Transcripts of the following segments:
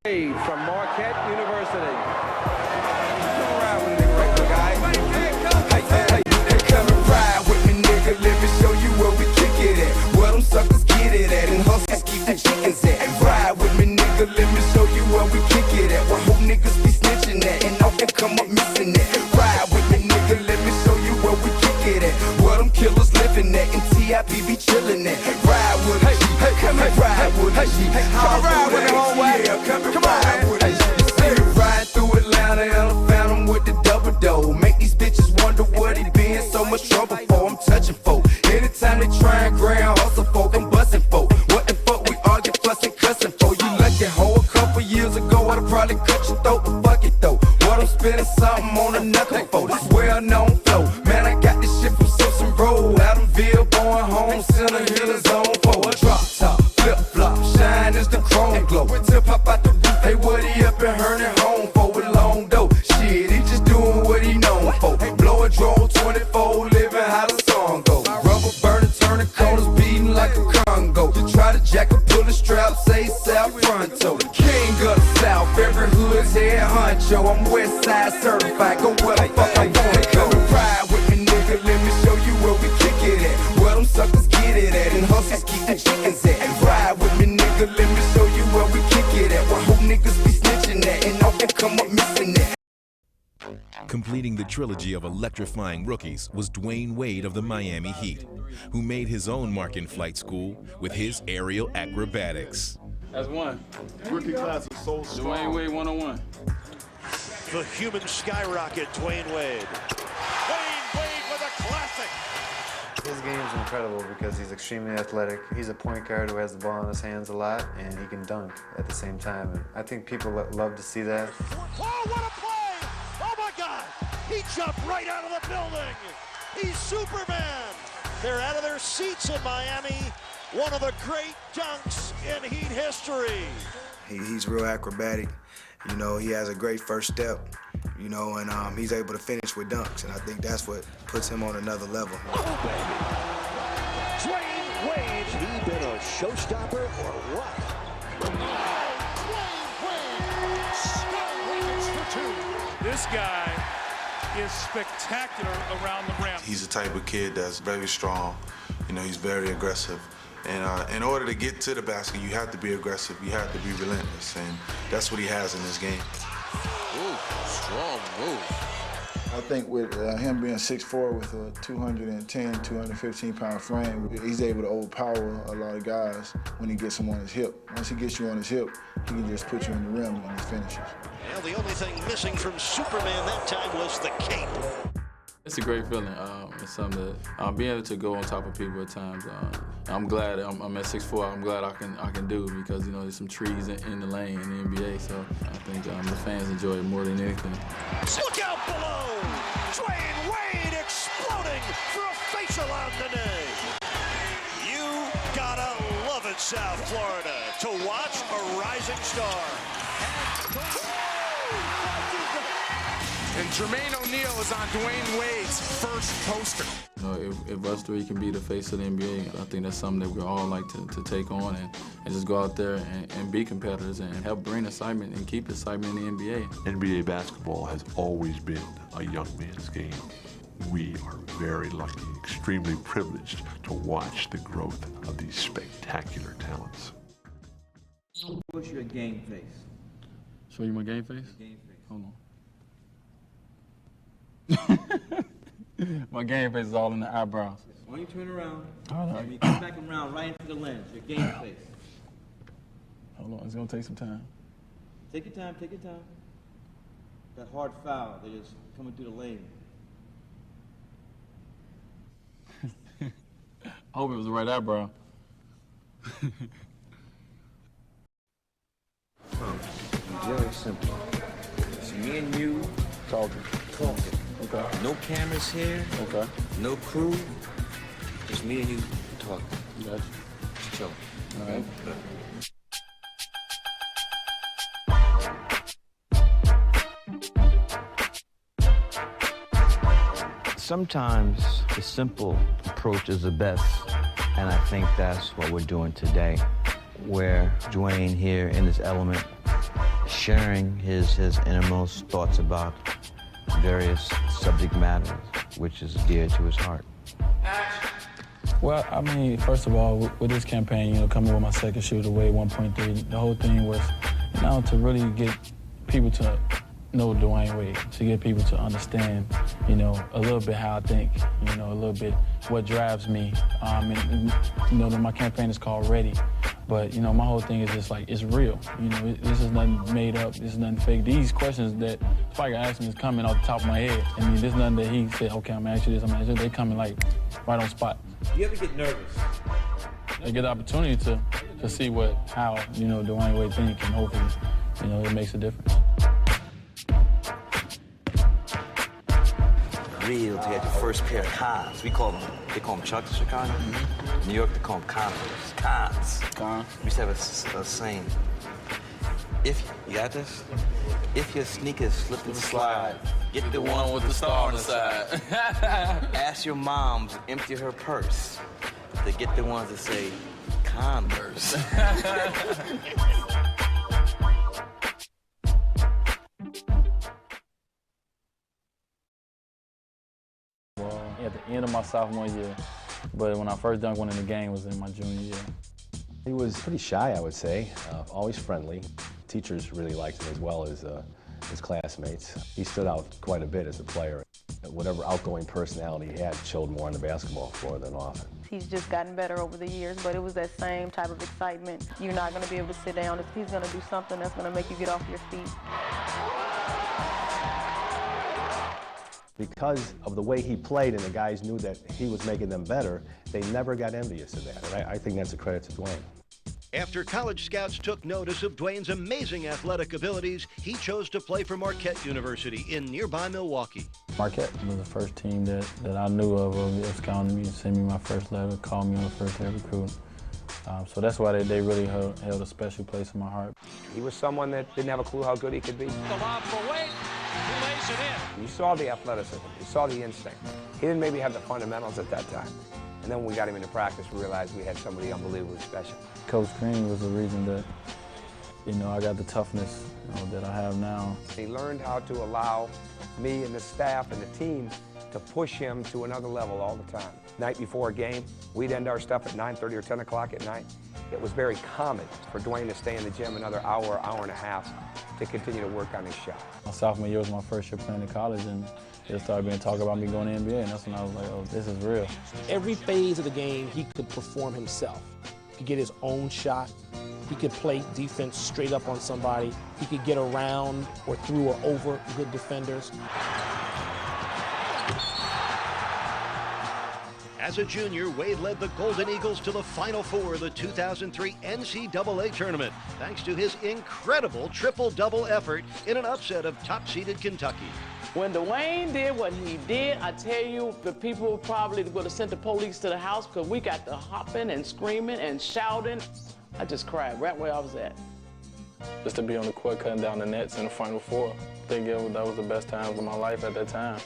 From Marquette University. Come and ride with me, nigga. Let me show you where we kick it at. Where them suckers get it at. And hustlers keep the chickens at. Ride with me, nigga. Let me show you where we kick it at. Where whole niggas be snitching at. And all can come up missing it. Ride with me, nigga. Let me show you where we kick it at. Where them killers living at. And T.I.P. be chilling at. Ride with us. Hey, come and ride with us. Come ride with it, homeboy. Yeah, come and ride with us. Ride through Atlanta and I found him with the double dough. Make these bitches wonder what he be in so much trouble for. I'm touching folk. Anytime they try and grand hustle folk, I'm busting folk. What the fuck we argue, fussing, cussing for? You lucky hoe, a couple years ago I'd probably cut your throat, but fuck it though. What I'm spending something on another for. This well-known flow. Man, I got this shit from Simpson Road. Adamville, born home, center, hill is on for a drop top, flip flop, shine is the chrome glow. Tip pop out the roof, hey, what he up and hurting home for with long dough. Shit, he just doing what he known for. Blow a drone 24, living how the song go. Rubber burning, turning corners, beating like a Congo. You try to jack a pull the strap, say South Fronto. King of the South, every hood's head honcho. I'm West Side certified, go where the fuck I wanna go. Ride with me, nigga, let me show you where we kick it at. Where them suckers get it at, and hustlers keep the chickens at. Ride with me, nigga, let me show you where we kick it at. Where whole niggas be snitching at, and all can come up missing it. Completing the trilogy of electrifying rookies was Dwayne Wade of the Miami Heat, who made his own mark in flight school with his aerial acrobatics. That's one. Rookie class is so strong. Dwayne Wade 101. The human skyrocket, Dwayne Wade. Dwayne Wade with a classic. His game is incredible because he's extremely athletic. He's a point guard who has the ball in his hands a lot, and he can dunk at the same time. And I think people love to see that. Oh, what a play! Oh my God! He jumped right out of the building. He's Superman. They're out of their seats in Miami. One of the great dunks in Heat history. He's real acrobatic. You know, he has a great first step, you know, and he's able to finish with dunks, and I think that's what puts him on another level. Oh, baby. Dwayne Wade. He been a showstopper or what? This guy is spectacular around the rim. He's the type of kid that's very strong. You know, he's very aggressive. And in order to get to the basket, you have to be aggressive. You have to be relentless. And that's what he has in this game. Ooh, strong move. I think with him being 6'4" with a 210, 215-pound frame, he's able to overpower a lot of guys when he gets him on his hip. Once he gets you on his hip, he can just put you in the rim on his finishes. Well, the only thing missing from Superman that time was the cape. It's a great feeling. It's something that being able to go on top of people at times. I'm glad I'm at 6'4". I'm glad I can do it because, you know, there's some trees in the lane in the NBA. So I think the fans enjoy it more than anything. Look out below! Dwayne Wade exploding for a facial on today. You gotta love it, South Florida, to watch a rising star. And Jermaine O'Neal is on Dwayne Wade's first poster. You know, if us three can be the face of the NBA, I think that's something that we all like to take on and just go out there and be competitors and help bring excitement and keep excitement in the NBA. NBA basketball has always been a young man's game. We are very lucky, extremely privileged to watch the growth of these spectacular talents. What's your game face? Show you my game face? Game face. Hold on. My game face is all in the eyebrows. Why don't you turn around? All right. And you come back around right into the lens, your game face. Hold on, it's gonna take some time. Take your time, take your time. That hard foul, they're just coming through the lane. I hope it was the right eyebrow. Very simple. It's me and you Talking. talking. Okay. No cameras here, Okay. no crew. Just me and you talking. Gotcha. Chill. All right. Sometimes the simple approach is the best, and I think that's what we're doing today, where Dwayne here in this element sharing his innermost thoughts about various subject matters, which is dear to his heart. Well, I mean, first of all, with this campaign, you know, coming with my second shooter, Wade 1.3, the whole thing was, you know, to really get people to know Dwyane Wade, to get people to understand, you know, a little bit how I think, you know, a little bit what drives me. And you know, my campaign is called Ready, but, you know, my whole thing is just like, it's real. You know, this is nothing made up, this is nothing fake. These questions that Spike asked me is coming off the top of my head. I mean, there's nothing that he said, okay, I'm gonna ask you this, I'm gonna ask you this. They coming like right on spot. Do you ever get nervous? I get the opportunity to see how, you know, Dwyane Wade think, and hopefully, you know, it makes a difference. Real to get your first pair of cons. They call them Chucks in Chicago. New York, they call them Converse. Cons. We used to have a saying. You got this? If your sneakers slip and slide, get the one with the star on the side. Ask your mom to empty her purse to get the ones that say Converse. At the end of my sophomore year, but when I first dunked one in the game was in my junior year. He was pretty shy, I would say, always friendly. Teachers really liked him as well as his classmates. He stood out quite a bit as a player. Whatever outgoing personality he had showed more on the basketball floor than often. He's just gotten better over the years, but it was that same type of excitement. You're not going to be able to sit down. He's going to do something that's going to make you get off your feet. Because of the way he played and the guys knew that he was making them better, they never got envious of that. And I think that's a credit to Dwyane. After college scouts took notice of Dwyane's amazing athletic abilities, he chose to play for Marquette University in nearby Milwaukee. Marquette was the first team that I knew of scouting me and sent me my first letter, called me on the first day recruit. So that's why they really held a special place in my heart. He was someone that didn't have a clue how good he could be. The lob for Wade, he lays it in. You saw the athleticism, you saw the instinct. He didn't maybe have the fundamentals at that time. And then when we got him into practice, we realized we had somebody unbelievably special. Coach Green was the reason that, you know, I got the toughness, you know, that I have now. He learned how to allow me and the staff and the team to push him to another level all the time. Night before a game, we'd end our stuff at 9:30 or 10 o'clock at night. It was very common for Dwyane to stay in the gym another hour, hour and a half to continue to work on his shot. My sophomore year was my first year playing in college, and it started being talk about me going to the NBA, and that's when I was like, oh, this is real. Every phase of the game, he could perform himself. He could get his own shot. He could play defense straight up on somebody. He could get around or through or over good defenders. As a junior, Wade led the Golden Eagles to the Final Four of the 2003 NCAA tournament, thanks to his incredible triple-double effort in an upset of top-seeded Kentucky. When Dwyane did what he did, I tell you, the people probably would have sent the police to the house because we got to hopping and screaming and shouting. I just cried right where I was at. Just to be on the court cutting down the nets in the Final Four, I think that was the best times of my life at that time.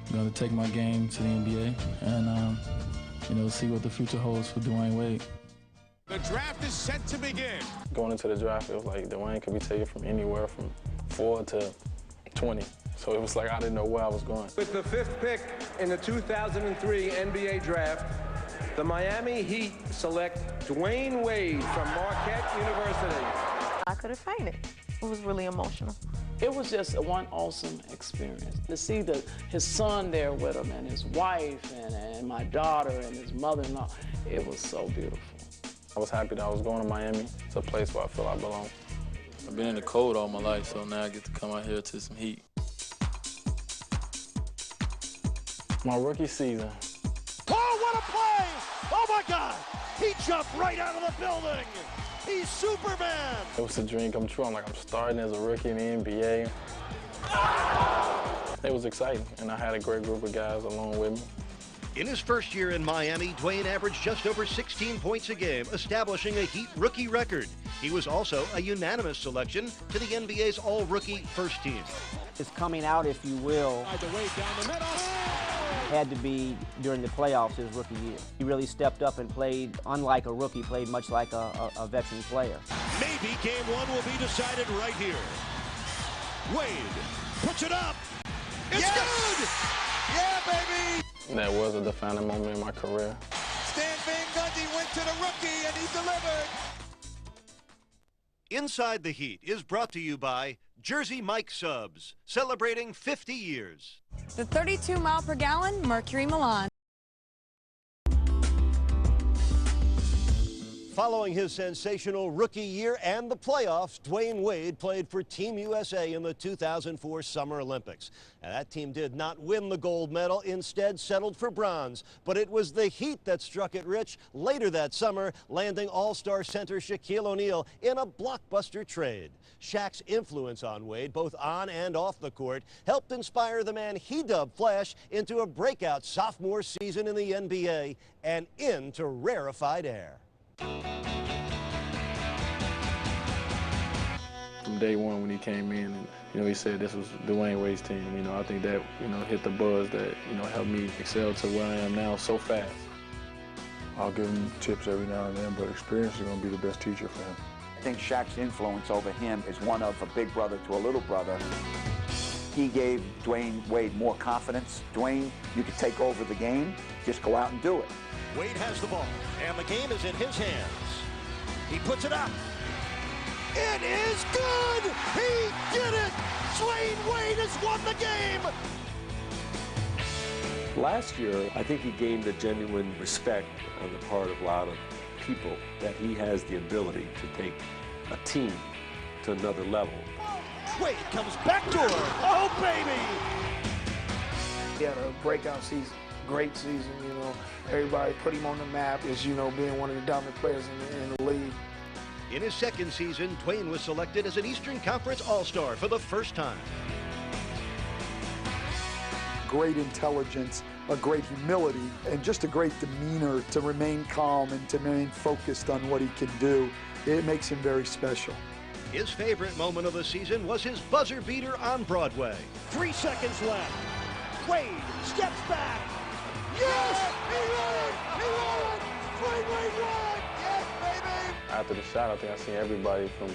I'm going to take my game to the NBA and, you know, see what the future holds for Dwyane Wade. The draft is set to begin. Going into the draft, it was like Dwyane could be taken from anywhere from 4 to 20. So it was like I didn't know where I was going. With the 5th pick in the 2003 NBA draft, the Miami Heat select Dwyane Wade from Marquette University. I could have fainted. It was really emotional. It was just one awesome experience. To see his son there with him and his wife and my daughter and his mother-in-law, it was so beautiful. I was happy that I was going to Miami. It's a place where I feel I belong. I've been in the cold all my life, so now I get to come out here to some heat. My rookie season. Oh, what a play! Oh my God! He jumped right out of the building! He's Superman! It was a dream come true. I'm starting as a rookie in the NBA. It was exciting, and I had a great group of guys along with me. In his first year in Miami, Dwyane averaged just over 16 points a game, establishing a Heat rookie record. He was also a unanimous selection to the NBA's all-rookie first team. His coming out, if you will, had to be during the playoffs his rookie year. He really stepped up and played, unlike a rookie, played much like a veteran player. Maybe game one will be decided right here. Wade puts it up. It's good! Yeah, baby! That was a defining moment in my career. Stan Van Gundy went to the rookie and he delivered. Inside the Heat is brought to you by Jersey Mike Subs, celebrating 50 years. The 32 mile per gallon Mercury Milan. Following his sensational rookie year and the playoffs, Dwayne Wade played for Team USA in the 2004 Summer Olympics. And that team did not win the gold medal, instead settled for bronze. But it was the Heat that struck it rich later that summer, landing All-Star center Shaquille O'Neal in a blockbuster trade. Shaq's influence on Wade, both on and off the court, helped inspire the man he dubbed Flash into a breakout sophomore season in the NBA and into rarefied air. From day one when he came in and, he said this was Dwayne Wade's team, I think that, hit the buzz that, helped me excel to where I am now so fast. I'll give him tips every now and then, but experience is going to be the best teacher for him. I think Shaq's influence over him is one of a big brother to a little brother. He gave Dwayne Wade more confidence. Dwayne, you can take over the game, just go out and do it. Wade has the ball, and the game is in his hands. He puts it up. It is good! He did it! Dwayne Wade has won the game! Last year, I think he gained a genuine respect on the part of a lot of people that he has the ability to take a team to another level. Wade comes back to her. Oh, baby! He had a breakout season. Great season, Everybody put him on the map as, being one of the dominant players in the league. In his second season, Dwayne was selected as an Eastern Conference All-Star for the first time. Great intelligence, a great humility, and just a great demeanor to remain calm and to remain focused on what he can do. It makes him very special. His favorite moment of the season was his buzzer beater on Broadway. 3 seconds left. Wade steps back. Yes! He won it! He won it! Dwayne Wade won! Yes, baby! After the shot, I think I seen everybody from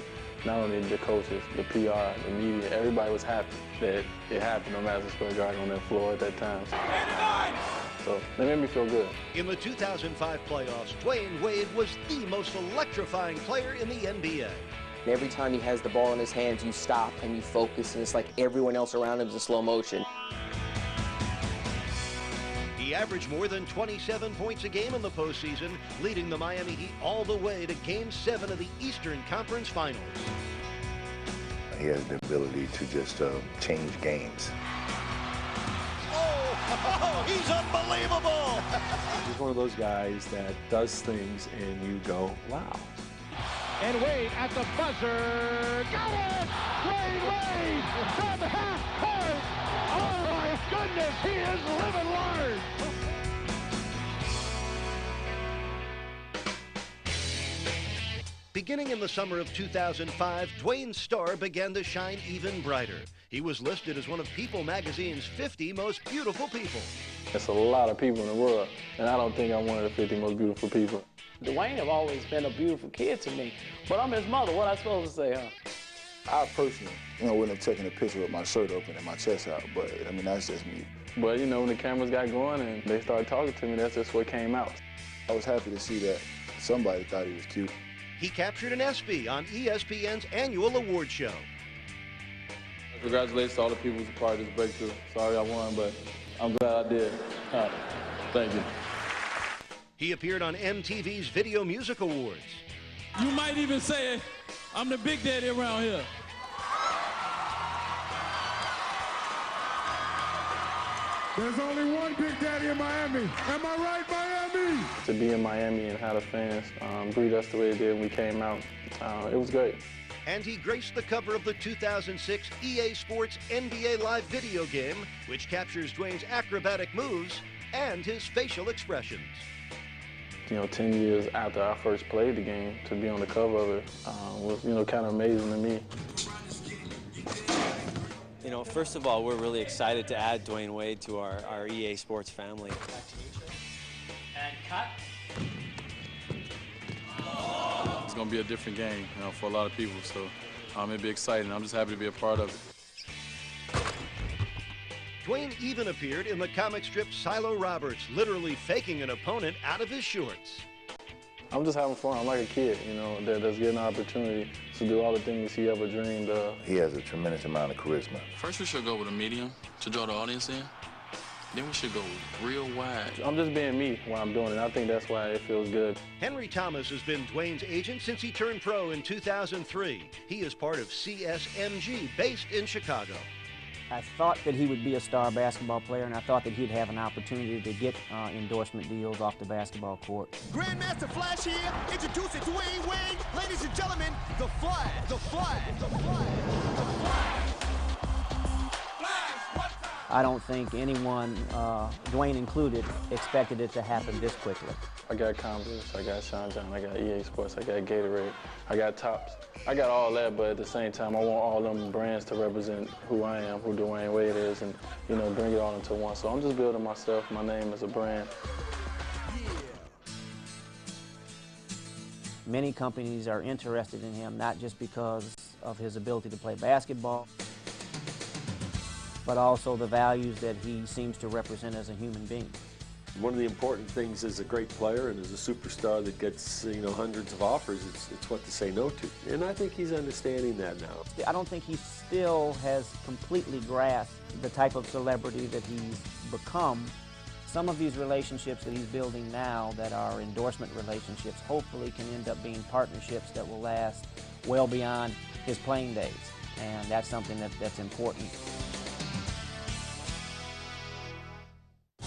not only the coaches, the PR, the media, everybody was happy that it happened on Madison Square Garden on that floor at that time. So that made me feel good. In the 2005 playoffs, Dwayne Wade was the most electrifying player in the NBA. Every time he has the ball in his hands, you stop and you focus, and it's like everyone else around him is in slow motion. He averaged more than 27 points a game in the postseason, leading the Miami Heat all the way to Game 7 of the Eastern Conference Finals. He has the ability to just change games. Oh, he's unbelievable! He's one of those guys that does things and you go, wow. And Wade at the buzzer. Got it! Dwayne Wade from half court. Oh my goodness, he is living large. Beginning in the summer of 2005, Dwayne's star began to shine even brighter. He was listed as one of People magazine's 50 most beautiful people. There's a lot of people in the world, and I don't think I'm one of the 50 most beautiful people. Dwayne have always been a beautiful kid to me, but I'm his mother. What am I supposed to say, huh? I personally, wouldn't have taken a picture with my shirt open and my chest out, but, that's just me. But, when the cameras got going and they started talking to me, that's just what came out. I was happy to see that somebody thought he was cute. He captured an ESPY on ESPN's annual award show. Congratulations to all the people who's a part of this breakthrough. Sorry I won, but I'm glad I did. Thank you. He appeared on MTV's Video Music Awards. You might even say I'm the big daddy around here. There's only one big daddy in Miami. Am I right, Miami? To be in Miami and have the fans greet us the way they did when we came out, it was great. And he graced the cover of the 2006 EA Sports NBA Live video game, which captures Dwayne's acrobatic moves and his facial expressions. 10 years after I first played the game, to be on the cover of it was, kind of amazing to me. First of all, we're really excited to add Dwayne Wade to our EA Sports family. And cut. It's going to be a different game, for a lot of people, so it'll be exciting. I'm just happy to be a part of it. Dwayne even appeared in the comic strip Silo Roberts, literally faking an opponent out of his shorts. I'm just having fun. I'm like a kid, you know, that's getting an opportunity to do all the things he ever dreamed of. He has a tremendous amount of charisma. First, we should go with a medium to draw the audience in. Then we should go real wide. I'm just being me when I'm doing it. I think that's why it feels good. Henry Thomas has been Dwayne's agent since he turned pro in 2003. He is part of CSMG, based in Chicago. I thought that he would be a star basketball player, and I thought that he'd have an opportunity to get endorsement deals off the basketball court. Grandmaster Flash here, introducing Dwayne Wade. Ladies and gentlemen, the Flash, the Flash, the Flash, the Flash. I don't think anyone, Dwayne included, expected it to happen this quickly. I got Converse, I got Sean John, I got EA Sports, I got Gatorade, I got Tops. I got all that, but at the same time, I want all them brands to represent who I am, who Dwayne Wade is, and, you know, bring it all into one. So I'm just building myself, my name as a brand. Many companies are interested in him, not just because of his ability to play basketball, but also the values that he seems to represent as a human being. One of the important things as a great player and as a superstar that gets, you know, hundreds of offers, it's what to say no to. And I think he's understanding that now. I don't think he still has completely grasped the type of celebrity that he's become. Some of these relationships that he's building now that are endorsement relationships hopefully can end up being partnerships that will last well beyond his playing days. And that's something that's important.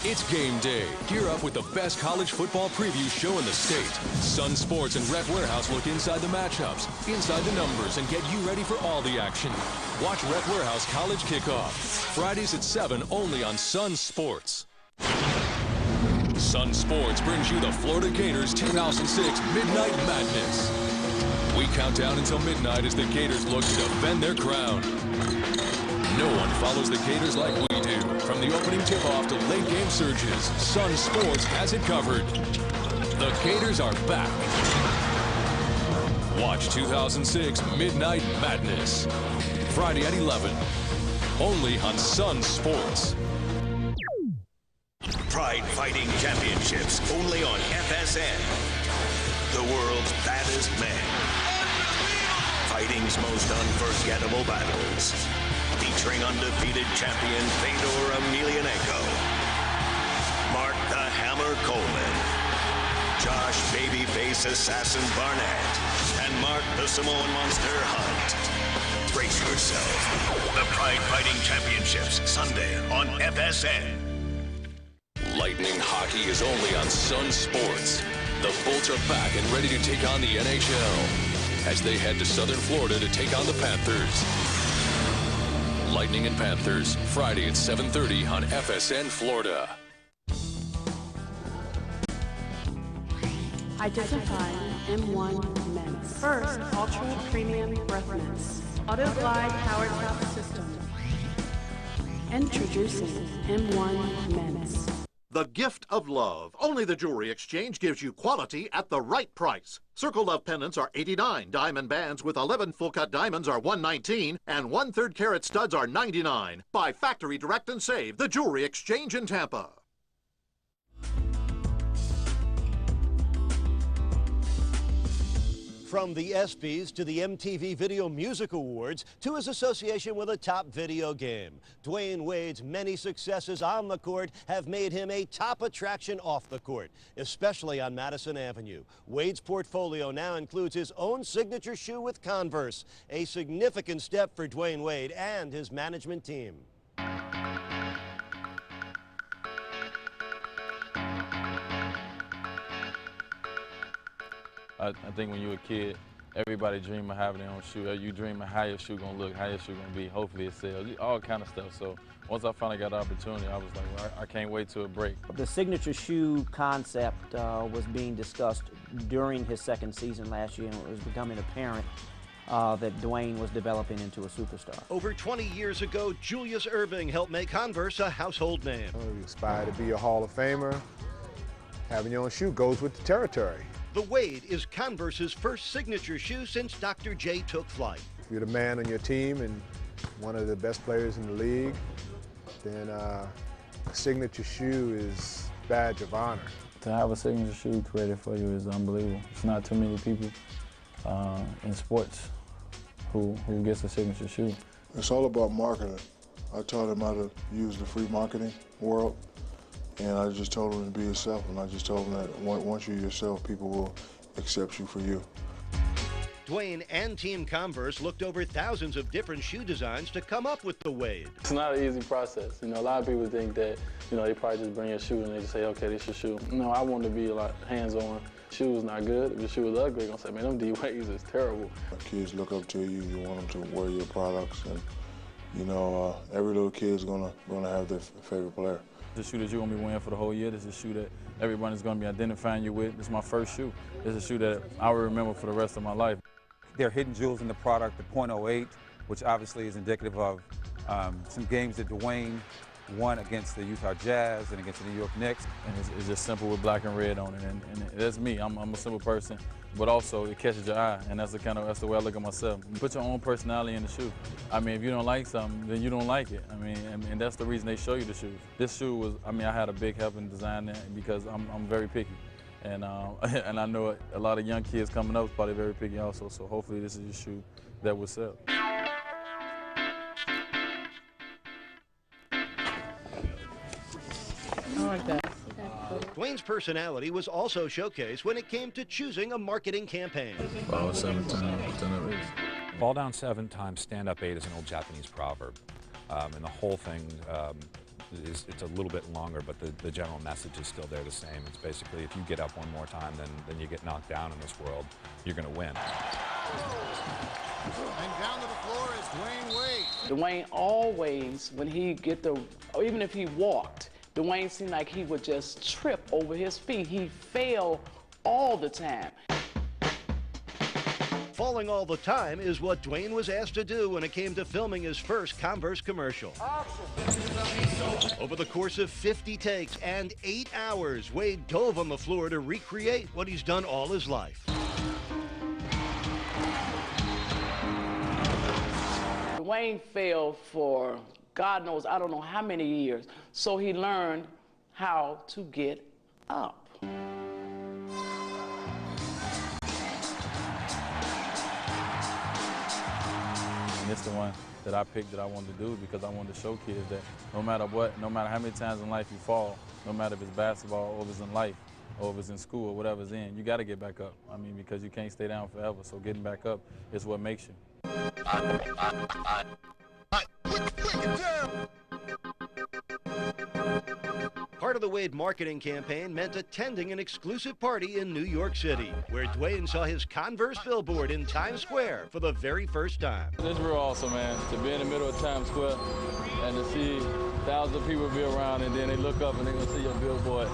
It's game day. Gear up with the best college football preview show in the state. Sun Sports and Rec Warehouse look inside the matchups, inside the numbers, and get you ready for all the action. Watch Rec Warehouse College Kickoff. Fridays at 7 only on Sun Sports. Sun Sports brings you the Florida Gators 2006 Midnight Madness. We count down until midnight as the Gators look to defend their crown. No one follows the Gators like we do. From the opening tip-off to late-game surges, Sun Sports has it covered. The Gators are back. Watch 2006 Midnight Madness. Friday at 11. Only on Sun Sports. Pride Fighting Championships, only on FSN. The world's baddest men. Fighting's most unforgettable battles. Featuring undefeated champion Fedor Emelianenko, Mark the Hammer Coleman, Josh Babyface Assassin Barnett, and Mark the Samoan Monster Hunt. Brace yourself. The Pride Fighting Championships, Sunday on FSN. Lightning hockey is only on Sun Sports. The Bolts are back and ready to take on the NHL as they head to Southern Florida to take on the Panthers. Lightning and Panthers, Friday at 7:30 on FSN Florida. Identifying M1 Mints. First, ultra premium breath mints. Auto Glide power top system. Introducing M1 Mints. The gift of love. Only the Jewelry Exchange gives you quality at the right price. Circle Love pendants are $89. Diamond bands with 11 full-cut diamonds are $119, and 1/3 carat studs are $99. Buy factory direct and save. The Jewelry Exchange in Tampa. From the ESPYs to the MTV Video Music Awards to his association with a top video game, Dwayne Wade's many successes on the court have made him a top attraction off the court, especially on Madison Avenue. Wade's portfolio now includes his own signature shoe with Converse, a significant step for Dwayne Wade and his management team. I think when you're a kid, everybody dream of having their own shoe. You dream of how your shoe gonna look, how your shoe gonna be. Hopefully it sells, all kind of stuff. So once I finally got the opportunity, I was like, well, I can't wait till it break. The signature shoe concept was being discussed during his second season last year, and it was becoming apparent that Dwayne was developing into a superstar. Over 20 years ago, Julius Erving helped make Converse a household name. You aspire to be a Hall of Famer. Having your own shoe goes with the territory. The Wade is Converse's first signature shoe since Dr. J took flight. If you're the man on your team and one of the best players in the league, then a signature shoe is badge of honor. To have a signature shoe created for you is unbelievable. It's not too many people in sports who gets a signature shoe. It's all about marketing. I taught him how to use the free marketing world, and I just told him to be yourself, and I just told him that once you're yourself, people will accept you for you. Dwayne and Team Converse looked over thousands of different shoe designs to come up with the Wade. It's not an easy process. You know, a lot of people think that, you know, they probably just bring a shoe and they just say, okay, this is your shoe. No, I want to be a lot hands-on. Shoe's not good. If the shoe is ugly, they're going to say, man, them D-Wades is terrible. Kids look up to you. You want them to wear your products, and you know, every little kid's gonna have their favorite player. The shoe that you're gonna be wearing for the whole year. This is a shoe that everybody's gonna be identifying you with. This is my first shoe. This is a shoe that I will remember for the rest of my life. There are hidden jewels in the product, the .08, which obviously is indicative of some games that Dwayne won against the Utah Jazz and against the New York Knicks. And it's just simple with black and red on it, and that's me. I'm a simple person, but also it catches your eye, and that's the way I look at myself. Put your own personality in the shoe. I mean, if you don't like something, then you don't like it. I mean, and that's the reason they show you the shoes. This shoe was, I mean, I had a big help in designing it because I'm very picky. And I know a lot of young kids coming up is probably very picky also, so hopefully this is a shoe that will sell. I like that. Dwayne's personality was also showcased when it came to choosing a marketing campaign. Fall 7 times, stand up 8. Fall down 7 times, stand up 8 is an old Japanese proverb. And the whole thing it's a little bit longer, but the general message is still there the same. It's basically, if you get up one more time, then you get knocked down in this world, you're going to win. And down to the floor is Dwayne Wade. Dwayne always, when he or even if he walked, Dwayne seemed like he would just trip over his feet. He fell all the time. Falling all the time is what Dwayne was asked to do when it came to filming his first Converse commercial. Over the course of 50 takes and 8 hours, Wade dove on the floor to recreate what he's done all his life. Dwayne fell for God knows, I don't know how many years, so he learned how to get up. And it's the one that I picked that I wanted to do because I wanted to show kids that no matter what, no matter how many times in life you fall, no matter if it's basketball or if it's in life or if it's in school or whatever's in, you got to get back up. I mean, because you can't stay down forever, so getting back up is what makes you. Part of the Wade marketing campaign meant attending an exclusive party in New York City, where Dwayne saw his Converse billboard in Times Square for the very first time. It's real awesome, man, to be in the middle of Times Square and to see thousands of people be around, and then they look up and they're going to see your billboard,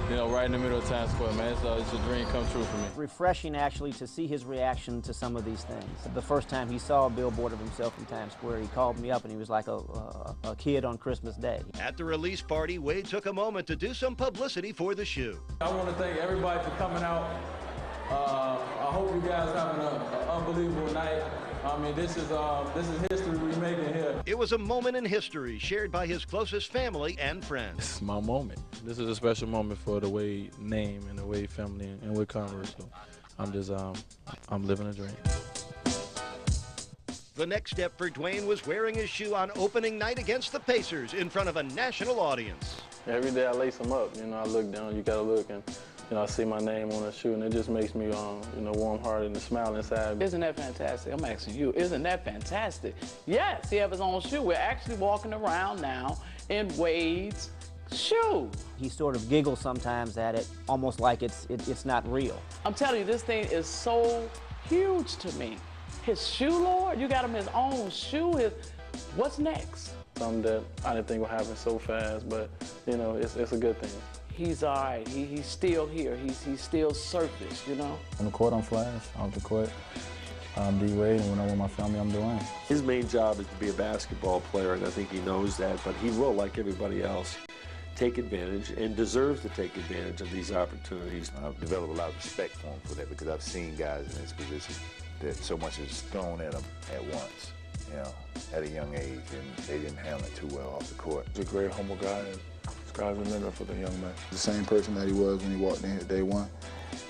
you know, right in the middle of Times Square, man. So it's a dream come true for me. Refreshing, actually, to see his reaction to some of these things. The first time he saw a billboard of himself in Times Square, he called me up and he was like a kid on Christmas Day. At the release party, Wade took a moment to do some publicity for the shoe. I want to thank everybody for coming out. I hope you guys having an unbelievable night. I mean, this is history we're making here. It was a moment in history shared by his closest family and friends. This is my moment. This is a special moment for the Wade name and the Wade family and Wade Converse. So I'm living a dream. The next step for Dwayne was wearing his shoe on opening night against the Pacers in front of a national audience. Every day I lace them up. You know, I look down, you gotta look, and you know, I see my name on the shoe, and it just makes me, you know, warm-hearted and smile inside. Isn't that fantastic? I'm asking you, isn't that fantastic? Yes, he has his own shoe. We're actually walking around now in Wade's shoe. He sort of giggles sometimes at it, almost like it's not real. I'm telling you, this thing is so huge to me. His shoe, Lord, you got him his own shoe. What's next? Something that I didn't think would happen so fast, but you know, it's a good thing. He's all right. He's still here. He's still surface, you know? On the court, I'm Flash. Off the court, I'm D-Wade, and when I'm with my family, I'm Dwayne. His main job is to be a basketball player, and I think he knows that, but he will, like everybody else, take advantage and deserves to take advantage of these opportunities. I've developed a lot of respect for him for that because I've seen guys in his position that so much is thrown at them at once. you know, at a young age, and they didn't handle it too well off the court. He's a great, humble guy, and sky's the limit for the young man. The same person that he was when he walked in here day one.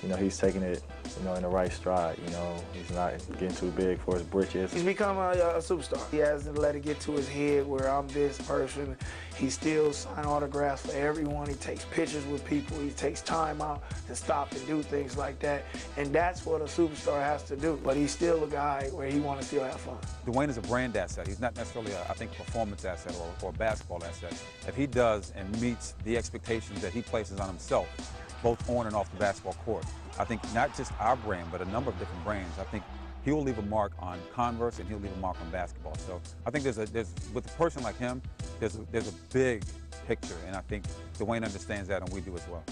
You know, he's taking it, you know, in the right stride. You know, he's not getting too big for his britches. He's become a superstar. He hasn't let it get to his head where I'm this person. He still signs autographs for everyone. He takes pictures with people. He takes time out to stop and do things like that. And that's what a superstar has to do. But he's still a guy where he wants to still have fun. Dwayne is a brand asset. He's not necessarily, I think, a performance asset or a basketball asset. If he does and meets the expectations that he places on himself, both on and off the basketball court, I think not just our brand, but a number of different brands, I think he will leave a mark on Converse and he'll leave a mark on basketball. So I think with a person like him, there's a big picture, and I think Dwayne understands that, and we do as well.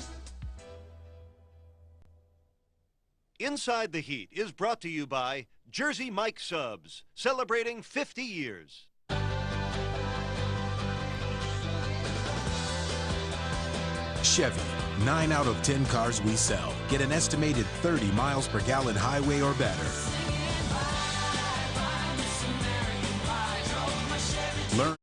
Inside the Heat is brought to you by Jersey Mike Subs, celebrating 50 years. Chevy, 9 out of 10 cars we sell get an estimated 30 miles per gallon highway or better. Learn.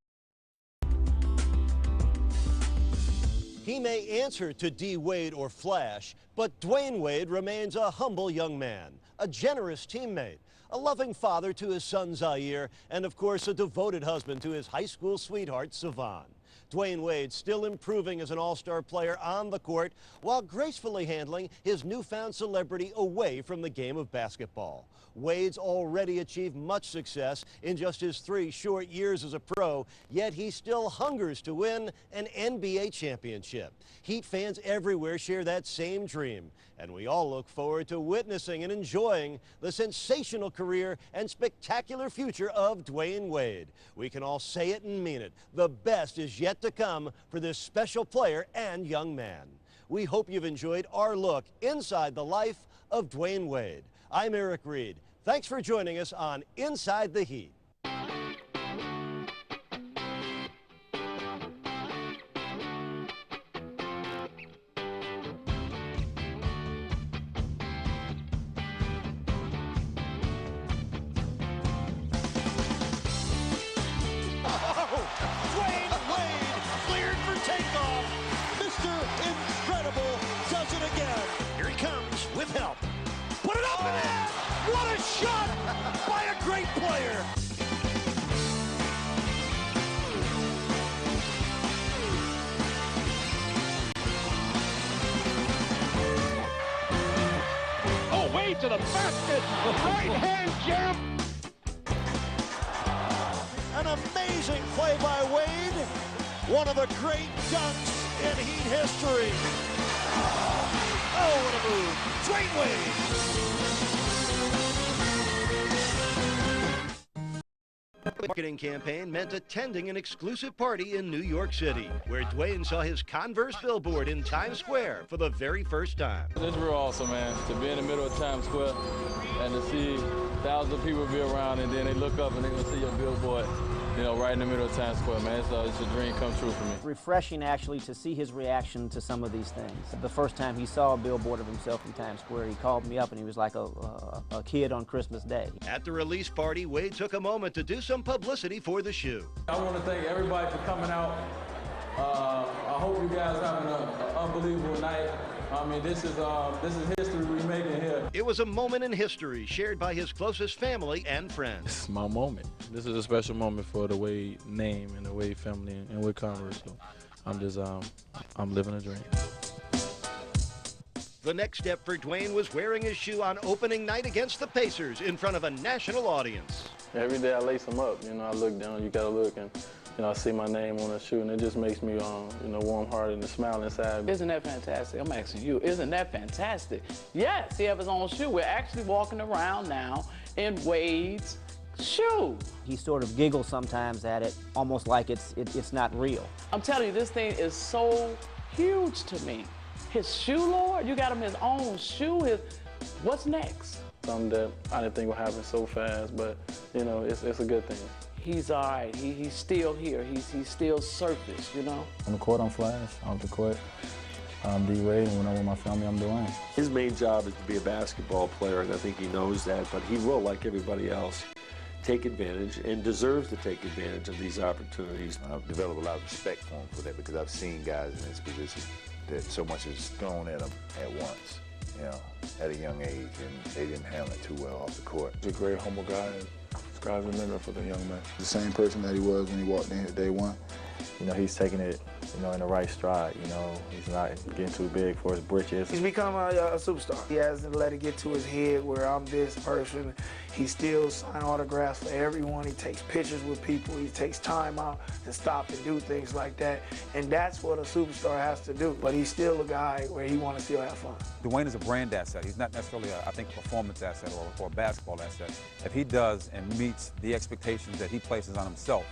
He may answer to D. Wade or Flash, but Dwayne Wade remains a humble young man, a generous teammate, a loving father to his son Zaire, and of course a devoted husband to his high school sweetheart Savon. Dwayne Wade still improving as an all-star player on the court while gracefully handling his newfound celebrity away from the game of basketball. Wade's already achieved much success in just his 3 short years as a pro, yet he still hungers to win an NBA championship. Heat fans everywhere share that same dream, and we all look forward to witnessing and enjoying the sensational career and spectacular future of Dwayne Wade. We can all say it and mean it. The best is yet to come for this special player and young man. We hope you've enjoyed our look inside the life of Dwayne Wade. I'm Eric Reed. Thanks for joining us on Inside the Heat. To the basket, right hand jam. An amazing play by Wade, one of the great dunks in Heat history. Oh, what a move, Dwayne Wade. The marketing campaign meant attending an exclusive party in New York City, where Dwayne saw his Converse billboard in Times Square for the very first time. It's real awesome, man, to be in the middle of Times Square and to see thousands of people be around, and then they look up and they're going to see your billboard, you know, right in the middle of Times Square, man. It's a dream come true for me. Refreshing, actually, to see his reaction to some of these things. The first time he saw a billboard of himself in Times Square, he called me up and he was like a kid on Christmas Day. At the release party, Wade took a moment to do some publicity for the shoe. I want to thank everybody for coming out. I hope you guys are having an unbelievable night. I mean, this is history we're making here. It was a moment in history shared by his closest family and friends. This is my moment. This is a special moment for the Wade name and the Wade family and Wade Converse. So I'm living a dream. The next step for Dwayne was wearing his shoe on opening night against the Pacers in front of a national audience. Every day I lace them up. You know, I look down, you gotta look, and you know, I see my name on the shoe, and it just makes me, you know, warm-hearted and smile inside. Isn't that fantastic? I'm asking you, isn't that fantastic? Yes, he has his own shoe. We're actually walking around now in Wade's shoe. He sort of giggles sometimes at it, almost like it's not real. I'm telling you, this thing is so huge to me. His shoe, Lord, you got him his own shoe. What's next? Something that I didn't think would happen so fast, but, you know, it's a good thing. He's all right. He's still here. He's still surface, you know? On the court, I'm Flash. Off the court, I'm D. Wade, and when I'm with my family, I'm Dwayne. His main job is to be a basketball player, and I think he knows that, but he will, like everybody else, take advantage and deserves to take advantage of these opportunities. I've developed a lot of respect for him for that because I've seen guys in his position that so much is thrown at them at once, you know, at a young age, and they didn't handle it too well off the court. He's a great, humble guy, and this guy's a mentor for the young man. The same person that he was when he walked in here day one. You know, he's taking it, you know, in the right stride. You know, he's not getting too big for his britches. He's become a superstar. He hasn't let it get to his head where I'm this person. He still signs autographs for everyone. He takes pictures with people. He takes time out to stop and do things like that. And that's what a superstar has to do. But he's still a guy where he wants to still have fun. Dwayne is a brand asset. He's not necessarily, I think, a performance asset or a basketball asset. If he does and meets the expectations that he places on himself,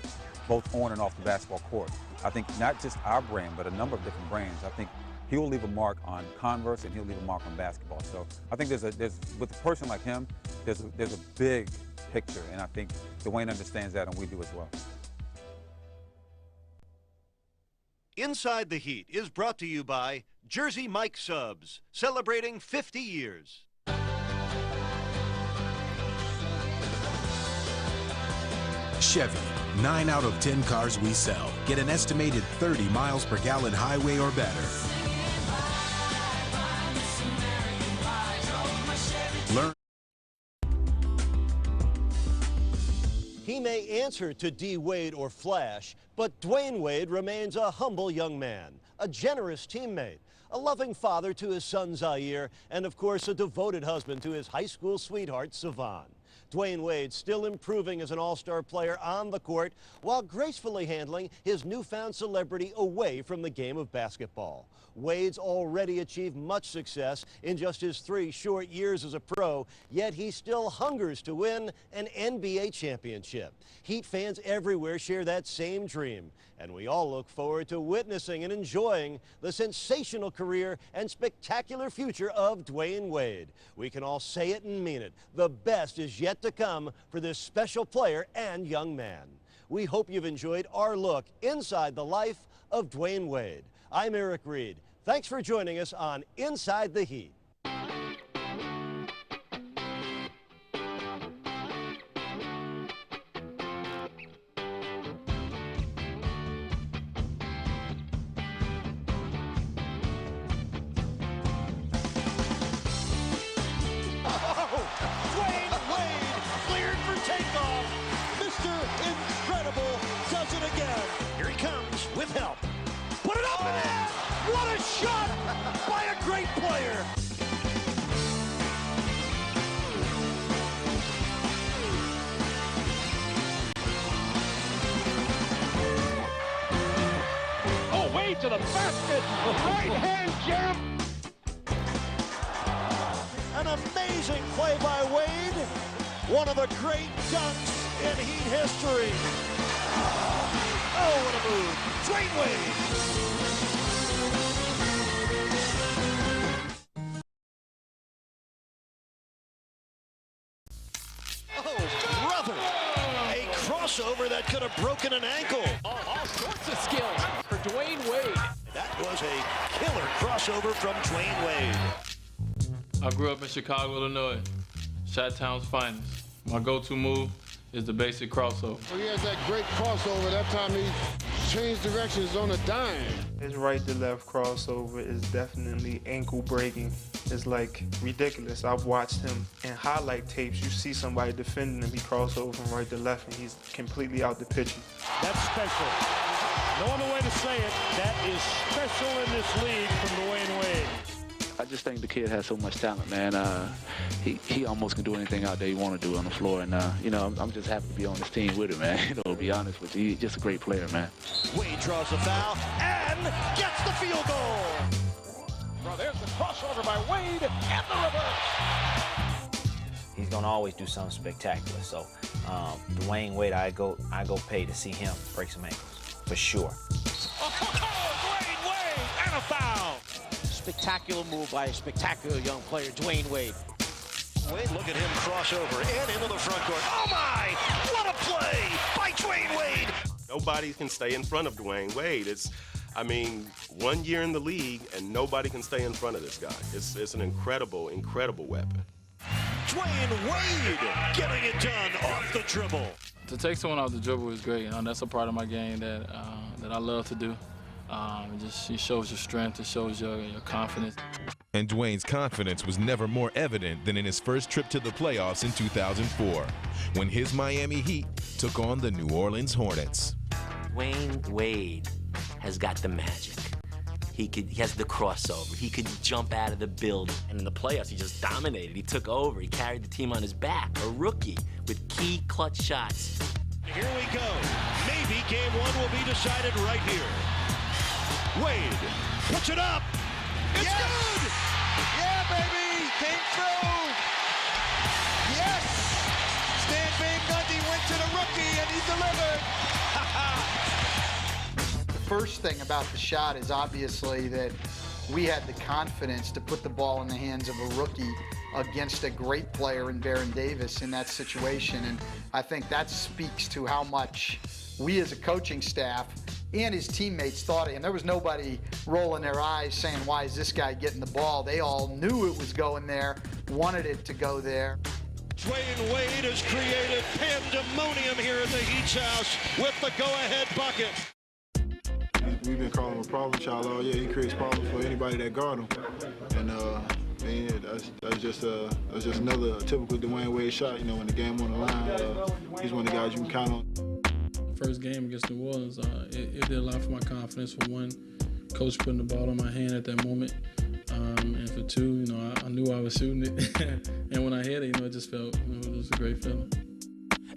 both on and off the basketball court, I think not just our brand, but a number of different brands, I think he will leave a mark on Converse and he'll leave a mark on basketball. So I think there's with a person like him, there's a big picture, and I think Dwayne understands that, and we do as well. Inside the Heat is brought to you by Jersey Mike Subs, celebrating 50 years. Chevy, 9 out of 10 cars we sell get an estimated 30 miles per gallon highway or better. Learn. He may answer to D. Wade or Flash, but Dwayne Wade remains a humble young man, a generous teammate, a loving father to his son Zaire, and of course a devoted husband to his high school sweetheart Savon. Dwayne Wade still improving as an all-star player on the court while gracefully handling his newfound celebrity away from the game of basketball. Wade's already achieved much success in just his 3 short years as a pro, yet he still hungers to win an NBA championship. Heat fans everywhere share that same dream, and we all look forward to witnessing and enjoying the sensational career and spectacular future of Dwayne Wade. We can all say it and mean it. The best is yet to come for this special player and young man. We hope you've enjoyed our look inside the life of Dwayne Wade. I'm Eric Reed. Thanks for joining us on Inside the Heat. To the basket, right hand jam. An amazing play by Wade. One of the great dunks in Heat history. Oh, what a move. Dwayne Wade. Oh, brother. A crossover that could have broken an ankle. All sorts of skills for Dwayne Wade. That was a killer crossover from Dwayne Wade. I grew up in Chicago, Illinois, Chi-Town's finest. My go-to move is the basic crossover. Well, he has that great crossover. That time he changed directions on a dime. His right to left crossover is definitely ankle breaking. It's like ridiculous. I've watched him in highlight tapes. You see somebody defending him, he crossover from right to left, and he's completely out the picture. That's special. No other way to say it. That is special in this league from Dwayne Wade. I just think the kid has so much talent, man. He almost can do anything out there he want to do on the floor, and you know, I'm just happy to be on this team with him, man. You know, to be honest with you, he's just a great player, man. Wade draws a foul and gets the field goal. Well, there's the crossover by Wade and the reverse. He's gonna always do something spectacular. So, Dwayne Wade, I go pay to see him break some ankles for sure. Dwayne Wade and a foul. Spectacular move by a spectacular young player, Dwayne Wade. Wade, look at him cross over and into the front court. Oh my! What a play by Dwayne Wade! Nobody can stay in front of Dwayne Wade. I mean, 1 year in the league and nobody can stay in front of this guy. It's an incredible, incredible weapon. Dwyane Wade getting it done off the dribble. To take someone off the dribble is great. That's a part of my game that I love to do. It shows your strength, it shows your confidence. And Dwyane's confidence was never more evident than in his first trip to the playoffs in 2004, when his Miami Heat took on the New Orleans Hornets. Dwyane Wade has got the magic. He has the crossover. He could jump out of the building. And in the playoffs, he just dominated. He took over. He carried the team on his back. A rookie with key clutch shots. Here we go. Maybe game one will be decided right here. Wade puts it up. It's good! Yeah, baby! Came through! Yes! Stan Van Gundy went to the rookie and he delivered! The first thing about the shot is obviously that we had the confidence to put the ball in the hands of a rookie against a great player in Baron Davis in that situation. And I think that speaks to how much we as a coaching staff and his teammates thought of him. There was nobody rolling their eyes saying, why is this guy getting the ball? They all knew it was going there, wanted it to go there. Dwyane Wade has created pandemonium here at the Heat's house with the go-ahead bucket. We've been calling him a problem child all year. He creates problems for anybody that guard him. And that's just another typical Dwyane Wade shot. You know, when the game on the line, he's one of the guys you can count on. First game against New Orleans, it did a lot for my confidence. For one, coach putting the ball in my hand at that moment, and for two, I knew I was shooting it, and when I hit it, it just felt, it was a great feeling.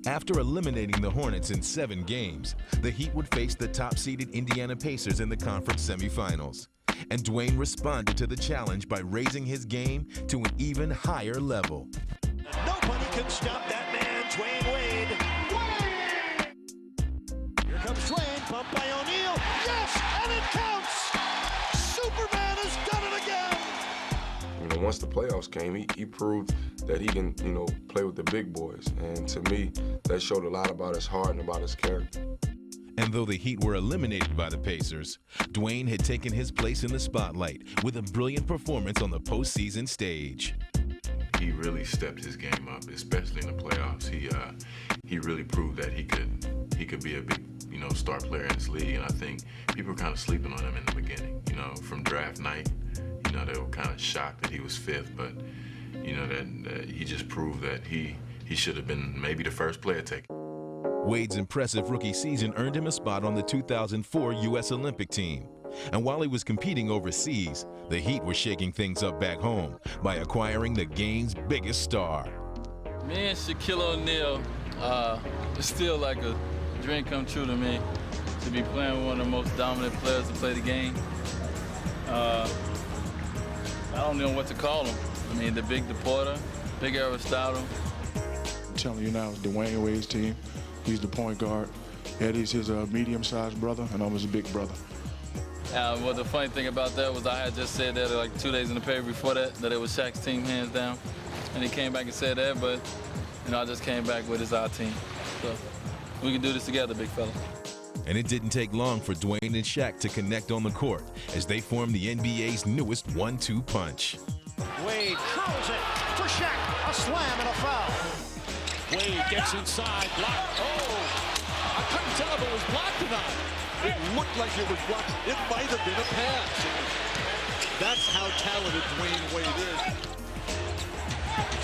After eliminating the Hornets in 7 games, the Heat would face the top-seeded Indiana Pacers in the conference semifinals. And Dwyane responded to the challenge by raising his game to an even higher level. Nobody can stop that man, Dwyane Wade. Here comes Dwyane, bumped by O'Neal. Yes, and it counts! Superman has done it again! Once the playoffs came, he proved that he can, play with the big boys. And to me, that showed a lot about his heart and about his character. And though the Heat were eliminated by the Pacers, Dwyane had taken his place in the spotlight with a brilliant performance on the postseason stage. He really stepped his game up, especially in the playoffs. He really proved that he could be a big, star player in this league. And I think people were kind of sleeping on him in the beginning. From draft night, they were kind of shocked that he was 5th, but that he just proved that he should have been maybe the first player taken. Wade's impressive rookie season earned him a spot on the 2004 U.S. Olympic team. And while he was competing overseas, the Heat were shaking things up back home by acquiring the game's biggest star. Me and Shaquille O'Neal, it's still like a dream come true to me to be playing with one of the most dominant players to play the game. I don't know what to call him. The big Deporter, big Aristotle. I'm telling you now, it's Dwyane Wade's team. He's the point guard. Eddie's his medium-sized brother, and I'm his big brother. Well, the funny thing about that was I had just said that like 2 days in the paper before that it was Shaq's team hands down. And he came back and said that, but I just came back with it's our team. So we can do this together, big fella. And it didn't take long for Dwyane and Shaq to connect on the court as they formed the NBA's newest 1-2 punch. Wade curls it for Shaq. A slam and a foul. Wade gets inside, blocked. I couldn't tell if it was blocked or not. It looked like it was blocked. It might have been a pass. That's how talented Dwyane Wade is.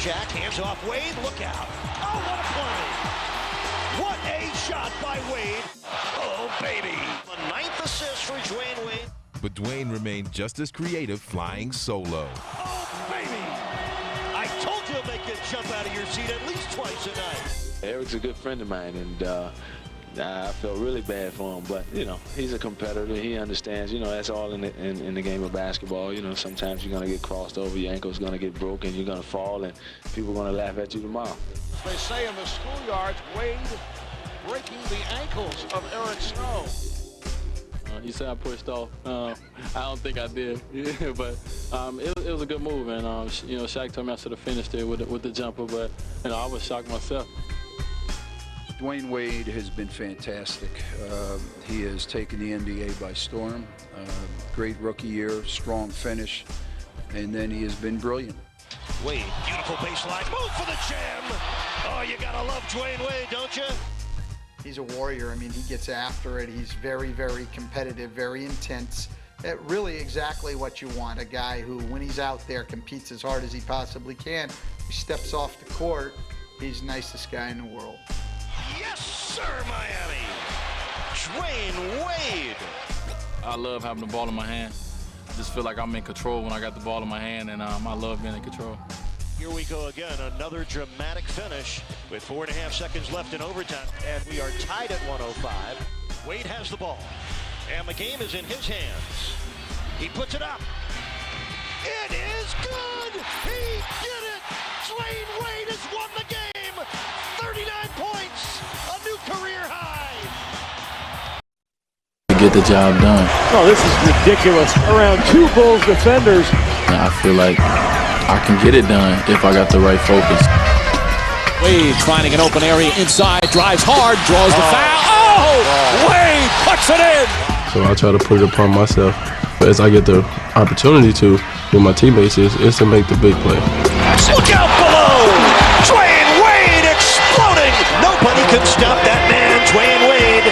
Shaq hands off Wade. Look out. Oh, what a play. What a shot by Wade. Oh, baby. The 9th assist for Dwyane Wade. But Dwyane remained just as creative flying solo. Oh, baby. I told you to make you jump out of your seat at least twice a night. Eric's a good friend of mine, and I felt really bad for him, but he's a competitor. He understands. That's all in the game of basketball. Sometimes you're gonna get crossed over, your ankle's gonna get broken, you're gonna fall, and people are gonna laugh at you tomorrow. They say in the schoolyards, Wade breaking the ankles of Eric Snow. You said I pushed off. I don't think I did, but it was a good move, and Shaq told me I should have finished it with the jumper, but I was shocked myself. Dwyane Wade has been fantastic. He has taken the NBA by storm. Great rookie year, strong finish, and then he has been brilliant. Wade, beautiful baseline move for the jam. Oh, you gotta love Dwayne Wade, don't you? He's a warrior. I mean, he gets after it. He's very, very competitive, very intense. Really exactly what you want. A guy who, when he's out there, competes as hard as he possibly can. He steps off the court. He's the nicest guy in the world. Yes, sir, Miami. Dwayne Wade. I love having the ball in my hand. I just feel like I'm in control when I got the ball in my hand, and I love being in control. Here we go again, another dramatic finish with 4.5 seconds left in overtime, and we are tied at 105. Wade has the ball, and the game is in his hands. He puts it up. It is good! He did it! Dwayne Wade has won the game! 39 points, a new career high! Get the job done. Oh, this is ridiculous. Around 2 Bulls defenders. I feel like I can get it done if I got the right focus. Wade finding an open area inside, drives hard, draws the foul. Oh! Wade puts it in! So I try to put it upon myself. But as I get the opportunity to with my teammates is to make the big play. Look out below! Dwayne Wade exploding! Nobody can stop that man, Dwayne Wade.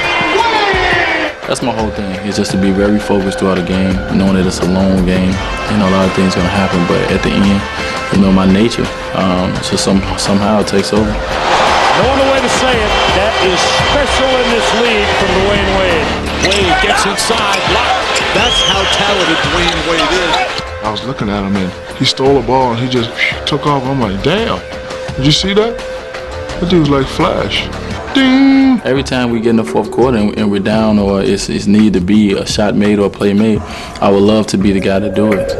That's my whole thing, is just to be very focused throughout a game, knowing that it's a long game. You know, a lot of things are gonna happen, but at the end, you know, my nature, just somehow it takes over. No other way to say it, that is special in this league from Dwayne Wade. Wade gets inside, blocked. That's how talented Dwayne Wade is. I was looking at him and he stole the ball and he just took off. I'm like, damn, did you see that? That dude's like Flash. Ding! Every time we get in the fourth quarter and we're down or it's need to be a shot made or a play made, I would love to be the guy to do it.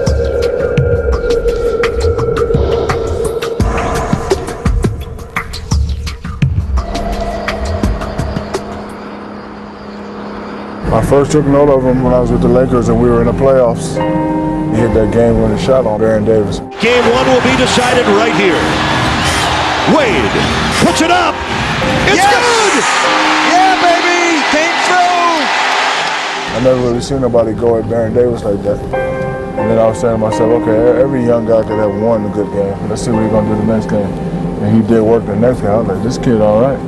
I first took note of him when I was with the Lakers and we were in the playoffs. He hit that game-winning shot on Baron Davis. Game 1 will be decided right here. Wade puts it up. It's good! Yeah, baby! Came through! I never really seen nobody go at Baron Davis like that. And then I was saying to myself, okay, every young guy could have won a good game. Let's see what he's going to do the next game. And he did work the next game. I was like, this kid all right.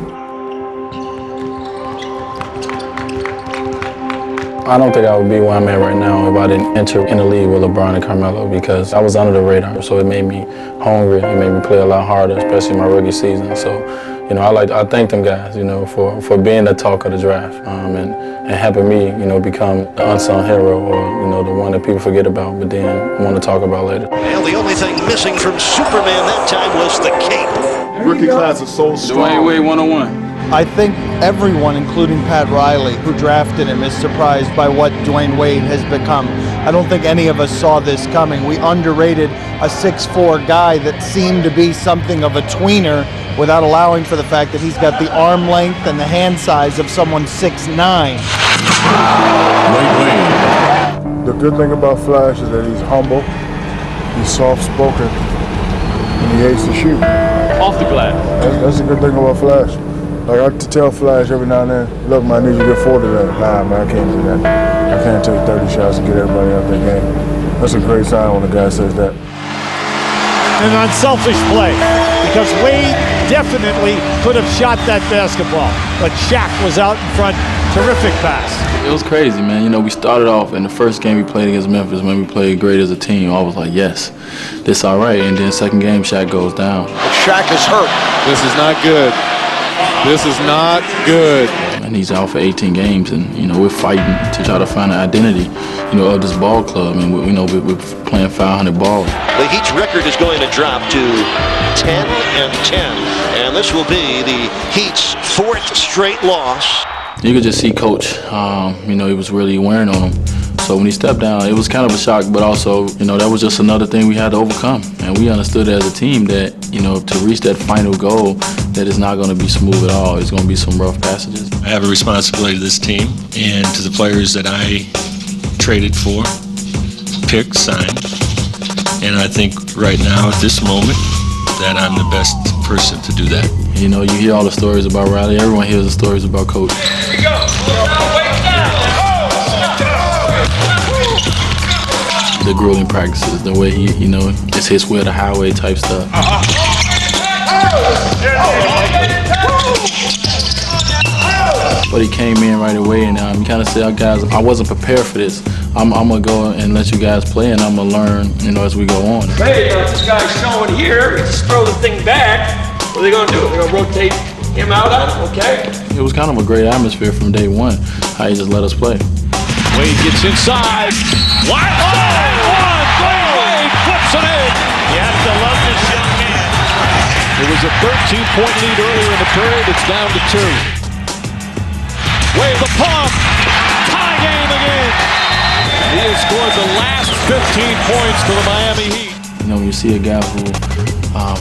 I don't think I would be where I'm at right now if I didn't enter in the league with LeBron and Carmelo, because I was under the radar. So it made me hungry. It made me play a lot harder, especially my rookie season. So, you know, I thank them guys, you know, for being the talk of the draft and helping me, you know, become the unsung hero or, you know, the one that people forget about but then want to talk about later. Well, the only thing missing from Superman that time was the cape. Rookie class is so strong. Dwayne Wade 101. I think everyone, including Pat Riley, who drafted him, is surprised by what Dwayne Wade has become. I don't think any of us saw this coming. We underrated a 6'4" guy that seemed to be something of a tweener without allowing for the fact that he's got the arm length and the hand size of someone 6'9". The good thing about Flash is that he's humble, he's soft-spoken, and he hates to shoot. Off the glass. That's a good thing about Flash. Like, I tell Flash every now and then, look, man, I need you to get 40 of that. Nah, man, I can't do that. I can't take 30 shots and get everybody out that game. That's a great sign when a guy says that. An unselfish play, because Wade definitely could have shot that basketball, but Shaq was out in front. Terrific pass. It was crazy, man. You know, we started off in the first game we played against Memphis when we played great as a team. I was like, yes, this all right. And then second game, Shaq goes down. Shaq is hurt. This is not good. This is not good. And he's out for 18 games, and you know we're fighting to try to find an identity, you know, of this ball club, and we're playing 500 ball. The Heat's record is going to drop to 10-10, and this will be the Heat's 4th straight loss. You could just see Coach, you know, he was really wearing on him. So when he stepped down, it was kind of a shock, but also, you know, that was just another thing we had to overcome. And we understood as a team that, you know, to reach that final goal, that it's not going to be smooth at all. It's going to be some rough passages. I have a responsibility to this team and to the players that I traded for, picked, signed. And I think right now, at this moment, that I'm the best person to do that. You know, you hear all the stories about Riley. Everyone hears the stories about Coach. Here we go. The grueling practices, the way he, it's his way or the highway type stuff. But he came in right away, and he kind of said, guys, I wasn't prepared for this. I'm going to go and let you guys play, and I'm going to learn, as we go on. Hey, this guy's showing here. Just throw the thing back. What are they going to do? They're going to rotate him out on him, okay? It was kind of a great atmosphere from day one, how he just let us play. Wade gets inside. Wide one. Dwyane Wade flips it in. You have to love this young man. It was a 13-point lead earlier in the period. It's down to 2. Wade the pump. Tie game again. He has scored the last 15 points for the Miami Heat. When you see a guy who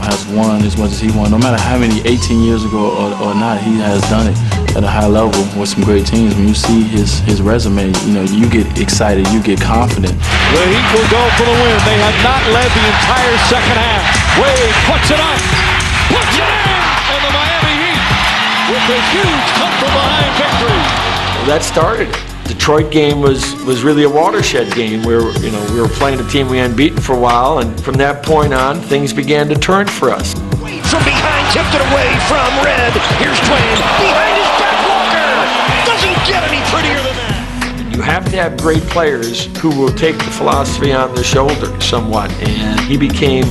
has won as much as he won, no matter how many 18 years ago or not, he has done it at a high level with some great teams. When you see his resume, you get excited, you get confident. The Heat will go for the win. They have not led the entire second half. Wade puts it up, puts it in, and the Miami Heat with a huge come-from-behind victory. That started. Detroit game was really a watershed game where we were playing a team we hadn't beaten for a while, and from that point on, things began to turn for us. Wade from behind, tipped it away from Red. Here's Dwyane behind his back. Walker doesn't get any prettier than that. You have to have great players who will take the philosophy on their shoulder somewhat, and he became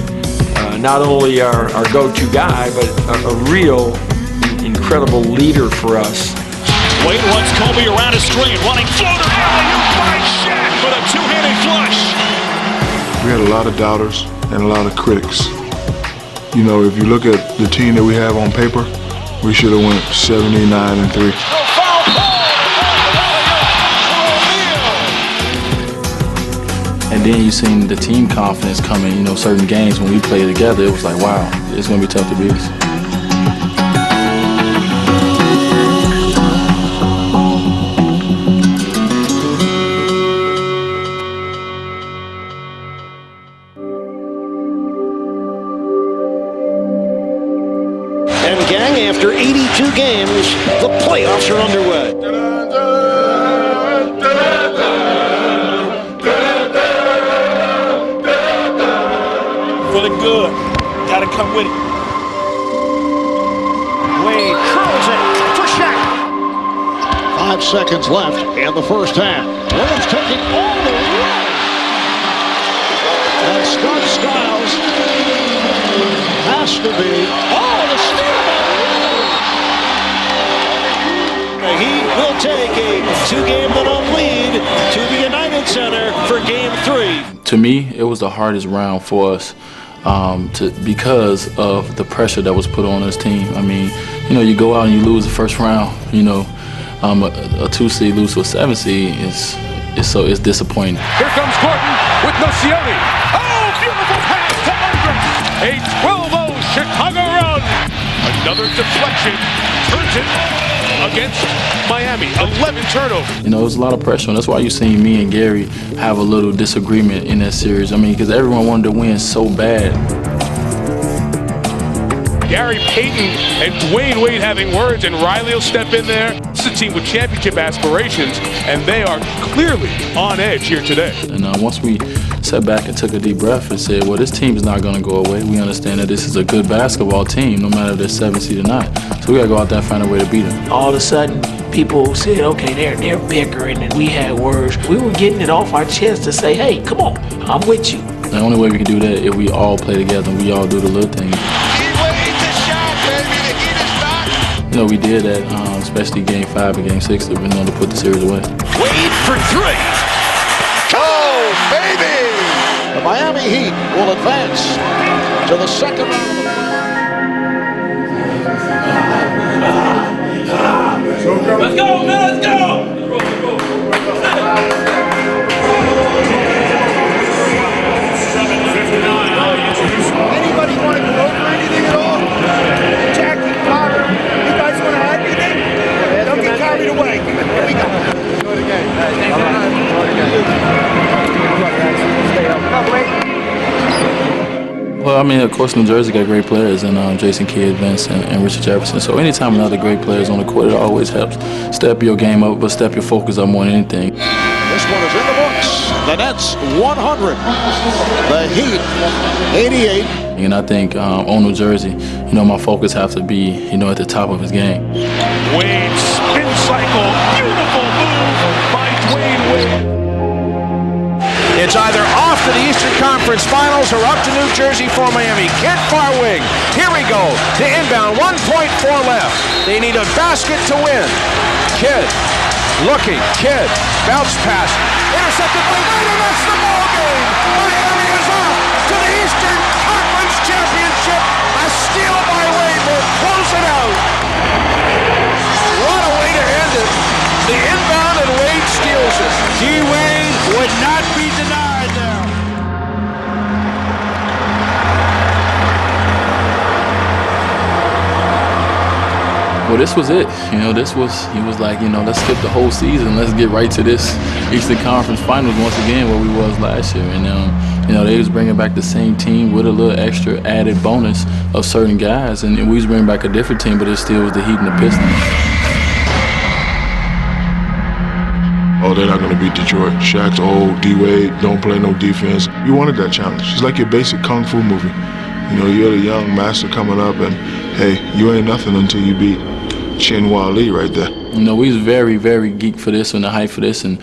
not only our go-to guy, but a real incredible leader for us. Wade runs Kobe around his screen, running floater alley-oop by Shaq with a two-handed flush. We had a lot of doubters and a lot of critics. If you look at the team that we have on paper, we should have went 79-3. And then you seen the team confidence coming. Certain games when we play together, it was like, wow, it's going to be tough to beat us. After 82 games, the playoffs are underway. Feeling good. Gotta come with it. Wade curls it for Shaq. 5 seconds left in the first half. Williams taking all the way. And Scott Skiles has to be. Oh, the steal! He will take a 2-game lead to the United Center for Game 3. To me, it was the hardest round for us because of the pressure that was put on this team. You go out and you lose the first round. A 2 seed lose to a 7 seed it's disappointing. Here comes Gordon with Nocioni. Oh, beautiful pass to Aldridge. A 12-0 Chicago run. Another deflection turns it against Miami. 11 turnovers. It was a lot of pressure, and that's why you seen me and Gary have a little disagreement in that series. Because everyone wanted to win so bad. Gary Payton and Dwyane Wade having words, and Riley will step in there. This is a team with championship aspirations, and they are clearly on edge here today. And once we sat back and took a deep breath and said, well, this team is not going to go away. We understand that this is a good basketball team, no matter if they're 7 seed or not. So we got to go out there and find a way to beat them. All of a sudden, people said, okay, they're bickering, and we had words. We were getting it off our chest to say, hey, come on, I'm with you. The only way we can do that is if we all play together and we all do the little things. We did that, especially Game 5 and Game 6, that we know to put the series away. Wade for 3. Oh, baby! The Miami Heat will advance to the second round of the Let's go, man, let's go! Anybody want to go over anything at all? Jackie, Potter, you guys want to add anything? Don't get carried away. Here we go. Enjoy the game. Well, of course, New Jersey got great players, and Jason Kidd, Vince, and Richard Jefferson. So anytime another great player is on the court, it always helps. Step your game up, but step your focus up more than anything. This one is in the books. The Nets 100. The Heat 88. And I think on New Jersey, my focus has to be, at the top of his game. Wade spin cycle. Beautiful move by Dwayne Wade. It's either off to the Eastern Conference Finals or up to New Jersey for Miami. Kent far wing. Here we go. To inbound. 1.4 left. They need a basket to win. Kidd looking. Kidd. Bounce pass. Intercepted by Wade, and that's the ball game. Miami is off to the Eastern Conference Championship. A steal by Wade will close it out. What a way to end it. The inbound and Wade steals it. D-Wade would not be denied there. Well, this was it. He was like, let's skip the whole season. Let's get right to this Eastern Conference Finals once again where we was last year. And, they was bringing back the same team with a little extra added bonus of certain guys. And we was bringing back a different team, but it still was the Heat and the Pistons. Oh, they're not going to beat Detroit. Shaq's old, D-Wade, don't play no defense. You wanted that challenge. It's like your basic kung fu movie. You're the young master coming up, and, hey, you ain't nothing until you beat Chinhua Lee right there. We was very, very geeked for this and the hype for this, and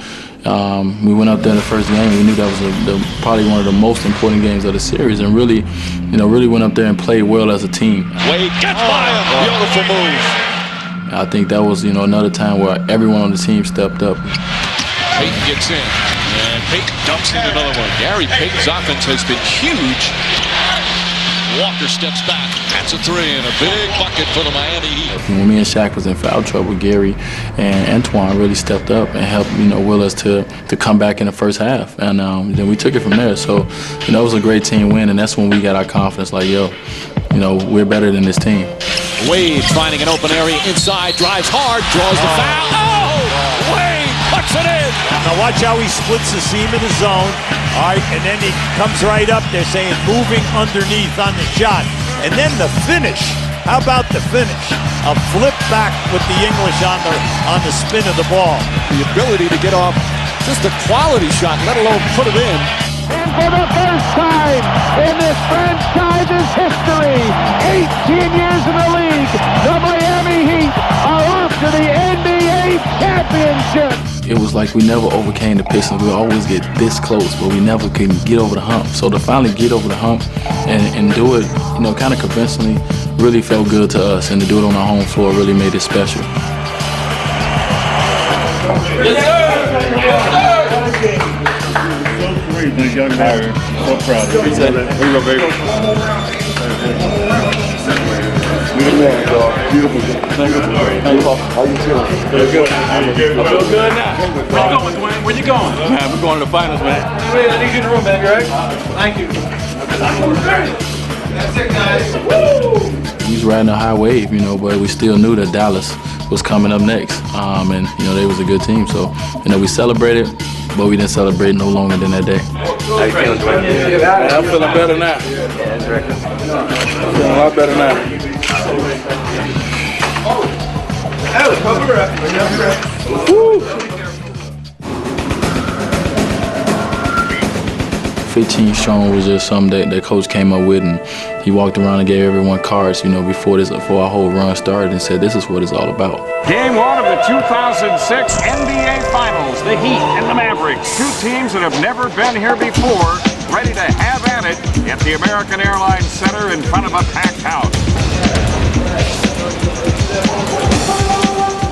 we went up there in the first game. We knew that was probably one of the most important games of the series, and really went up there and played well as a team. Wade gets by him. Beautiful move. I think that was, another time where everyone on the team stepped up. Payton gets in, and Payton dumps in another one. Gary Payton's offense has been huge. Walker steps back, that's a three, and a big bucket for the Miami Heat. When me and Shaq was in foul trouble, Gary and Antoine really stepped up and helped, will us to come back in the first half. And then we took it from there. So, it was a great team win, and that's when we got our confidence, like, we're better than this team. Wade finding an open area inside, drives hard, draws the foul. Oh! Wade puts it in! Now watch how he splits the seam in the zone. All right, and then he comes right up there saying moving underneath on the shot. And then the finish. How about the finish? A flip back with the English on the spin of the ball. The ability to get off just a quality shot, let alone put it in. And for the first time in this franchise's history, 18 years in the league, the Miami Heat are off to the NBA championship. It was like we never overcame the Pistons. We always get this close, but we never can get over the hump. So to finally get over the hump and do it, kind of convincingly, really felt good to us. And to do it on our home floor really made it special. These young men are so proud of you. Here you go, baby. Beautiful. Thank you. How you feeling? Feel good. I feel good now. Where you going, Dwayne? Where you going? Man, we're going to the finals, man. Wait, I need you in the room, baby, right? Thank you. That's it, guys. Woo! We was riding a high wave, but we still knew that Dallas was coming up next. And, they was a good team. So, we celebrated, but we didn't celebrate no longer than that day. How you feeling, Dwayne? I'm feeling better now. I'm feeling a lot better now. Woo! 15 strong was just something that coach came up with, and he walked around and gave everyone cards, before our whole run started, and said, this is what it's all about. Game one of the 2006 NBA Finals, the Heat and the Mavericks, two teams that have never been here before, ready to have at it at the American Airlines Center in front of a packed house.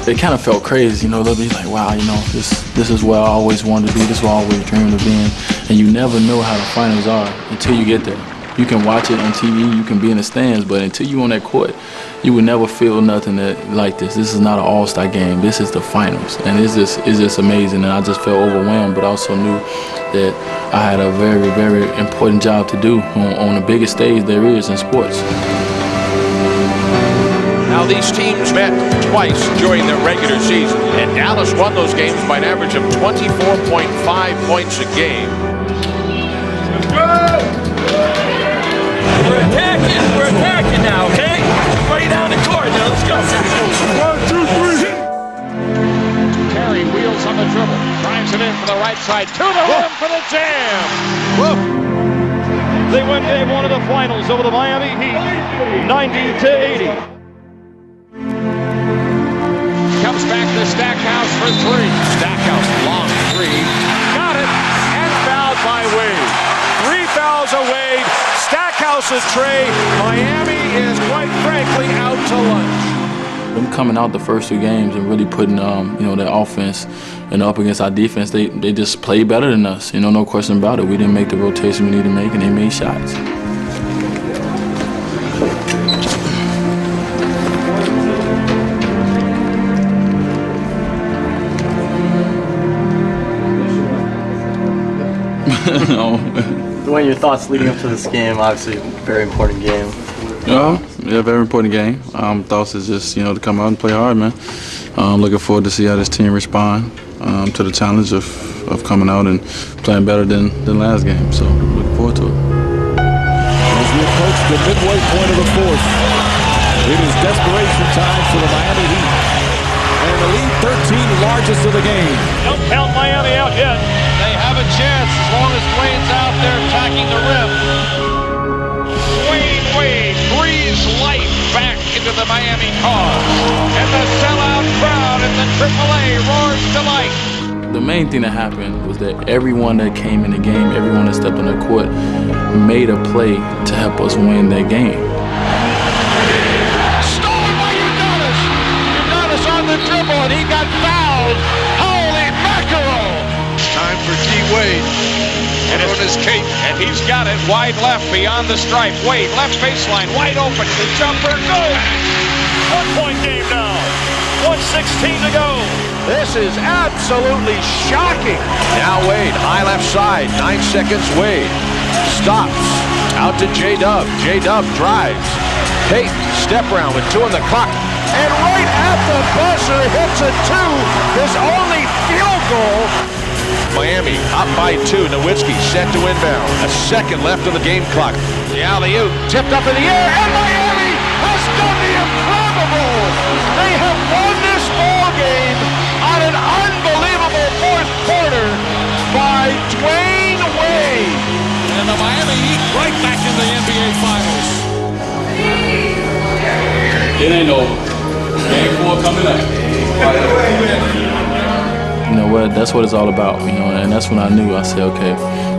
It kind of felt crazy, they'll be like, wow, this is where I always wanted to be, this is where I always dreamed of being, and you never know how the finals are until you get there. You can watch it on TV, you can be in the stands, but until you're on that court, you would never feel nothing like this. This is not an all-star game, this is the finals, and it's just amazing, and I just felt overwhelmed, but I also knew that I had a very, very important job to do on the biggest stage there is in sports. Now these teams met twice during the regular season, and Dallas won those games by an average of 24.5 points a game. We're attacking now, okay? Everybody down the court now, let's go. 1, 2, 3. Terry wheels on the dribble. Drives it in for the right side. To the rim for the jam. They win game one of the finals over the Miami Heat, 90-80. Comes back to Stackhouse for three. Stackhouse, long three. Got it, and fouled by Wade. 3 fouls of Wade. Stackhouse is Trey. Miami is, quite frankly, out to lunch. Them coming out the first 2 games and really putting their offense up against our defense, they just played better than us. No question about it. We didn't make the rotation we needed to make, and they made shots. Dwayne, your thoughts leading up to this game? Obviously, very important game. Yeah, very important game. Thoughts is just to come out and play hard, man. Looking forward to see how this team respond to the challenge of coming out and playing better than last game. So looking forward to it. As we approach the midway point of the fourth, it is desperation time for the Miami Heat. And the lead 13 largest of the game. Don't count Miami out yet. They have a chance as long as Dwayne's out there attacking the rim. Dwayne Wade breathes life back into the Miami cause. And the sellout crowd in the AAA roars delight. The main thing that happened was that everyone that came in the game, everyone that stepped on the court, made a play to help us win that game. Stolen by Udonis. Udonis on the dribble, and he got fouled. Holy mackerel! Time for D-Wade. And it's his cape, and he's got it wide left beyond the stripe. Wade, left baseline, wide open. The jumper, good! 1-point game now. 1:16 to go. This is absolutely shocking. Now Wade, high left side, 9 seconds. Wade stops, out to J-Dub. J-Dub drives. Payton, step around with 2 on the clock. And right at the buzzer, hits a 2. His only field goal. Miami up by 2. Nowitzki set to inbound. A second left on the game clock. The alley-oop tipped up in the air, and Miami has done the improbable. They have won this ball game on an unbelievable fourth quarter by Dwayne Wade. And the Miami Heat right back in the NBA Finals. It ain't over. Game 4 coming up. You know what? That's what it's all about, and that's when I knew. I said, okay,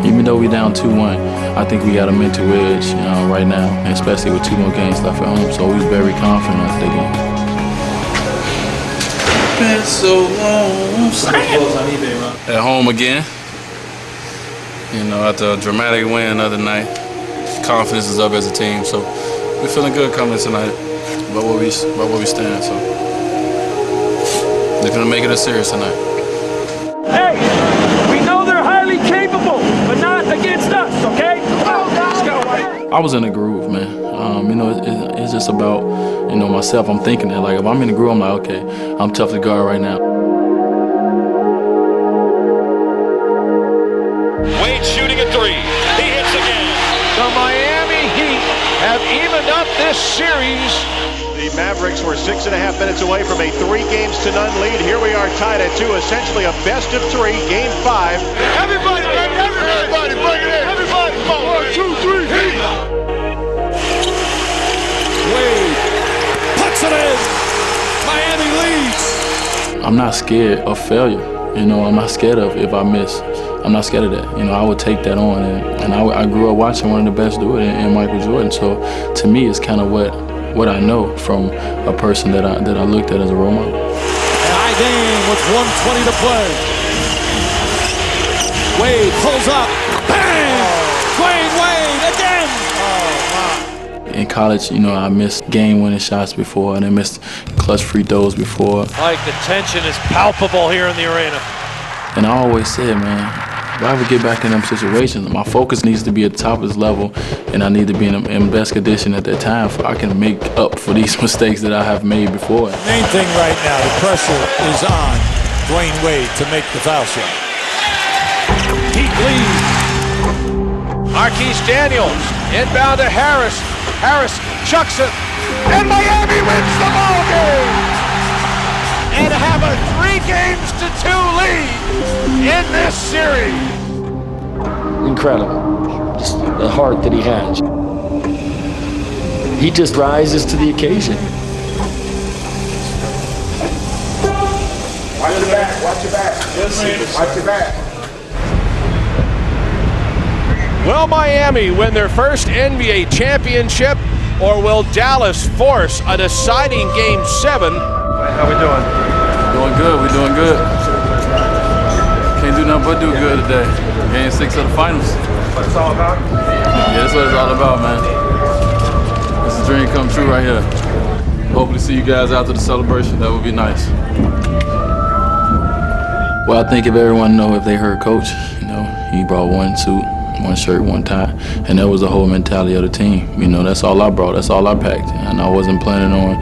even though we down 2-1, I think we got a mental edge, right now, especially with 2 more games left at home. So we was very confident after the game. Been so long. At home again. After a dramatic win the other night, confidence is up as a team. So we're feeling good coming tonight about where we stand. So they're gonna make it a series tonight. Hey, we know they're highly capable, but not against us, okay? Let's go. I was in a groove, man. It's just about, myself. I'm thinking that, like, if I'm in the groove, I'm like, okay, I'm tough to guard right now. Wade shooting a 3. He hits again. The Miami Heat have evened up this series. The Mavericks were 6.5 minutes away from a 3-0 lead. Here we are tied at 2, essentially a best of 3, game 5. Everybody, baby, everybody bring it in. Everybody, come on. 1, 2, 3, Heat. Wade puts it in. Miami leads. I'm not scared of failure. I'm not scared of if I miss. I'm not scared of that. I would take that on. And I grew up watching one of the best do it in Michael Jordan. So to me, it's kind of what I know from a person that I looked at as a role model. High game with 1:20 to play. Wade pulls up. Bang! Dwayne Wade again! In college, I missed game-winning shots before, and I missed clutch free throws before. Like the tension is palpable here in the arena. And I always said, man, if I ever get back in them situations, my focus needs to be at the top of this level, and I need to be in best condition at that time so I can make up for these mistakes that I have made before. Main thing right now, the pressure is on Dwayne Wade to make the foul shot. Heat leads. Marquise Daniels inbound to Harris. Harris chucks it, and Miami wins the ball game. And have a 3-2 3-2 lead in this series. Incredible. Just the heart that he has. He just rises to the occasion. Watch your back, watch your back. Watch your back. Will Miami win their first NBA championship, or will Dallas force a deciding Game 7? How we doing? Doing good, we're doing good. Can't do nothing but do good today. Game 6 of the finals. What it's all about? Yeah, that's what it's all about, man. It's a dream come true right here. Hopefully see you guys after the celebration. That would be nice. Well, I think if everyone know, if they heard Coach, you know, he brought one suit, one shirt, one tie, and that was the whole mentality of the team. You know, that's all I brought, that's all I packed, and I wasn't planning on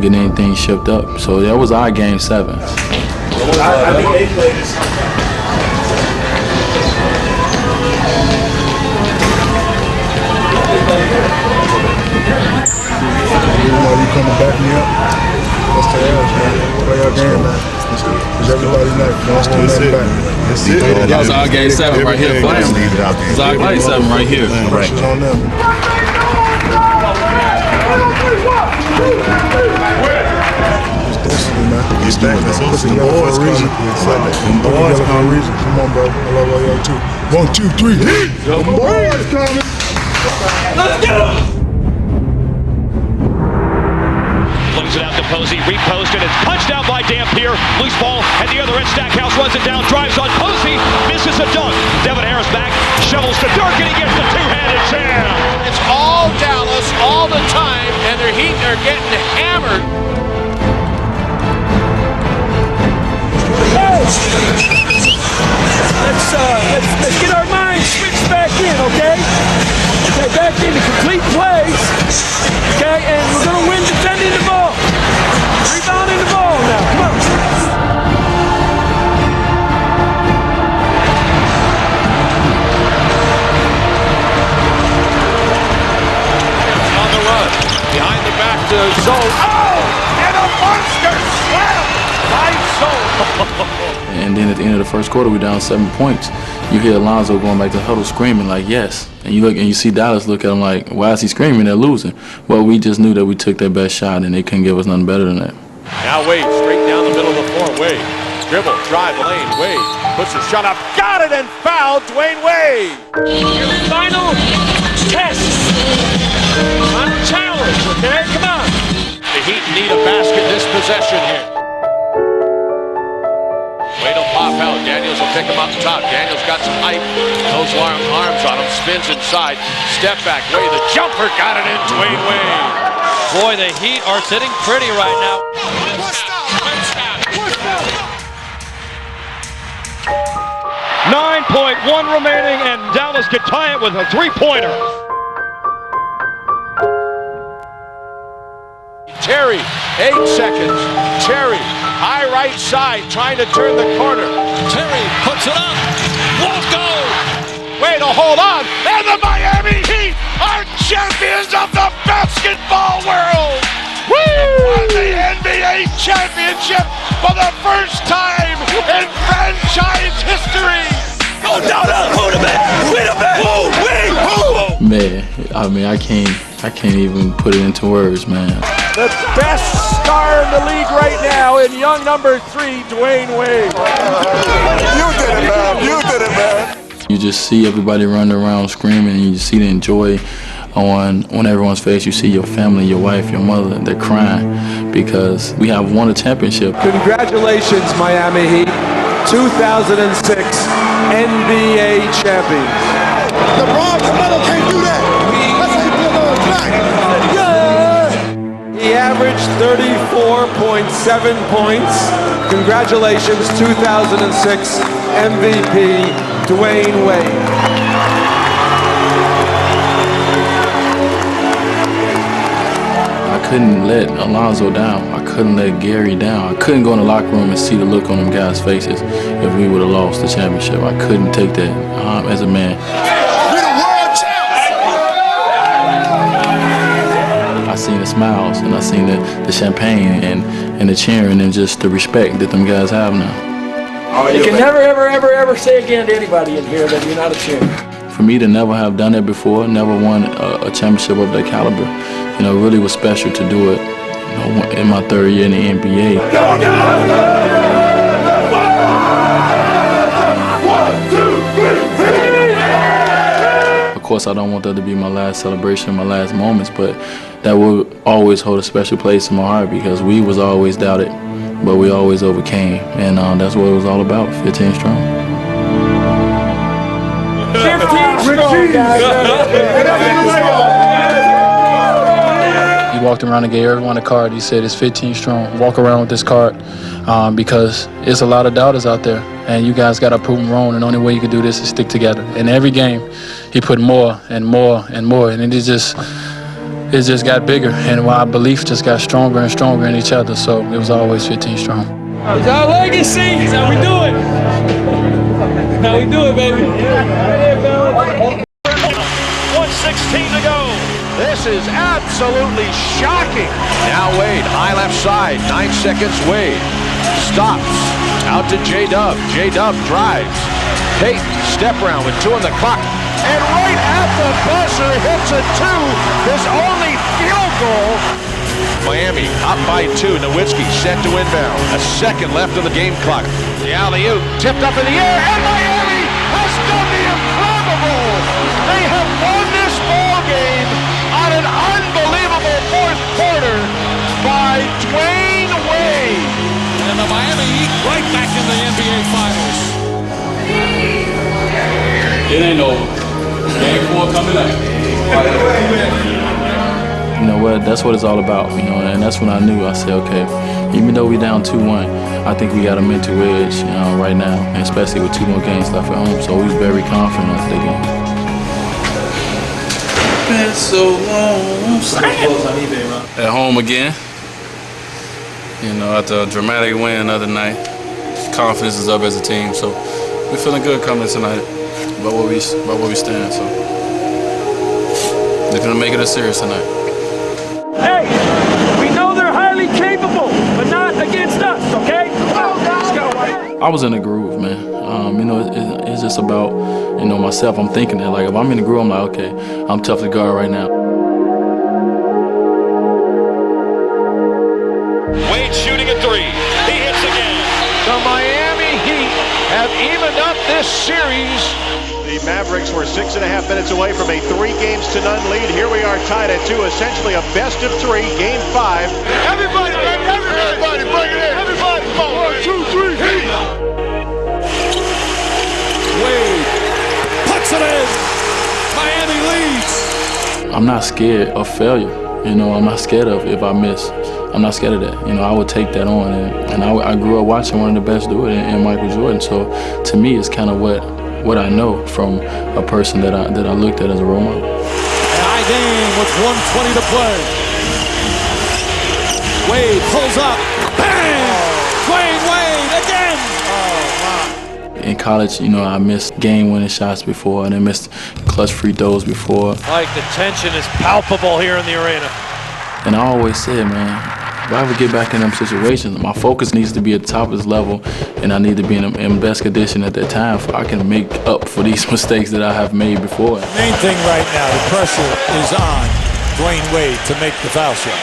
getting anything shipped up. So that was our Game 7. I think they played this. You coming back me up? That's the edge, man. Play our game, man. Because everybody's not going to hold that back. That's it. That was our Game 7 right here. It's our Game 7 right here. Pressure's on them. It's back. That's awesome. The boys for a reason. The boys for a reason. Come on, bro. I love all y'all too. 1, 2, 3. The boys coming. Let's get him! Looks it out to Posey, reposted, it's punched out by Dampier. Loose ball at the other end. Stackhouse runs it down, drives on Posey, misses a dunk. Devin Harris back, shovels to Dirk, and he gets the two-handed jam. It's all Dallas all the time, and their Heat are getting hammered. Let's get our minds switched back in, okay? Okay, back into complete plays, okay? And we're gonna win defending the ball. Rebounding the ball now, come on. On the run, behind the back to Zone. Oh! And a monster slam by Zone. And then at the end of the first quarter, we're down 7 points. You hear Alonzo going back to the huddle screaming like, yes. And you look and you see Dallas look at him like, why is he screaming? They're losing. Well, we just knew that we took their best shot and they couldn't give us nothing better than that. Now Wade, straight down the middle of the floor. Wade, dribble, drive the lane. Wade puts his shot up, got it, and fouled Dwayne Wade. Final test. Final challenge, okay? Come on. The Heat need a basket this possession here. Wade will pop out. Daniels will pick him up top. Daniels got some height. Those long arms on him. Spins inside. Step back. Wade, the jumper got it in. Dwayne Wade. Boy, the Heat are sitting pretty right now. 9.1 remaining, and Dallas could tie it with a three-pointer. Terry, 8 seconds. Terry, high right side, trying to turn the corner. Terry puts it up. Won't go. Wade will hold on, and the Miami Heat are champions of the basketball world. Won the NBA championship for the first time in franchise history. Go down, who the man? We the man. Who? Man, I mean, I can't even put it into words, man. The best star in the league right now in young number 3, Dwayne Wade. You did it, man. You did it, man. You just see everybody running around screaming, and you see the joy on everyone's face. You see your family, your wife, your mother, they're crying because we have won a championship. Congratulations, Miami Heat, 2006 NBA champions. LeBron Carmelo can't do that. That's how you feel on the track. He averaged 34.7 points. Congratulations, 2006 MVP, Dwayne Wade. I couldn't let Alonzo down. I couldn't let Gary down. I couldn't go in the locker room and see the look on them guys' faces if we would have lost the championship. I couldn't take that as a man. We the world champs. I seen the smiles, and I seen the champagne and the cheering and just the respect that them guys have now. You can never, ever, ever, ever say again to anybody in here that you're not a champion. For me to never have done it before, never won a championship of that caliber, you know, really was special to do it, you know, in my third year in the NBA. Of course, I don't want that to be my last celebration, my last moments, but that will always hold a special place in my heart because we was always doubted, but we always overcame, and that's what it was all about, 15 strong. 15 strong, guys. He walked around and gave everyone a card. He said it's 15 strong. Walk around with this card because it's a lot of doubters out there, and you guys got to prove them wrong, and the only way you can do this is stick together. In every game, he put more and more and more, and it just got bigger, and our belief just got stronger and stronger in each other, so it was always 15 strong. It's our legacy. It's how we do it. How we do it, baby. 1:16 to go. This is absolutely shocking. Now Wade, high left side, 9 seconds, Wade. Stops, out to J-Dub. J-Dub drives. Payton, step around with 2 on the clock. And right at the buzzer, hits a 2, his only field goal. Miami up by 2, Nowitzki set to inbound. A second left on the game clock. The alley-oop tipped up in the air, and Miami has done the improbable. They have won this ball game on an unbelievable fourth quarter by Dwayne Wade. And the Miami Heat right back in the NBA Finals. It ain't over. Game 4 coming up. You know what, that's what it's all about, you know, and that's when I knew, I said, okay, even though we down 2-1, I think we got a mental edge, you know, right now, and especially with 2 more games left at home, so we was very confident after the game. Been so long. At home again. You know, after a dramatic win the other night, confidence is up as a team, so we're feeling good coming tonight about where we stand, so they're gonna make it a series tonight. Hey, we know they're highly capable, but not against us, okay? Let's go. I was in a groove, man. You know, it's just about, you know, myself. I'm thinking that, like, if I'm in the groove, I'm like, okay, I'm tough to guard right now. Wade shooting a 3. He hits again. The Miami Heat have evened up this series. The Mavericks were 6.5 minutes away from a 3-0 lead. Here we are tied at 2, essentially a best of 3, game 5. Everybody, baby, everybody, bring it in. Everybody, come on. 1, 2, 3, Heat. Wade puts it in. Miami leads. I'm not scared of failure. You know, I'm not scared of if I miss. I'm not scared of that. You know, I would take that on, and I grew up watching one of the best do it in Michael Jordan. So to me, it's kind of what I know from a person that I looked at as a role model. High game with 1:20 to play. Wade pulls up. Bang! Dwayne Wade again! In college, you know, I missed game-winning shots before, and I missed clutch free throws before. Like the tension is palpable here in the arena. And I always said, man, if I ever get back in them situations, my focus needs to be at the top of this level, and I need to be in best condition at that time so I can make up for these mistakes that I have made before. The main thing right now, the pressure is on Dwayne Wade to make the foul shot.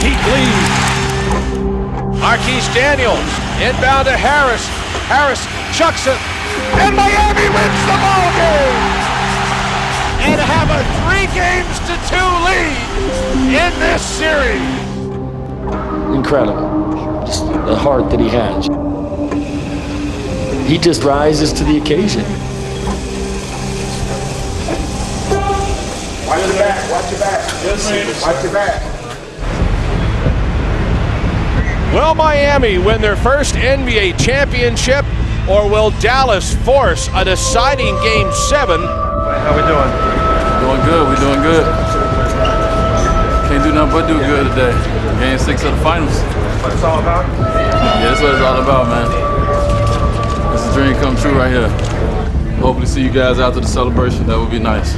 Heat leads. Marquise Daniels inbound to Harris. Harris chucks it, and Miami wins the ball game and have a 3-2 lead in this series. Incredible. Just the heart that he has. He just rises to the occasion. Watch your back, watch your back. Watch your back. Will Miami win their first NBA championship, or will Dallas force a deciding Game 7? How we doing? Doing good, we doing good. Can't do nothing but do good today. Game 6 of the finals. What it's all about? Yeah, that's what it's all about, man. It's a dream come true right here. Hopefully see you guys after the celebration. That would be nice.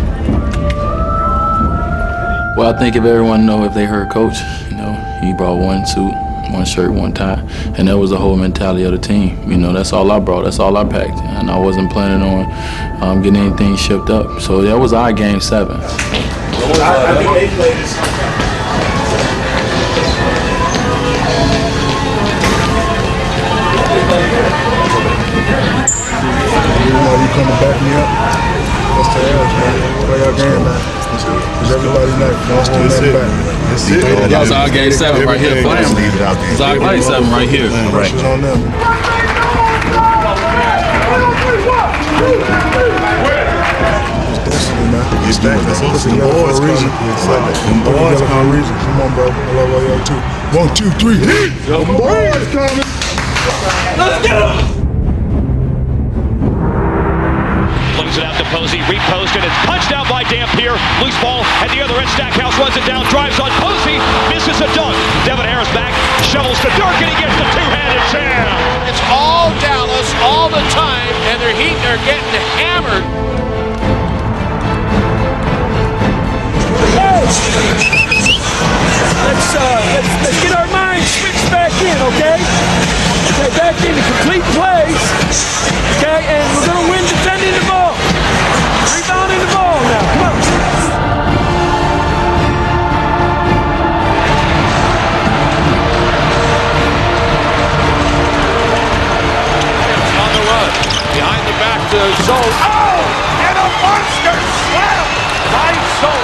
Well, I think if everyone know, if they heard Coach, you know, he brought one suit, one shirt, one tie, and that was the whole mentality of the team. You know, that's all I brought, that's all I packed, and I wasn't planning on getting anything shipped up. So that was our Game 7. I think they played this. You coming back me up? That's the edge, man. Play our game, man. Because everybody's not going to hold that back. That's it. That was our Game 7 right here for them. It's our Game 7 right here. Pressure's on them. It's back. That's the boys for a reason. The boys for a reason. Come on, bro. I love all y'all too. 1, 2, 3, hit! The boys coming. Let's get him! Flings it out to Posey, reposted, it's punched out by Dampier. Loose ball at the other end. Stackhouse runs it down, drives on Posey, misses a dunk. Devin Harris back, shovels to Dirk, and he gets the two-handed jam. It's all Dallas all the time, and their Heat are getting hammered. Let's get our minds fixed back in, okay? Okay, back into complete plays. Okay, and we're gonna win defending the ball. Rebounding the ball now. Come on. On the run, behind the back to Zone. Oh! And a monster slam by Zone.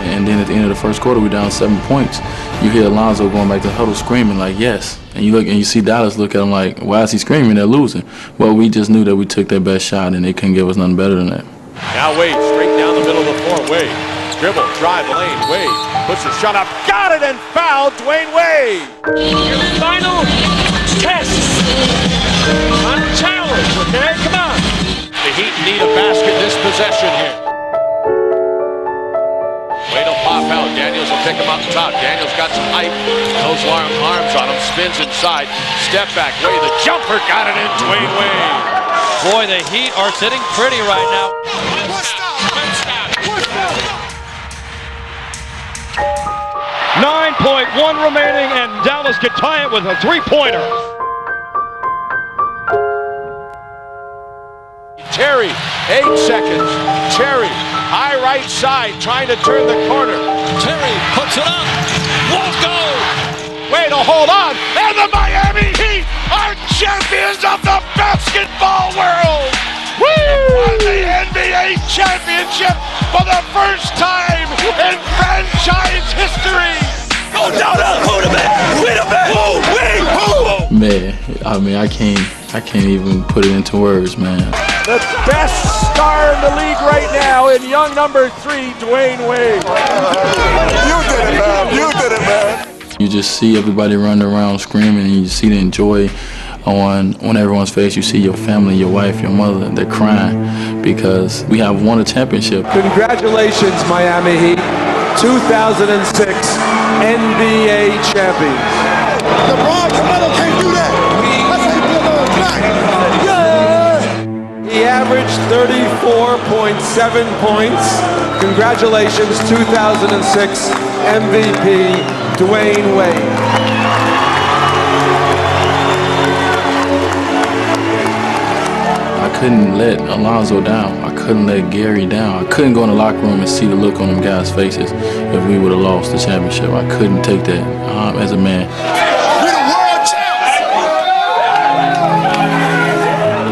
And then at the end of the first quarter, we're down 7 points. You hear Alonzo going back to the huddle screaming like, yes. And you look and you see Dallas look at him like, why is he screaming? They're losing. Well, we just knew that we took their best shot and they couldn't give us nothing better than that. Now Wade straight down the middle of the floor. Wade dribble, drive the lane. Wade puts his shot up, got it, and fouled Dwayne Wade. Your final test. Final challenge, okay? Come on. The Heat need a basket this possession here. Wade will pop out. Daniels will pick him up top. Daniels got some height. Those arms on him. Spins inside. Step back. Wade, the jumper got it in. Dwayne Wade. Boy, the Heat are sitting pretty right now. 9.1 remaining, and Dallas can tie it with a three-pointer. Terry, 8 seconds. Terry, high right side, trying to turn the corner. Terry puts it up. Won't go. Wade will hold on, and the Miami Heat are champions of the basketball world. We won the NBA championship for the first time in franchise history. Go down, who the man? We the man. Who? Man, I mean, I can't even put it into words, man. The best star in the league right now in young number 3, Dwayne Wade. You did it, man. You did it, man. You just see everybody running around screaming, and you see the joy on everyone's face. You see your family, your wife, your mother, they're crying because we have won a championship. Congratulations, Miami Heat, 2006 NBA champions. LeBron, Carmelo can't do that. That's how you feel on tonight. He averaged 34.7 points. Congratulations, 2006 MVP, Dwayne Wade. I couldn't let Alonzo down. I couldn't let Gary down. I couldn't go in the locker room and see the look on them guys' faces if we would have lost the championship. I couldn't take that as a man.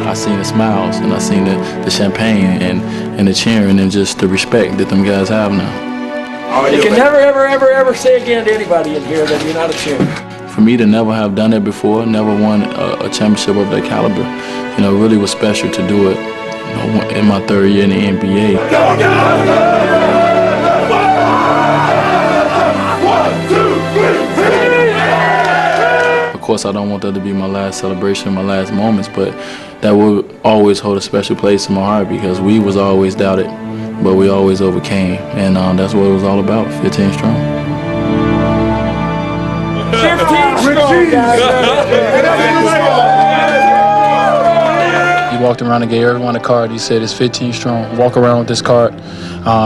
I seen the smiles and I seen the champagne and the cheering and just the respect that them guys have now. You can never, ever say again to anybody in here that you're not a champion. For me to never have done that before, never won a championship of that caliber, you know, really was special to do it, you know, in my third year in the NBA. Of course, I don't want that to be my last celebration, my last moments, but that will always hold a special place in my heart because we was always doubted, but we always overcame, and that's what it was all about, 15 strong. 15 strong, guys. You walked around and gave everyone a card. He said it's 15 strong. Walk around with this card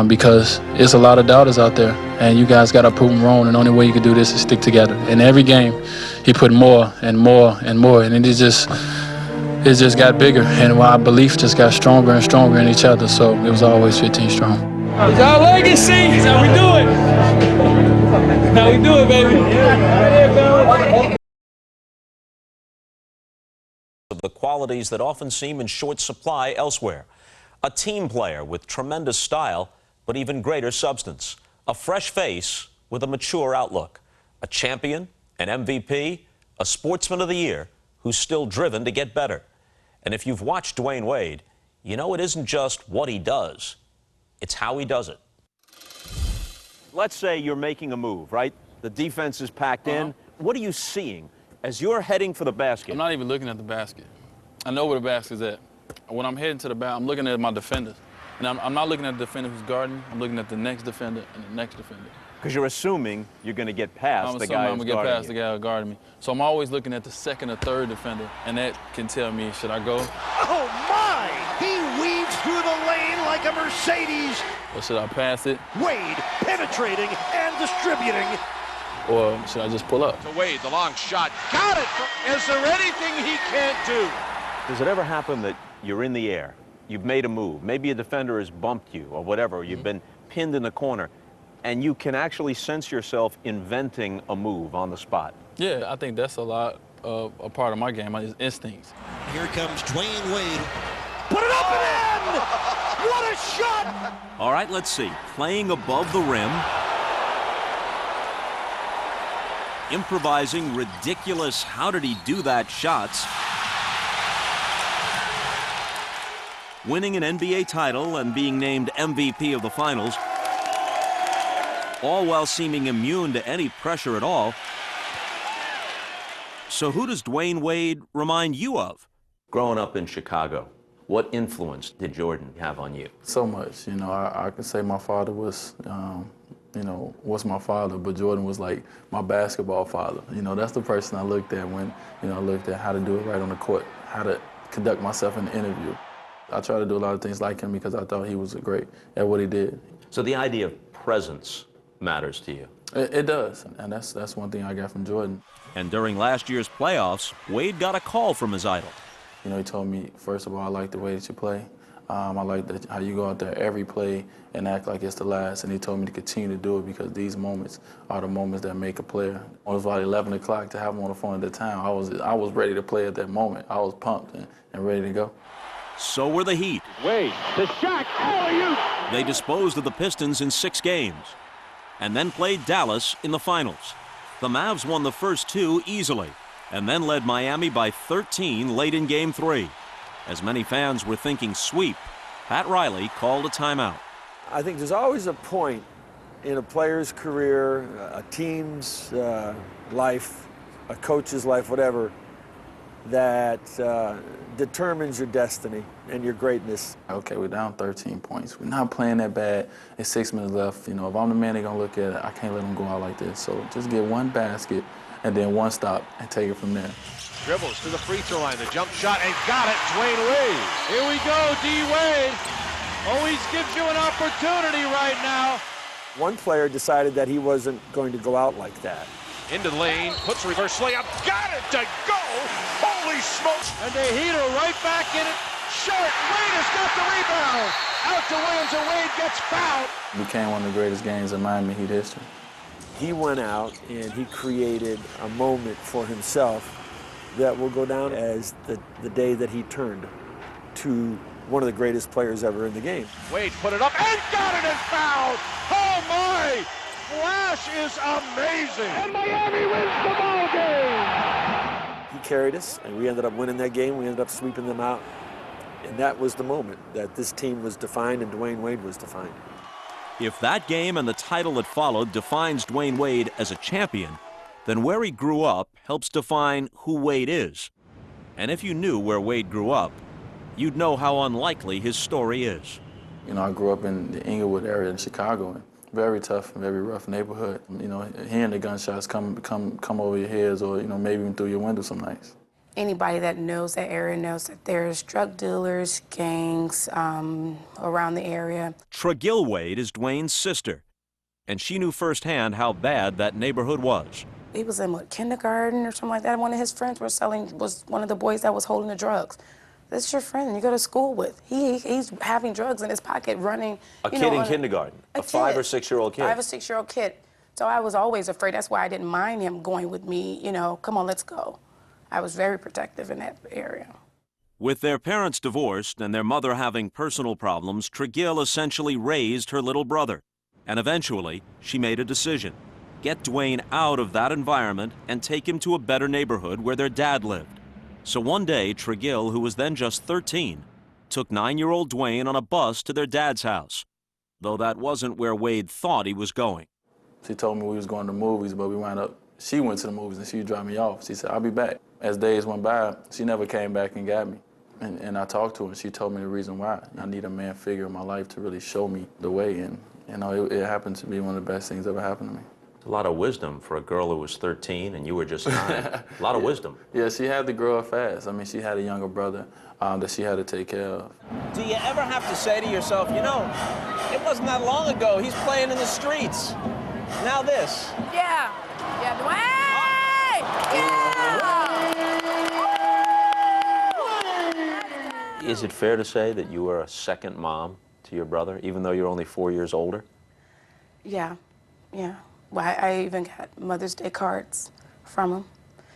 because it's a lot of doubters out there, and you guys got to prove them wrong. And the only way you can do this is stick together. In every game, he put more and more and more, and it just got bigger, and our belief just got stronger and stronger in each other. So it was always 15 strong. It's our legacy. It's how we do it. How we do it, baby. The qualities that often seem in short supply elsewhere. A team player with tremendous style, but even greater substance. A fresh face with a mature outlook. A champion, an MVP, a sportsman of the year who's still driven to get better. And if you've watched Dwayne Wade, you know it isn't just what he does, it's how he does it. Let's say you're making a move, right? The defense is packed in. What are you seeing as you're heading for the basket? I'm not even looking at the basket. I know where the basket's at. When I'm heading to the basket, I'm looking at my defenders. And I'm not looking at the defender who's guarding. I'm looking at the next defender and the next defender. Because you're assuming you're going to get past the guy who's guarding you. I'm going to get past the guy who's guarding me. So I'm always looking at the second or third defender, and that can tell me, should I go? Oh, my! He weaves through the lane like a Mercedes. Or should I pass it? Wade penetrating and distributing. Or should I just pull up? To Wade, the long shot. Got it! Is there anything he can't do? Does it ever happen that you're in the air, you've made a move, maybe a defender has bumped you or whatever, you've been pinned in the corner, and you can actually sense yourself inventing a move on the spot? Yeah, I think that's a lot of a part of my game, my instincts. Here comes Dwayne Wade. Put it up and in! What a shot! All right, let's see. Playing above the rim. Improvising ridiculous how-did-he-do-that shots. Winning an NBA title and being named MVP of the finals. All while seeming immune to any pressure at all. So who does Dwayne Wade remind you of? Growing up in Chicago, what influence did Jordan have on you? So much. You know, I could say my father was, was my father, but Jordan was like my basketball father. You know, that's the person I looked at when, I looked at how to do it right on the court, how to conduct myself in the interview. I try to do a lot of things like him because I thought he was great at what he did. So the idea of presence matters to you? It does, and that's one thing I got from Jordan. And during last year's playoffs, Wade got a call from his idol. You know, he told me, first of all, I like the way that you play. I like how you go out there every play and act like it's the last. And he told me to continue to do it because these moments are the moments that make a player. It was about 11 o'clock to have him on the phone at the time. I was ready to play at that moment. I was pumped and ready to go. So were the Heat. Wade to Shaq. Alley-oop. They disposed of the Pistons in 6 games and then played Dallas in the finals. The Mavs won the first 2 easily and then led Miami by 13 late in Game 3. As many fans were thinking sweep, Pat Riley called a timeout. I think there's always a point in a player's career, a team's life, a coach's life, whatever, that determines your destiny and your greatness. Okay, we're down 13 points. We're not playing that bad. It's 6 minutes left. You know, if I'm the man they're going to look at, I can't let them go out like this. So just get one basket and then one stop and take it from there. Dribbles to the free throw line, the jump shot, and got it, Dwayne Wade. Here we go, D. Wade. Always gives you an opportunity right now. One player decided that he wasn't going to go out like that. Into the lane, puts a reverse layup, got it to go! Holy smokes! And the Heat are right back in it. Short, Wade has got the rebound. Out to Williams, and Wade gets fouled. It became one of the greatest games in Miami Heat history. He went out and he created a moment for himself that will go down as the day that he turned to one of the greatest players ever in the game. Wade put it up and got it and fouled. Oh my! Flash is amazing. And Miami wins the ball game. He carried us and we ended up winning that game. We ended up sweeping them out. And that was the moment that this team was defined and Dwayne Wade was defined. If that game and the title that followed defines Dwayne Wade as a champion, then where he grew up helps define who Wade is. And if you knew where Wade grew up, you'd know how unlikely his story is. You know, I grew up in the Inglewood area in Chicago, and very tough, very rough neighborhood. You know, hearing the gunshots come over your heads or, maybe even through your window some nights. Anybody that knows that area knows that there's drug dealers, gangs around the area. Tregill Wade is Dwayne's sister, and she knew firsthand how bad that neighborhood was. He was in, what, kindergarten or something like that. One of his friends was one of the boys that was holding the drugs. This is your friend you go to school with. He's having drugs in his pocket running. A kid in kindergarten, a 5 or 6 year old kid. 5 or 6 year old kid. So I was always afraid. That's why I didn't mind him going with me, come on, let's go. I was very protective in that area. With their parents divorced and their mother having personal problems, Tregill essentially raised her little brother. And eventually, she made a decision. Get Dwayne out of that environment and take him to a better neighborhood where their dad lived. So one day, Tregill, who was then just 13, took 9-year-old Dwayne on a bus to their dad's house, though that wasn't where Wade thought he was going. She told me we was going to movies, but she went to the movies and she would drop me off. She said, I'll be back. As days went by, she never came back and got me. And I talked to her and she told me the reason why. I need a man figure in my life to really show me the way. And it happened to be one of the best things that ever happened to me. A lot of wisdom for a girl who was 13 and you were just 9. A lot of wisdom. Yeah, she had to grow up fast. I mean, she had a younger brother that she had to take care of. Do you ever have to say to yourself, it wasn't that long ago, he's playing in the streets. Now this. Yeah, Dwayne! Yeah! Is it fair to say that you were a second mom to your brother, even though you're only 4 years older? Yeah. Well, I even got Mother's Day cards from him.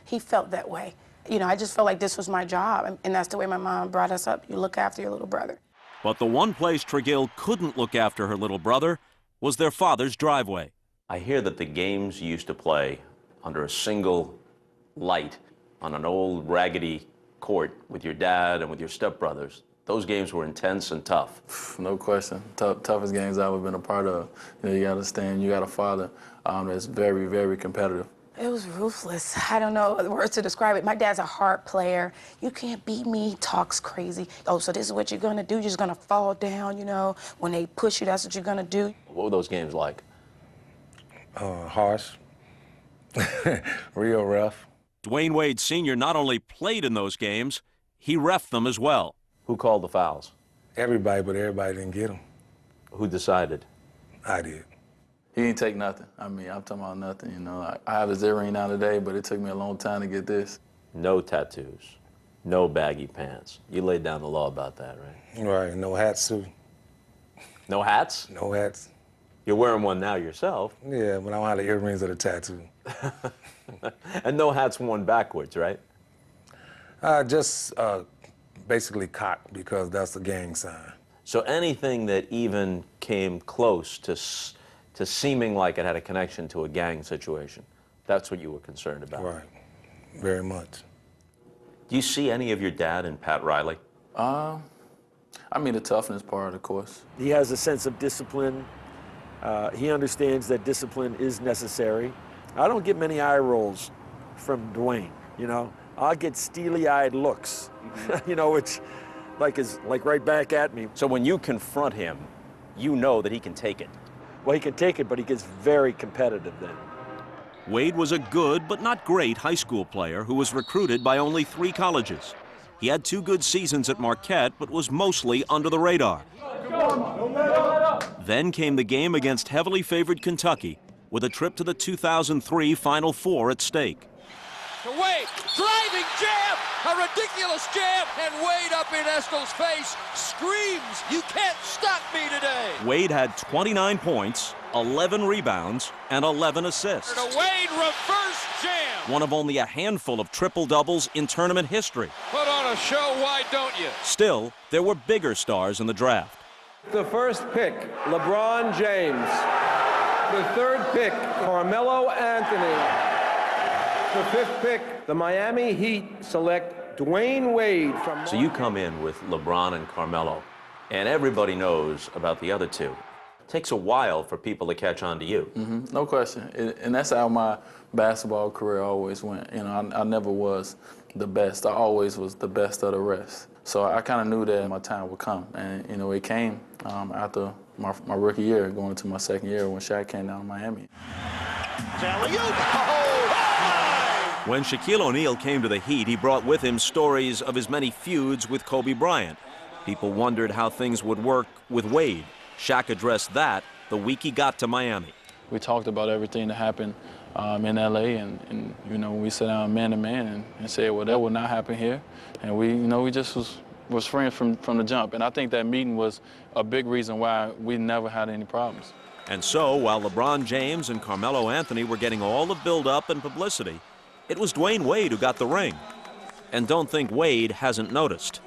He felt that way. I just felt like this was my job, and that's the way my mom brought us up. You look after your little brother. But the one place Tregill couldn't look after her little brother was their father's driveway. I hear that the games you used to play under a single light on an old raggedy court with your dad and with your stepbrothers, those games were intense and tough. No question. Toughest games I've ever been a part of. You got to stand, you got a father that's very, very competitive. It was ruthless. I don't know the words to describe it. My dad's a hard player. You can't beat me. He talks crazy. Oh, so this is what you're going to do? You're just going to fall down, When they push you, that's what you're going to do. What were those games like? Harsh. Real rough. Dwayne Wade Sr. not only played in those games, he reffed them as well. Who called the fouls? Everybody, but everybody didn't get them. Who decided? I did. He didn't take nothing. I mean, I'm talking about nothing, I have his earring now today, but it took me a long time to get this. No tattoos, no baggy pants. You laid down the law about that, right? Right, no hats, too. No hats? No hats. You're wearing one now yourself. Yeah, but I don't have the earrings or the tattoo. And no hats worn backwards, right? Just basically cocked because that's the gang sign. So anything that even came close to seeming like it had a connection to a gang situation, that's what you were concerned about? Right, very much. Do you see any of your dad in Pat Riley? I mean, the toughness part, of course. He has a sense of discipline. He understands that discipline is necessary. I don't get many eye rolls from Dwayne, I'll get steely-eyed looks, which is right back at me. So when you confront him, you know that he can take it. Well, he can take it, but he gets very competitive then. Wade was a good but not great high school player who was recruited by only 3 colleges. He had 2 good seasons at Marquette, but was mostly under the radar. Then came the game against heavily favored Kentucky, with a trip to the 2003 Final Four at stake. To Wade, driving jam, a ridiculous jam, and Wade up in Estill's face screams, "You can't stop me today!" Wade had 29 points, 11 rebounds, and 11 assists. To Wade, reverse jam! One of only a handful of triple-doubles in tournament history. Put on a show, why don't you? Still, there were bigger stars in the draft. The first pick, LeBron James. The third pick, Carmelo Anthony. The 5th pick, the Miami Heat select Dwayne Wade from... So you come in with LeBron and Carmelo, and everybody knows about the other 2. It takes a while for people to catch on to you. No question. And that's how my basketball career always went. I never was the best. I always was the best of the rest. So I kind of knew that my time would come. And, it came after my rookie year, going into my second year when Shaq came down to Miami. When Shaquille O'Neal came to the Heat, he brought with him stories of his many feuds with Kobe Bryant. People wondered how things would work with Wade. Shaq addressed that the week he got to Miami. We talked about everything that happened in L.A. and you know, we sat down man to man and said, well, that will not happen here. And we just was friends from the jump. And I think that meeting was a big reason why we never had any problems. And so, while LeBron James and Carmelo Anthony were getting all the build-up and publicity, it was Dwayne Wade who got the ring. And don't think Wade hasn't noticed.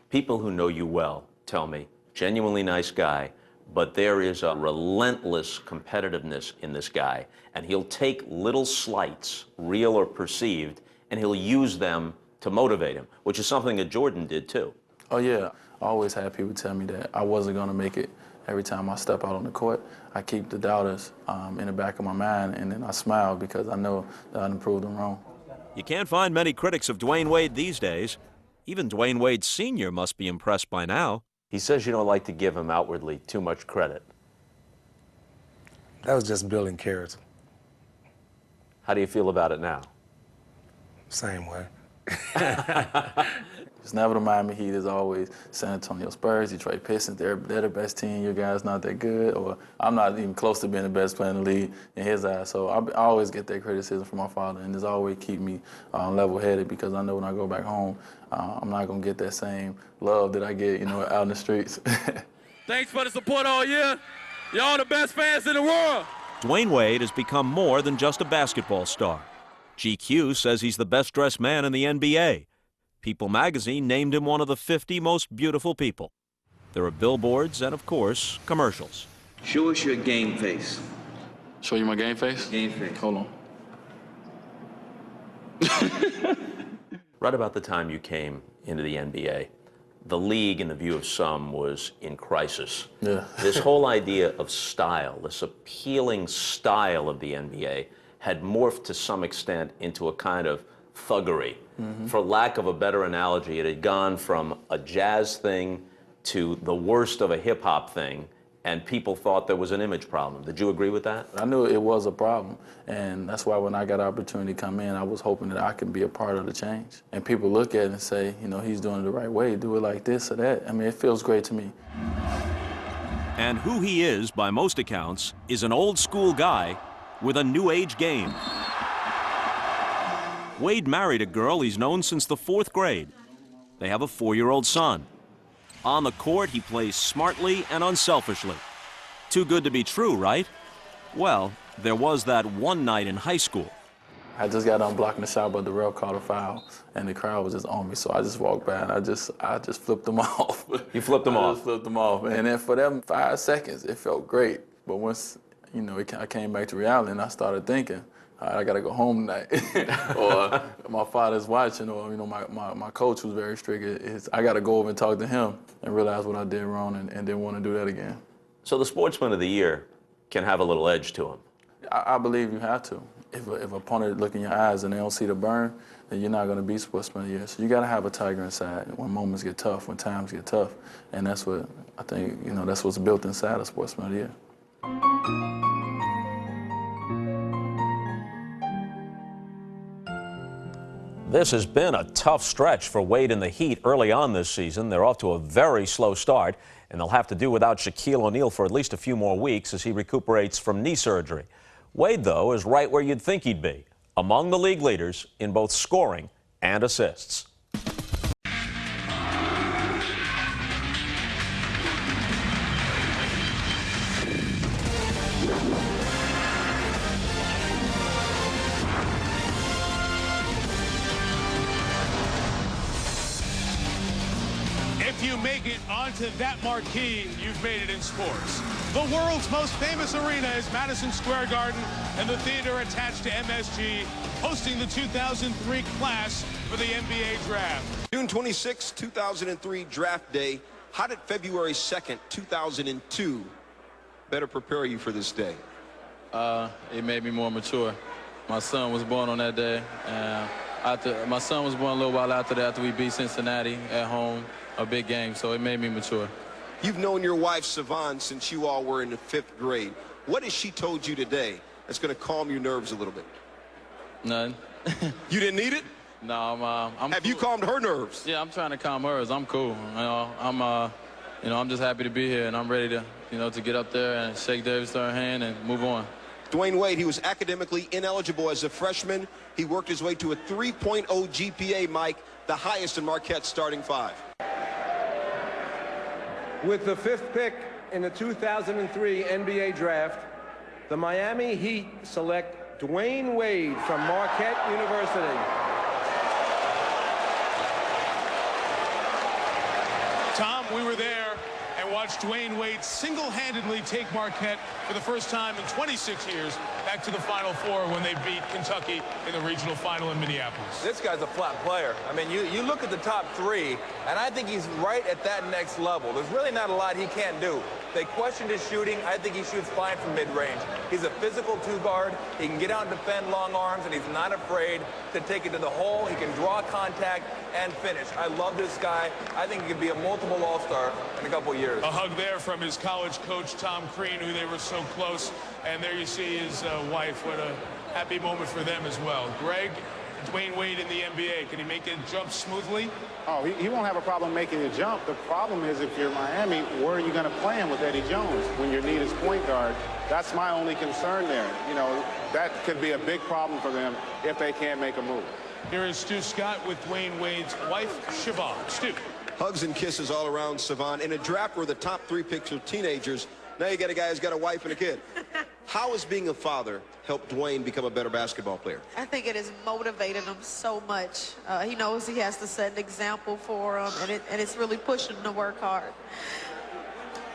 People who know you well tell me, genuinely nice guy, but there is a relentless competitiveness in this guy, and he'll take little slights, real or perceived, and he'll use them to motivate him, which is something that Jordan did too. Oh yeah, I always had people tell me that I wasn't gonna make it. Every time I step out on the court, I keep the doubters in the back of my mind, and then I smile because I know that I done proved them wrong. You can't find many critics of Dwayne Wade these days. Even Dwayne Wade Sr. must be impressed by now. He says you don't like to give him outwardly too much credit. That was just building character. How do you feel about it now? Same way. It's never the Miami Heat, it's always San Antonio Spurs, Detroit Pistons. They're the best team, your guys not that good, or I'm not even close to being the best player in the league in his eyes. So I always get that criticism from my father, and it's always keep me level-headed because I know when I go back home, I'm not gonna get that same love that I get, out in the streets. Thanks for the support all year. Y'all the best fans in the world. Dwayne Wade has become more than just a basketball star. GQ says he's the best-dressed man in the NBA. People magazine named him one of the 50 most beautiful people. There are billboards and, of course, commercials. Show us your game face. Show you my game face? Game face. Hold on. Right about the time you came into the NBA, the league, in the view of some, was in crisis. Yeah. This whole idea of style, this appealing style of the NBA, had morphed to some extent into a kind of thuggery. Mm-hmm. For lack of a better analogy, it had gone from a jazz thing to the worst of a hip-hop thing, and people thought there was an image problem. Did you agree with that? I knew it was a problem, and that's why when I got an opportunity to come in, I was hoping that I could be a part of the change. And people look at it and say, he's doing it the right way, do it like this or that. I mean, it feels great to me. And who he is, by most accounts, is an old-school guy with a new-age game. Wade married a girl he's known since the 4th grade. They have a 4-year-old son. On the court, he plays smartly and unselfishly. Too good to be true, right? Well, there was that one night in high school. I just got done blocking the shot, but the ref called a foul, and the crowd was just on me, so I just walked by and I just flipped them off. You flipped them off? I just flipped them off, and then for them 5 seconds, it felt great. But once, I came back to reality, and I started thinking, all right, I gotta go home tonight, or my father's watching, or my coach was very strict. I gotta go over and talk to him and realize what I did wrong, and didn't want to do that again. So the Sportsman of the Year can have a little edge to him. I believe you have to. If an opponent look in your eyes and they don't see the burn, then you're not gonna be Sportsman of the Year. So you gotta have a tiger inside when moments get tough, when times get tough, and that's what I think. That's what's built inside a Sportsman of the Year. This has been a tough stretch for Wade and the Heat early on this season. They're off to a very slow start, and they'll have to do without Shaquille O'Neal for at least a few more weeks as he recuperates from knee surgery. Wade, though, is right where you'd think he'd be, among the league leaders in both scoring and assists. If you make it onto that marquee, you've made it in sports. The world's most famous arena is Madison Square Garden, and the theater attached to MSG, hosting the 2003 class for the NBA Draft. June 26, 2003 Draft Day. How did February 2nd, 2002 better prepare you for this day? It made me more mature. My son was born on that day. My son was born a little while after that, after we beat Cincinnati at home, a big game, so it made me mature. You've known your wife, Savon, since you all were in the 5th grade. What has she told you today that's going to calm your nerves a little bit? None. You didn't need it? No, I'm Have you calmed her nerves? Yeah, I'm trying to calm hers. I'm cool. I'm just happy to be here, and I'm ready to, to get up there and shake David's third hand and move on. Dwayne Wade, he was academically ineligible as a freshman. He worked his way to a 3.0 GPA, Mike, the highest in Marquette's starting five. With the 5th pick in the 2003 NBA draft, the Miami Heat select Dwayne Wade from Marquette University. Tom, we were there and watched Dwayne Wade single-handedly take Marquette for the first time in 26 years back to the Final Four when they beat Kentucky in the regional final in Minneapolis. This guy's a flat player. I mean, you look at the top three, and I think he's right at that next level. There's really not a lot he can't do. They questioned his shooting. I think he shoots fine from mid-range. He's a physical two-guard. He can get out and defend long arms, and he's not afraid to take it to the hole. He can draw contact and finish. I love this guy. I think he could be a multiple All-Star in a couple years. A hug there from his college coach, Tom Crean, who they were so close. And there you see his wife. What a happy moment for them as well. Greg, Dwayne Wade in the NBA, can he make it jump smoothly? Oh, he won't have a problem making a jump. The problem is if you're Miami, where are you going to play him with Eddie Jones when your need is point guard? That's my only concern there. That could be a big problem for them if they can't make a move. Here is Stu Scott with Dwayne Wade's wife, Siobhan. Stu. Hugs and kisses all around Siobhan. In a draft where the top 3 picks are teenagers, now you got a guy who's got a wife and a kid. How has being a father helped Dwayne become a better basketball player? I think it has motivated him so much. He knows he has to set an example for him, and it's really pushing him to work hard.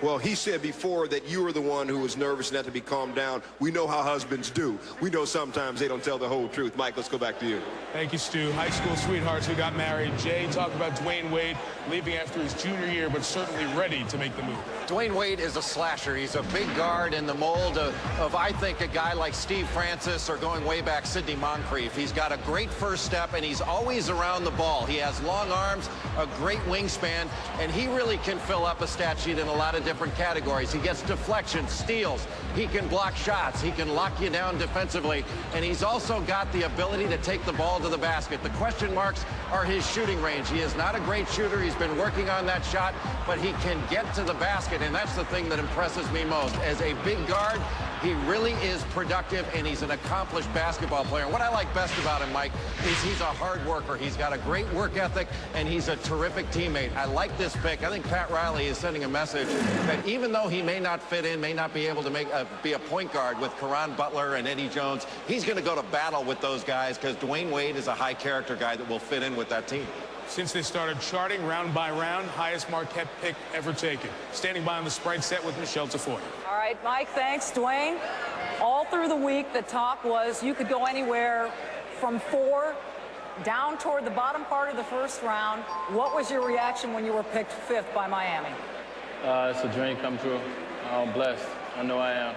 Well, he said before that you were the one who was nervous and had to be calmed down. We know how husbands do. We know sometimes they don't tell the whole truth. Mike, let's go back to you. Thank you, Stu. High school sweethearts who got married. Jay talked about Dwayne Wade leaving after his junior year, but certainly ready to make the move. Dwayne Wade is a slasher. He's a big guard in the mold of I think, a guy like Steve Francis or going way back, Sidney Moncrief. He's got a great first step, and he's always around the ball. He has long arms, a great wingspan, and he really can fill up a stat sheet in a lot of different categories. He gets deflections, steals. He can block shots. He can lock you down defensively, and he's also got the ability to take the ball to the basket. The question marks are his shooting range. He is not a great shooter. He's been working on that shot, but he can get to the basket, and that's the thing that impresses me most. As a big guard, he really is productive, and he's an accomplished basketball player. What I like best about him, Mike, is he's a hard worker. He's got a great work ethic, and he's a terrific teammate. I like this pick. I think Pat Riley is sending a message that even though he may not fit in, may not be able to be a point guard with Caron Butler and Eddie Jones, he's going to go to battle with those guys because Dwayne Wade is a high character guy that will fit in with that team. Since they started charting round by round, highest Marquette pick ever taken. Standing by on the Sprite set with Michelle Tafoya. All right, Mike, thanks. Dwayne, all through the week, the talk was you could go anywhere from 4 down toward the bottom part of the first round. What was your reaction when you were picked 5th by Miami? It's a dream come true. I'm blessed. I know I am.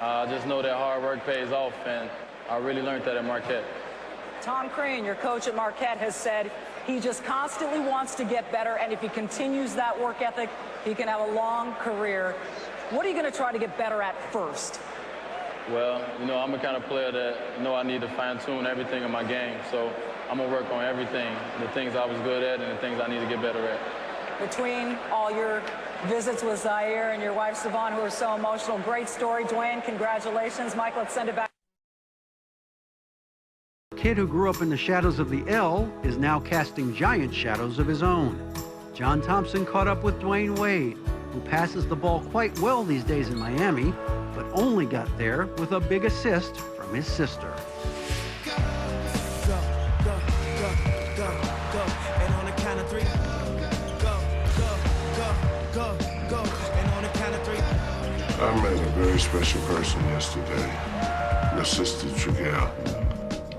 I just know that hard work pays off, and I really learned that at Marquette. Tom Crean, your coach at Marquette, has said he just constantly wants to get better, and if he continues that work ethic, he can have a long career. What are you going to try to get better at first? Well, I'm the kind of player that I need to fine-tune everything in my game, so I'm going to work on everything, the things I was good at and the things I need to get better at. Between all your visits with Zaire and your wife, Siobhan, who are so emotional, great story. Dwayne, congratulations. Mike, let's send it back. Kid who grew up in the shadows of the L is now casting giant shadows of his own. John Thompson caught up with Dwayne Wade, who passes the ball quite well these days in Miami, but only got there with a big assist from his sister. I met a very special person yesterday, my sister Trigel.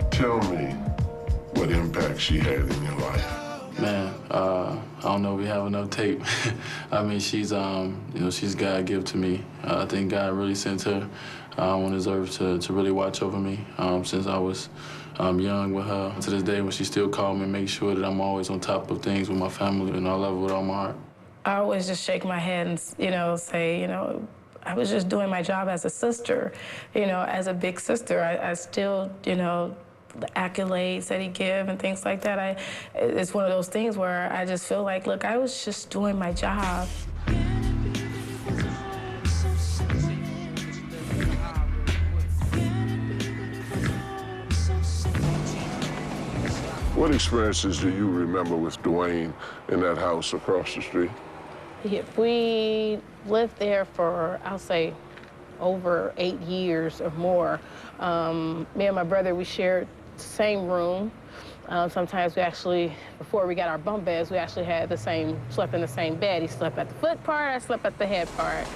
Tell me what impact she had in your life. Man, I don't know if we have enough tape. I mean, she's she's God-given to me. I think God really sent her on this earth to really watch over me since I was young with her. To this day, when she still calls me and makes sure that I'm always on top of things with my family, and I love her with all my heart. I always just shake my head and, say, I was just doing my job as a sister, as a big sister. I still, the accolades that he give and things like that. It's one of those things where I just feel like, look, I was just doing my job. What experiences do you remember with Dwayne in that house across the street? We lived there for, I'll say, over 8 years or more. Me and my brother, we shared the same room. Sometimes we actually, before we got our bunk beds, we actually slept in the same bed. He slept at the foot part, I slept at the head part.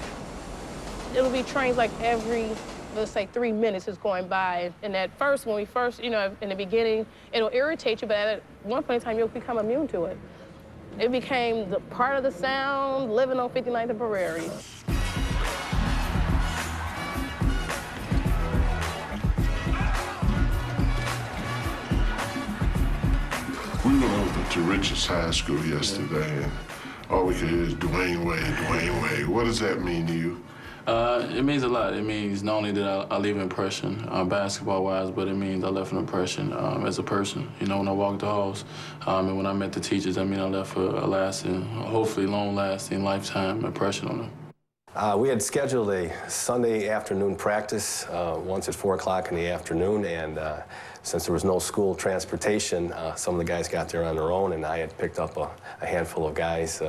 It'll be trains like every, let's say 3 minutes is going by. And at first, when we first, in the beginning, it'll irritate you, but at one point in time, you'll become immune to it. It became the part of the sound, living on 59th and Prairie. We went over to Richards High School yesterday, and all we could hear is Dwayne Wade, Dwayne Wade. What does that mean to you? It means a lot. It means not only did I leave an impression basketball-wise, but it means I left an impression as a person. When I walked the halls and when I met the teachers, I left a lasting, hopefully long-lasting, lifetime impression on them. We had scheduled a Sunday afternoon practice once at 4 o'clock in the afternoon, and since there was no school transportation, some of the guys got there on their own, and I had picked up a handful of guys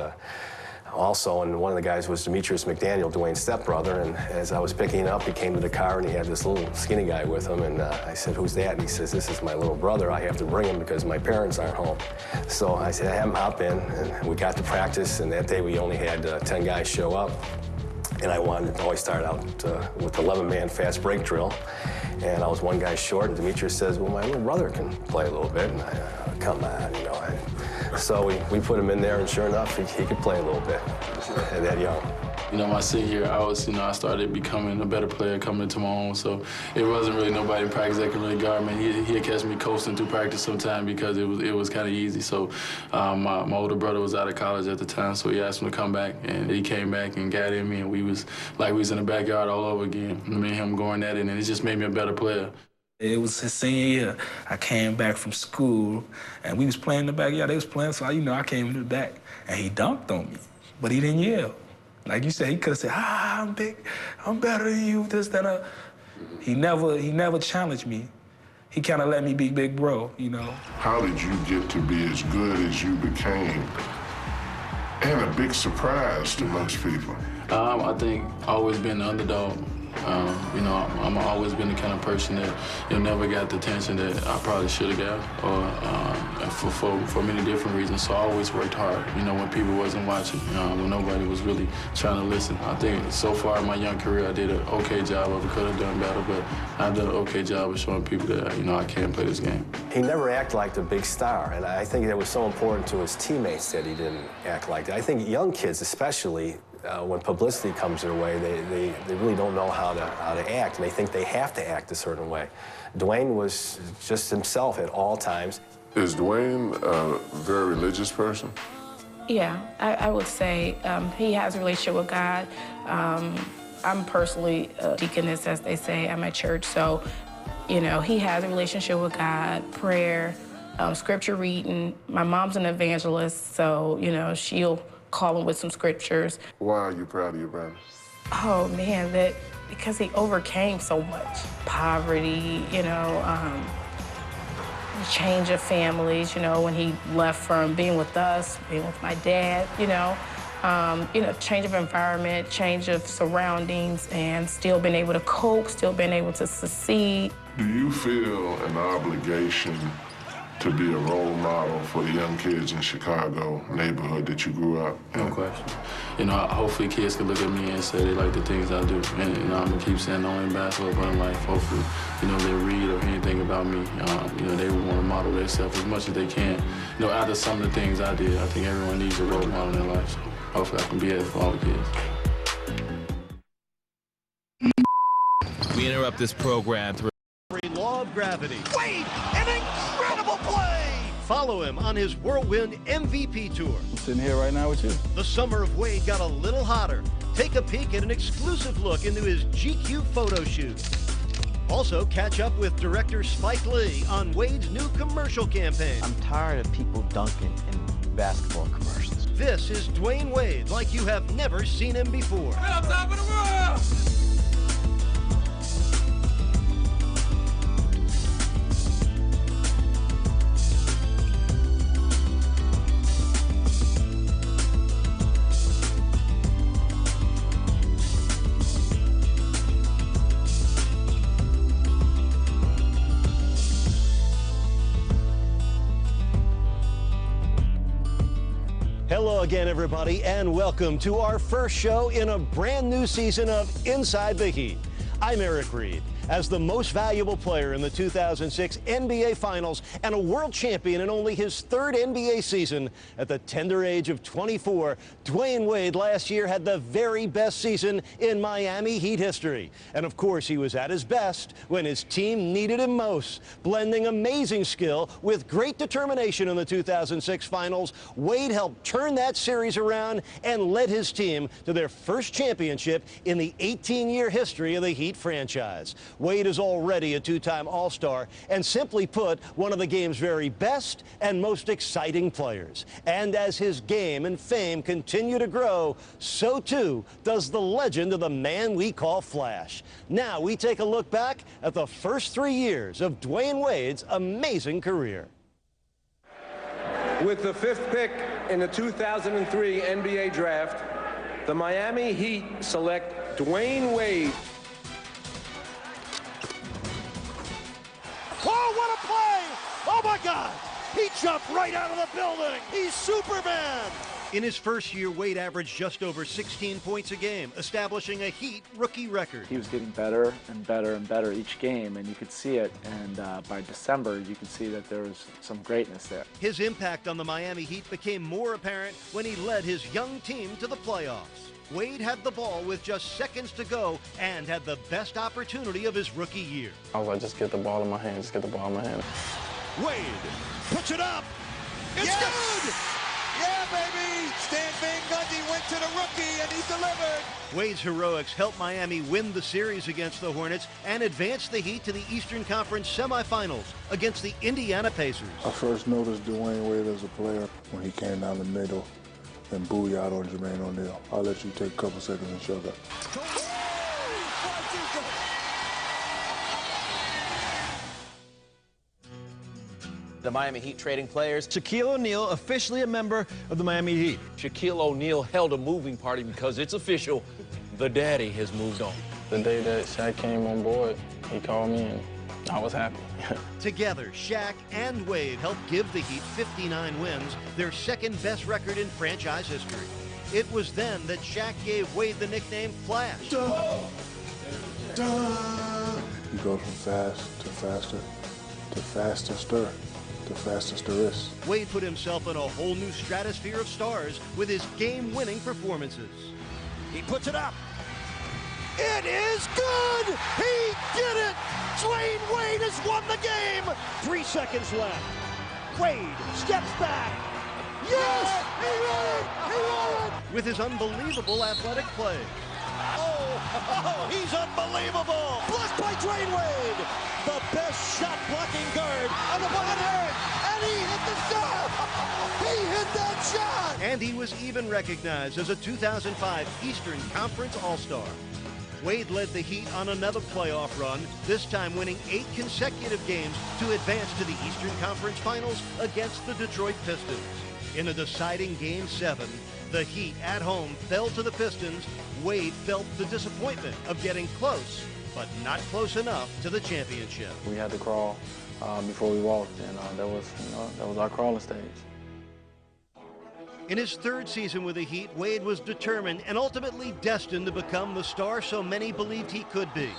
also, and one of the guys was Demetrius McDaniel, Dwayne's stepbrother, and as I was picking up, he came to the car and he had this little skinny guy with him, and I said, "Who's that?" And he says, "This is my little brother. I have to bring him because my parents aren't home." So I said, "Have him hop in," and we got to practice, and that day we only had 10 guys show up. And I always start out with the 11-man fast break drill. And I was one guy short, and Demetrius says, "Well, my little brother can play a little bit." And come on, So we put him in there, and sure enough, he could play a little bit at that young. My senior year, I started becoming a better player coming into my own, so it wasn't really nobody in practice that could really guard me. He'd catch me coasting through practice sometime because it was kind of easy. So my older brother was out of college at the time, so he asked him to come back, and he came back and got in me, and we was in the backyard all over again. Me and him going at it, and it just made me a better player. It was his senior year. I came back from school, and we was playing in the backyard. They was playing, so I came to the back, and he dunked on me, but he didn't yell. Like you said, he could have said, "I'm big, I'm better than you," this, that, He never challenged me. He kind of let me be big bro, How did you get to be as good as you became? And a big surprise to most people. I think always been the underdog. I'm always been the kind of person that never got the attention that I probably should have got, or for many different reasons. So I always worked hard, when people wasn't watching, when nobody was really trying to listen. I think so far in my young career, I did an okay job of it. Could have done better, but I've done an okay job of showing people that, I can play this game. He never acted like the big star, and I think that was so important to his teammates that he didn't act like that. I think young kids, especially, when publicity comes their way, they really don't know how to act, and they think they have to act a certain way. Dwayne was just himself at all times. Is Dwayne a very religious person? Yeah, I would say he has a relationship with God. I'm personally a deaconess, as they say, at my church, so, he has a relationship with God, prayer, scripture reading. My mom's an evangelist, so, she'll call him with some scriptures. Why are you proud of your brother? Oh, man, because he overcame so much. Poverty, change of families, when he left from being with us, being with my dad, change of environment, change of surroundings, and still being able to cope, still being able to succeed. Do you feel an obligation to be a role model for the young kids in Chicago neighborhood that you grew up in? No question. Hopefully kids can look at me and say they like the things I do. And, I'm going to keep saying not only in basketball, but in life. Hopefully, they read or anything about me. They would want to model themselves as much as they can. Out of some of the things I did, I think everyone needs a role model in their life. So hopefully I can be that for all the kids. We interrupt this program to Law of Gravity. Wade, an incredible play! Follow him on his whirlwind MVP tour. I'm sitting here right now with you. The summer of Wade got a little hotter. Take a peek at an exclusive look into his GQ photo shoot. Also, catch up with director Spike Lee on Wade's new commercial campaign. I'm tired of people dunking in basketball commercials. This is Dwayne Wade like you have never seen him before. On top of the world! Hello again, everybody, and welcome to our first show in a brand new season of Inside the Heat. I'm Eric Reed. As the most valuable player in the 2006 NBA Finals and a world champion in only his third NBA season at the tender age of 24, Dwayne Wade last year had the very best season in Miami Heat history. And of course, he was at his best when his team needed him most. Blending amazing skill with great determination in the 2006 Finals, Wade helped turn that series around and led his team to their first championship in the 18-year history of the Heat franchise. Wade is already a two-time All-Star and, simply put, one of the game's very best and most exciting players. And as his game and fame continue to grow, so too does the legend of the man we call Flash. Now we take a look back at the first 3 years of Dwayne Wade's amazing career. With the 5th pick in the 2003 NBA Draft, the Miami Heat select Dwayne Wade. Oh, what a play! Oh, my God! He jumped right out of the building! He's Superman! In his first year, Wade averaged just over 16 points a game, establishing a Heat rookie record. He was getting better and better and better each game, and you could see it. And by December, you could see that there was some greatness there. His impact on the Miami Heat became more apparent when he led his young team to the playoffs. Wade had the ball with just seconds to go and had the best opportunity of his rookie year. I was like, just get the ball in my hand, just get the ball in my hand. Wade puts it up. It's good! Yeah, baby! Stan Van Gundy went to the rookie and he delivered. Wade's heroics helped Miami win the series against the Hornets and advance the Heat to the Eastern Conference semifinals against the Indiana Pacers. I first noticed Dwayne Wade as a player when he came down the middle and booyah on Jermaine O'Neal. I'll let you take a couple seconds and show that. The Miami Heat trading players. Shaquille O'Neal, officially a member of the Miami Heat. Shaquille O'Neal held a moving party because it's official. The daddy has moved on. The day that Shaq came on board, he called me and I was happy. Together, Shaq and Wade helped give the Heat 59 wins, their second best record in franchise history. It was then that Shaq gave Wade the nickname Flash. You go from fast to faster to fastester to fastest. Wade put himself in a whole new stratosphere of stars with his game-winning performances. He puts it up. It is good! He did it! Dwayne Wade has won the game! 3 seconds left. Wade steps back. Yes! He won it! He won it! With his unbelievable athletic play. Oh, he's unbelievable! Blocked by Dwayne Wade! The best shot-blocking guard on the planet Earth! And he hit the shot! He hit that shot! And he was even recognized as a 2005 Eastern Conference All-Star. Wade led the Heat on another playoff run, this time winning 8 consecutive games to advance to the Eastern Conference Finals against the Detroit Pistons. In a deciding Game 7, the Heat at home fell to the Pistons. Wade felt the disappointment of getting close, but not close enough to the championship. We had to crawl before we walked, and that was our crawling stage. In his third season with the Heat, Wade was determined and ultimately destined to become the star so many believed he could be.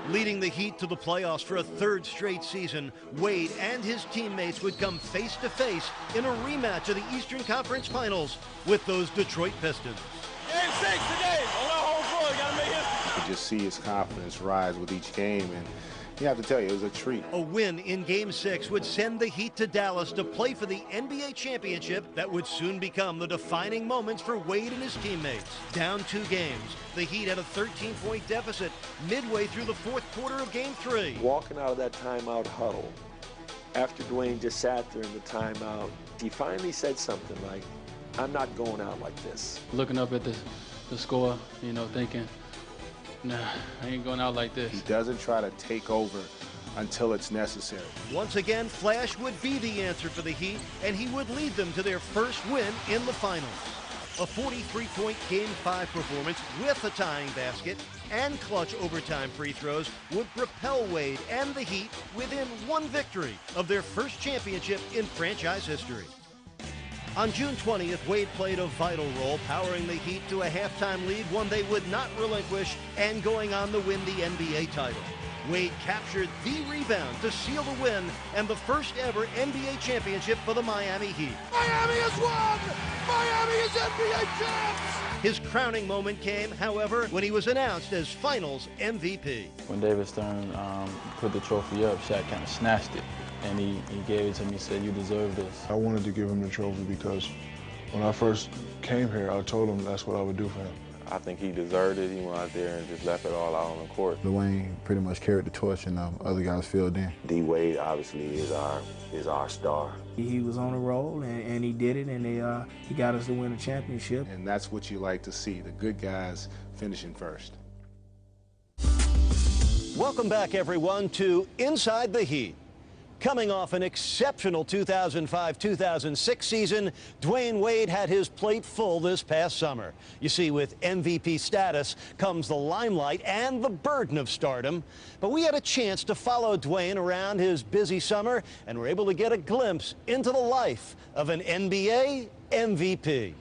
Leading the Heat to the playoffs for a third straight season, Wade and his teammates would come face-to-face in a rematch of the Eastern Conference Finals with those Detroit Pistons. Game 6 today. On our home floor, got to make history. You just see his confidence rise with each game, You have to tell you, it was a treat. A win in Game 6 would send the Heat to Dallas to play for the NBA championship that would soon become the defining moments for Wade and his teammates. Down 2 games, the Heat had a 13-point deficit midway through the fourth quarter of Game 3. Walking out of that timeout huddle, after Dwayne just sat there in the timeout, he finally said something like, "I'm not going out like this." Looking up at the score, you know, thinking, nah, I ain't going out like this. He doesn't try to take over until it's necessary. Once again, Flash would be the answer for the Heat, and he would lead them to their first win in the finals. A 43-point Game 5 performance with a tying basket and clutch overtime free throws would propel Wade and the Heat within 1 victory of their first championship in franchise history. On June 20th, Wade played a vital role, powering the Heat to a halftime lead, one they would not relinquish, and going on to win the NBA title. Wade captured the rebound to seal the win and the first ever NBA championship for the Miami Heat. Miami has won! Miami is NBA champs! His crowning moment came, however, when he was announced as Finals MVP. When David Stern put the trophy up, Shaq kind of snatched it, and he gave it to me, said, "You deserve this." I wanted to give him the trophy because when I first came here, I told him that's what I would do for him. I think he deserved it. He went out there and just left it all out on the court. Dwayne pretty much carried the torch, and other guys filled in. D. Wade obviously is our star. He was on a roll, and he did it, and he got us to win a championship. And that's what you like to see, the good guys finishing first. Welcome back, everyone, to Inside the Heat. Coming off an exceptional 2005-2006 season, Dwayne Wade had his plate full this past summer. You see, with MVP status comes the limelight and the burden of stardom. But we had a chance to follow Dwayne around his busy summer and were able to get a glimpse into the life of an NBA MVP.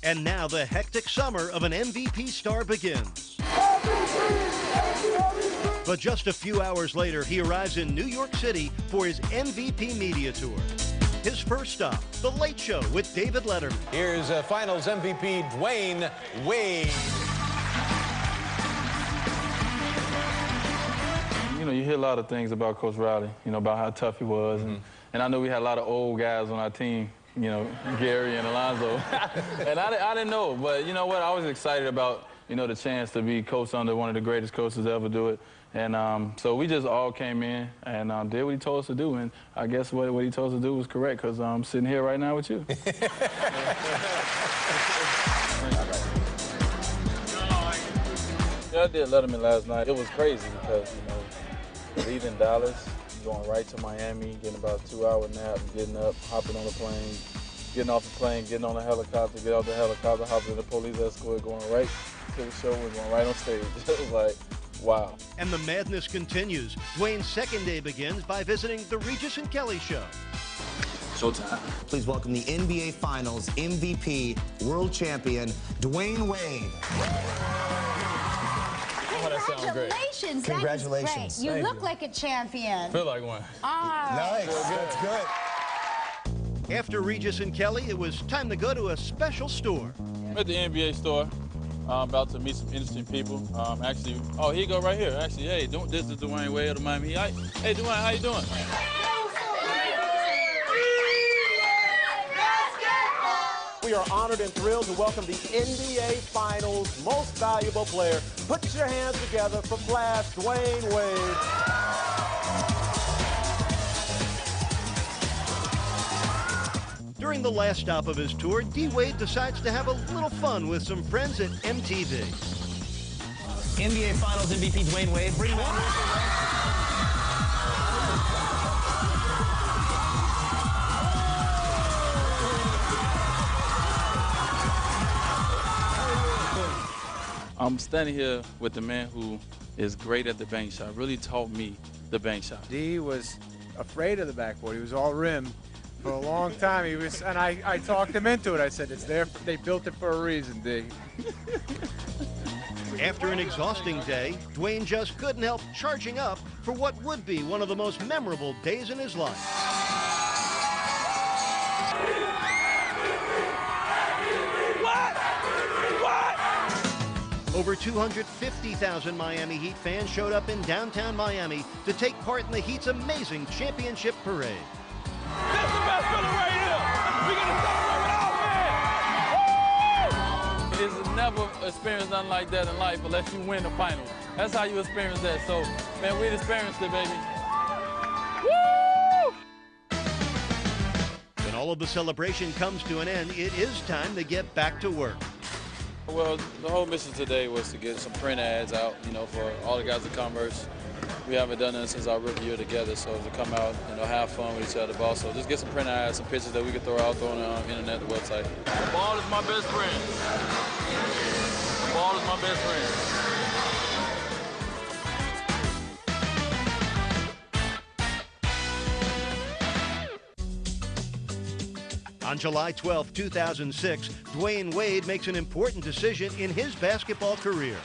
And now the hectic summer of an MVP star begins. But just a few hours later, he arrives in New York City for his MVP media tour. His first stop, The Late Show with David Letterman. Here's Finals MVP Dwayne Wade. You know, you hear a lot of things about Coach Riley, you know, about how tough he was. And I know we had a lot of old guys on our team, you know, Gary and Alonzo. And I didn't know, but you know what? I was excited about, you know, the chance to be coached under one of the greatest coaches to ever do it. And so we just all came in and did what he told us to do. And I guess what he told us to do was correct, because I'm sitting here right now with you. Yeah, I did Letterman last night. It was crazy because, you know, leaving Dallas, going right to Miami, getting about a 2-hour nap, getting up, hopping on the plane, getting off the plane, getting on the helicopter, get off the helicopter, hopping in the police escort, going right to the show and going right on stage. It was like, wow. And the madness continues. Dwayne's second day begins by visiting the Regis and Kelly Show. Showtime. Please welcome the NBA Finals MVP, world champion, Dwayne Wade. Oh, that sounds great. Congratulations. Congratulations. That is great. You look like a champion. Feel like one. Nice. That's good. After Regis and Kelly, it was time to go to a special store. I'm at the NBA store. I'm about to meet some interesting people. Actually, oh, here you go right here. Actually, hey, this is Dwayne Wade of the Miami Heat. Hey, Dwayne, how you doing? We are honored and thrilled to welcome the NBA Finals most valuable player. Put your hands together for Flash Dwayne Wade. During the last stop of his tour, D. Wade decides to have a little fun with some friends at MTV. NBA Finals MVP Dwayne Wade. Bring him on. I'm standing here with the man who is great at the bank shot, really taught me the bank shot. D was afraid of the backboard. He was all rim, For a long time, he was, and I talked him into it. I said, it's there, they built it for a reason, D. After an exhausting day, Dwayne just couldn't help charging up for what would be one of the most memorable days in his life. Over 250,000 Miami Heat fans showed up in downtown Miami to take part in the Heat's amazing championship parade. That's the best feeling right here. We're going to celebrate without fans. It's never experienced nothing like that in life unless you win the finals. That's how you experience that. So, man, we experienced it, baby. Woo! When all of the celebration comes to an end, it is time to get back to work. Well, the whole mission today was to get some print ads out, you know, for all the guys at Converse. We haven't done that since our rookie year together, so to come out, you know, have fun with each other, but also just get some print ads, some pictures that we can throw out on the internet, the website. The ball is my best friend. The ball is my best friend. On July 12, 2006, Dwayne Wade makes an important decision in his basketball career.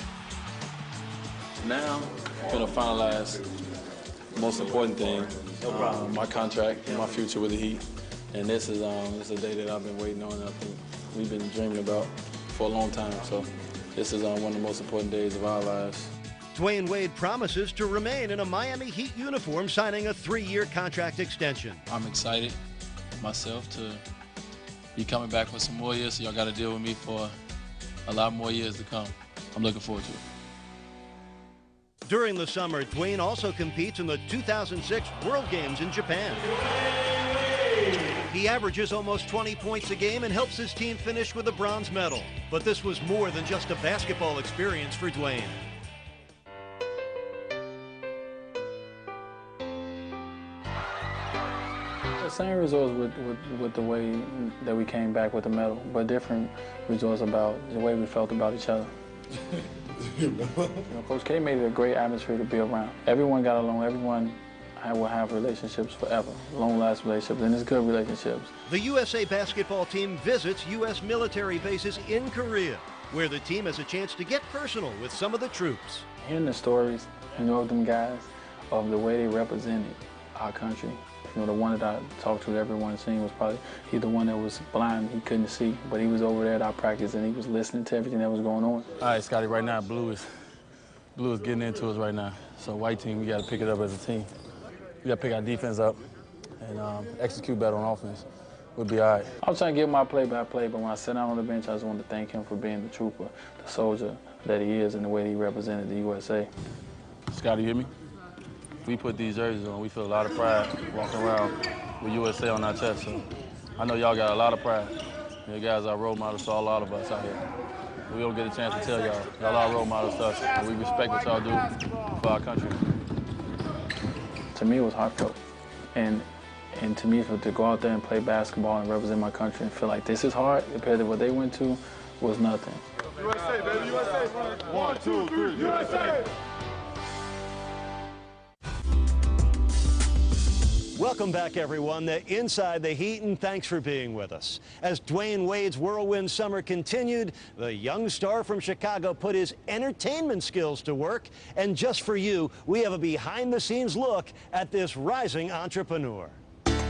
Now, I'm going to finalize the most important thing, my contract and my future with the Heat. And this is a day that I've been waiting on, and I think we've been dreaming about for a long time. So this is one of the most important days of our lives. Dwayne Wade promises to remain in a Miami Heat uniform, signing a 3-year contract extension. I'm excited myself to be coming back for some more years, so y'all got to deal with me for a lot more years to come. I'm looking forward to it. During the summer, Dwayne also competes in the 2006 World Games in Japan. He averages almost 20 points a game and helps his team finish with a bronze medal. But this was more than just a basketball experience for Dwayne. The same results with the way that we came back with the medal, but different results about the way we felt about each other. You know, Coach K made it a great atmosphere to be around. Everyone got along. Everyone will have relationships forever, long-lasting relationships, and it's good relationships. The USA basketball team visits U.S. military bases in Korea, where the team has a chance to get personal with some of the troops. Hearing the stories, you know, of them guys, of the way they represented our country. You know, the one that I talked to that everyone seen was probably, he's the one that was blind, he couldn't see, but he was over there at our practice and he was listening to everything that was going on. All right, Scotty, right now, blue is getting into us right now. So white team, we got to pick it up as a team. We got to pick our defense up and execute better on offense. We'll be all right. I was trying to give my play-by-play, but when I sat down on the bench, I just wanted to thank him for being the trooper, the soldier that he is, and the way he represented the USA. Scotty, you hear me? We put these jerseys on, we feel a lot of pride walking around with USA on our chest. So I know y'all got a lot of pride. You guys are role models to a lot of us out here. We don't get a chance to tell y'all. Y'all are role models to us, and we respect what y'all do for our country. To me, it was heartfelt. And to me, to go out there and play basketball and represent my country and feel like this is hard compared to what they went to was nothing. USA, baby, USA. 1, 2, 3, USA. Welcome back, everyone, to Inside the Heat, and thanks for being with us. As Dwayne Wade's whirlwind summer continued, the young star from Chicago put his entertainment skills to work. And just for you, we have a behind-the-scenes look at this rising entrepreneur. It's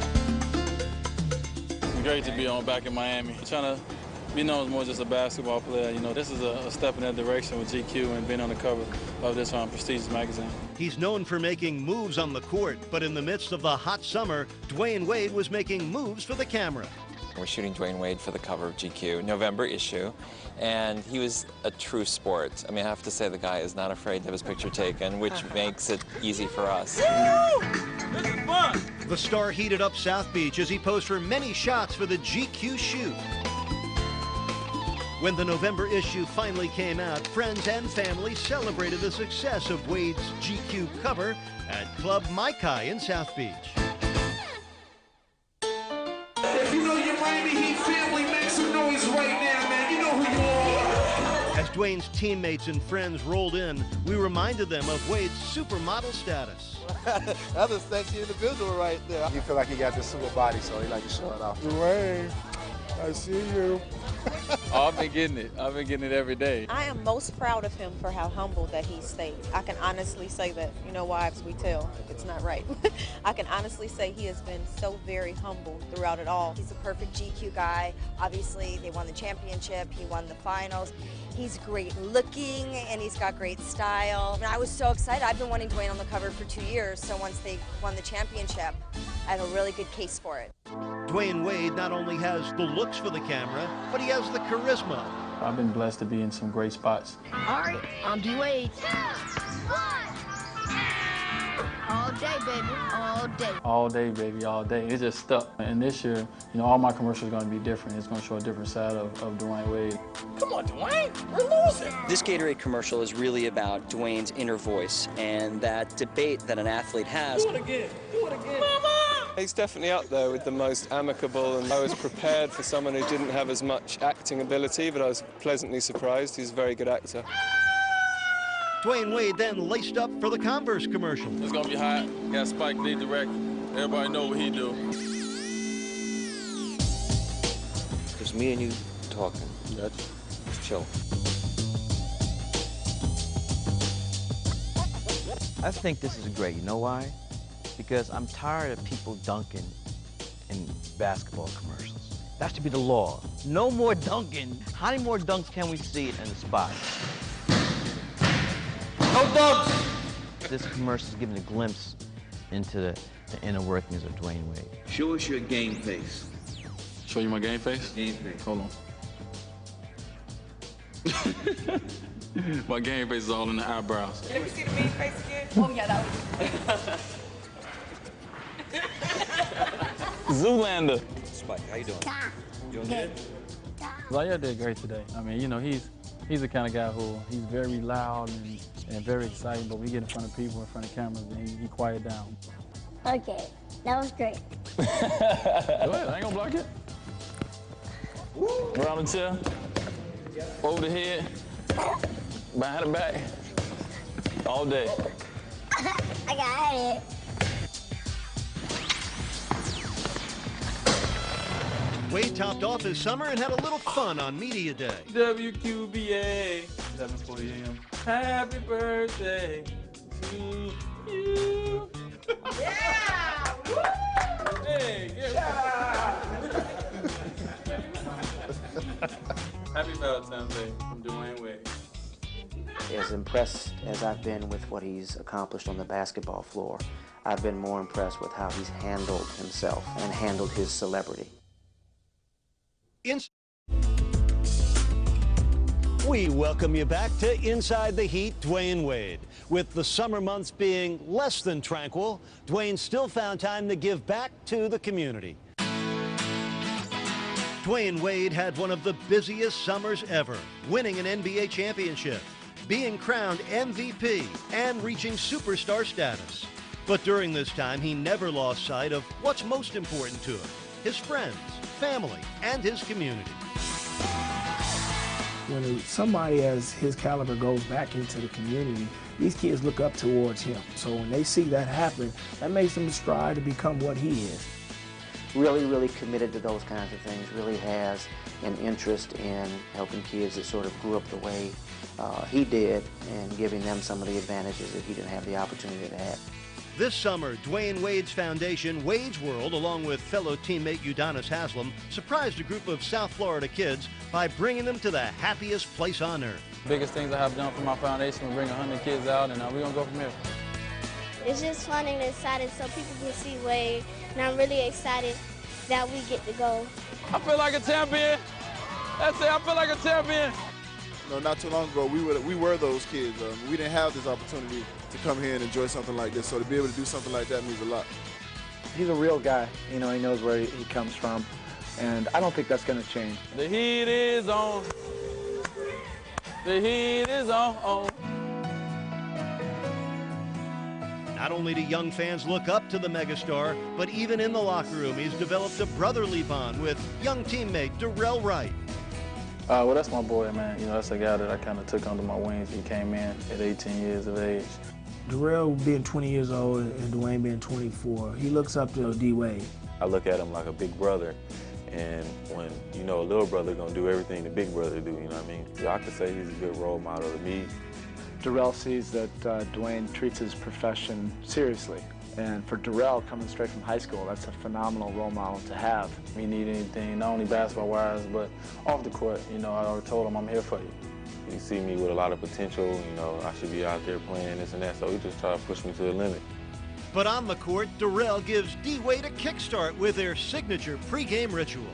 great to be back in Miami. Trying to be known as more just a basketball player. You know, this is a step in that direction with GQ and being on the cover of this prestigious magazine. He's known for making moves on the court, but in the midst of the hot summer, Dwayne Wade was making moves for the camera. We're shooting Dwayne Wade for the cover of GQ, November issue, and he was a true sport. I mean, I have to say the guy is not afraid to have his picture taken, which makes it easy for us. This is fun! The star heated up South Beach as he posed for many shots for the GQ shoot. When the November issue finally came out, friends and family celebrated the success of Wade's GQ cover at Club Maikai in South Beach. If you know your Miami Heat family, make some noise right now, man. You know who you are. As Dwayne's teammates and friends rolled in, we reminded them of Wade's supermodel status. That's a sexy individual right there. He feel like he got the super body, so he like to show it off. Dwayne, I see you. Oh, I've been getting it. I've been getting it every day. I am most proud of him for how humble that he stayed. I can honestly say that. You know, wives, we tell if it's not right. I can honestly say he has been so very humble throughout it all. He's a perfect GQ guy. Obviously, they won the championship. He won the finals. He's great looking, and he's got great style. And I was so excited. I've been wanting Dwayne on the cover for 2 years, so once they won the championship, I have a really good case for it. Dwayne Wade not only has the looks for the camera, but he has the charisma. I've been blessed to be in some great spots. All right, I'm D-Wade. All day, baby, all day. All day, baby, all day. It just stuck. And this year, you know, all my commercials are going to be different. It's going to show a different side of Dwayne Wade. Come on, Dwayne, we're losing. This Gatorade commercial is really about Dwayne's inner voice and that debate that an athlete has. Do it again, do it again. Mama! He's definitely up there with the most amicable, and I was prepared for someone who didn't have as much acting ability, but I was pleasantly surprised. He's a very good actor. Dwayne Wade then laced up for the Converse commercial. It's gonna be hot. Got Spike Lee direct. Everybody know what he do. Just me and you talking. That's chill. I think this is great. You know why? Because I'm tired of people dunking in basketball commercials. That should be the law. No more dunking. How many more dunks can we see in the spot? No dunks! This commercial is giving a glimpse into the inner workings of Dwayne Wade. Show us your game face. Show you my game face? Game face. Hold on. My game face is all in the eyebrows. Let me see the mean face again. Oh, yeah, that was... Zoolander. Spike, how you doing? You doing good? Zaire did great today. I mean, you know, he's the kind of guy who he's very loud and very exciting, but we get in front of people, in front of cameras, and he quiet down. Okay, that was great. Go ahead, I ain't gonna block it. Around the chair, over the head, behind the back, all day. I got it. Wade topped off his summer and had a little fun on Media Day. WQBA, 7:40 a.m. Happy birthday to you. Yeah! Woo! Hey, Happy Valentine's Day from Dwayne Wade. As impressed as I've been with what he's accomplished on the basketball floor, I've been more impressed with how he's handled himself and handled his celebrity. We welcome you back to Inside the Heat, Dwayne Wade. With the summer months being less than tranquil, Dwayne still found time to give back to the community. Dwayne Wade had one of the busiest summers ever, winning an NBA championship, being crowned MVP, and reaching superstar status. But during this time, he never lost sight of what's most important to him: his friends, family, and his community. When somebody as his caliber goes back into the community, these kids look up towards him. So when they see that happen, that makes them strive to become what he is. Really, really committed to those kinds of things, really has an interest in helping kids that sort of grew up the way he did and giving them some of the advantages that he didn't have the opportunity to have. This summer, Dwayne Wade's foundation, Wade's World, along with fellow teammate Udonis Haslem, surprised a group of South Florida kids by bringing them to the happiest place on earth. Biggest things I have done for my foundation was bring 100 kids out, and we're gonna go from here. It's just fun and exciting so people can see Wade, and I'm really excited that we get to go. I feel like a champion. That's it, I feel like a champion. You know, not too long ago, we were those kids. We didn't have this opportunity to come here and enjoy something like this. So to be able to do something like that means a lot. He's a real guy. You know, he knows where he comes from. And I don't think that's going to change. The heat is on. The heat is on. Not only do young fans look up to the megastar, but even in the locker room, he's developed a brotherly bond with young teammate Darrell Wright. Well, that's my boy, man. You know, that's a guy that I kind of took under my wings. He came in at 18 years of age. Darrell being 20 years old and Dwayne being 24, he looks up to D-Wade. I look at him like a big brother, and when, you know, a little brother gonna do everything the big brother do, you know what I mean? So I could say he's a good role model to me. Darrell sees that Dwayne treats his profession seriously. And for Darrell, coming straight from high school, that's a phenomenal role model to have. If you need anything, not only basketball-wise, but off the court, you know, I already told him I'm here for you. He see me with a lot of potential, you know, I should be out there playing this and that, so he just try to push me to the limit. But on the court, Darrell gives D-Wade a kickstart with their signature pregame ritual.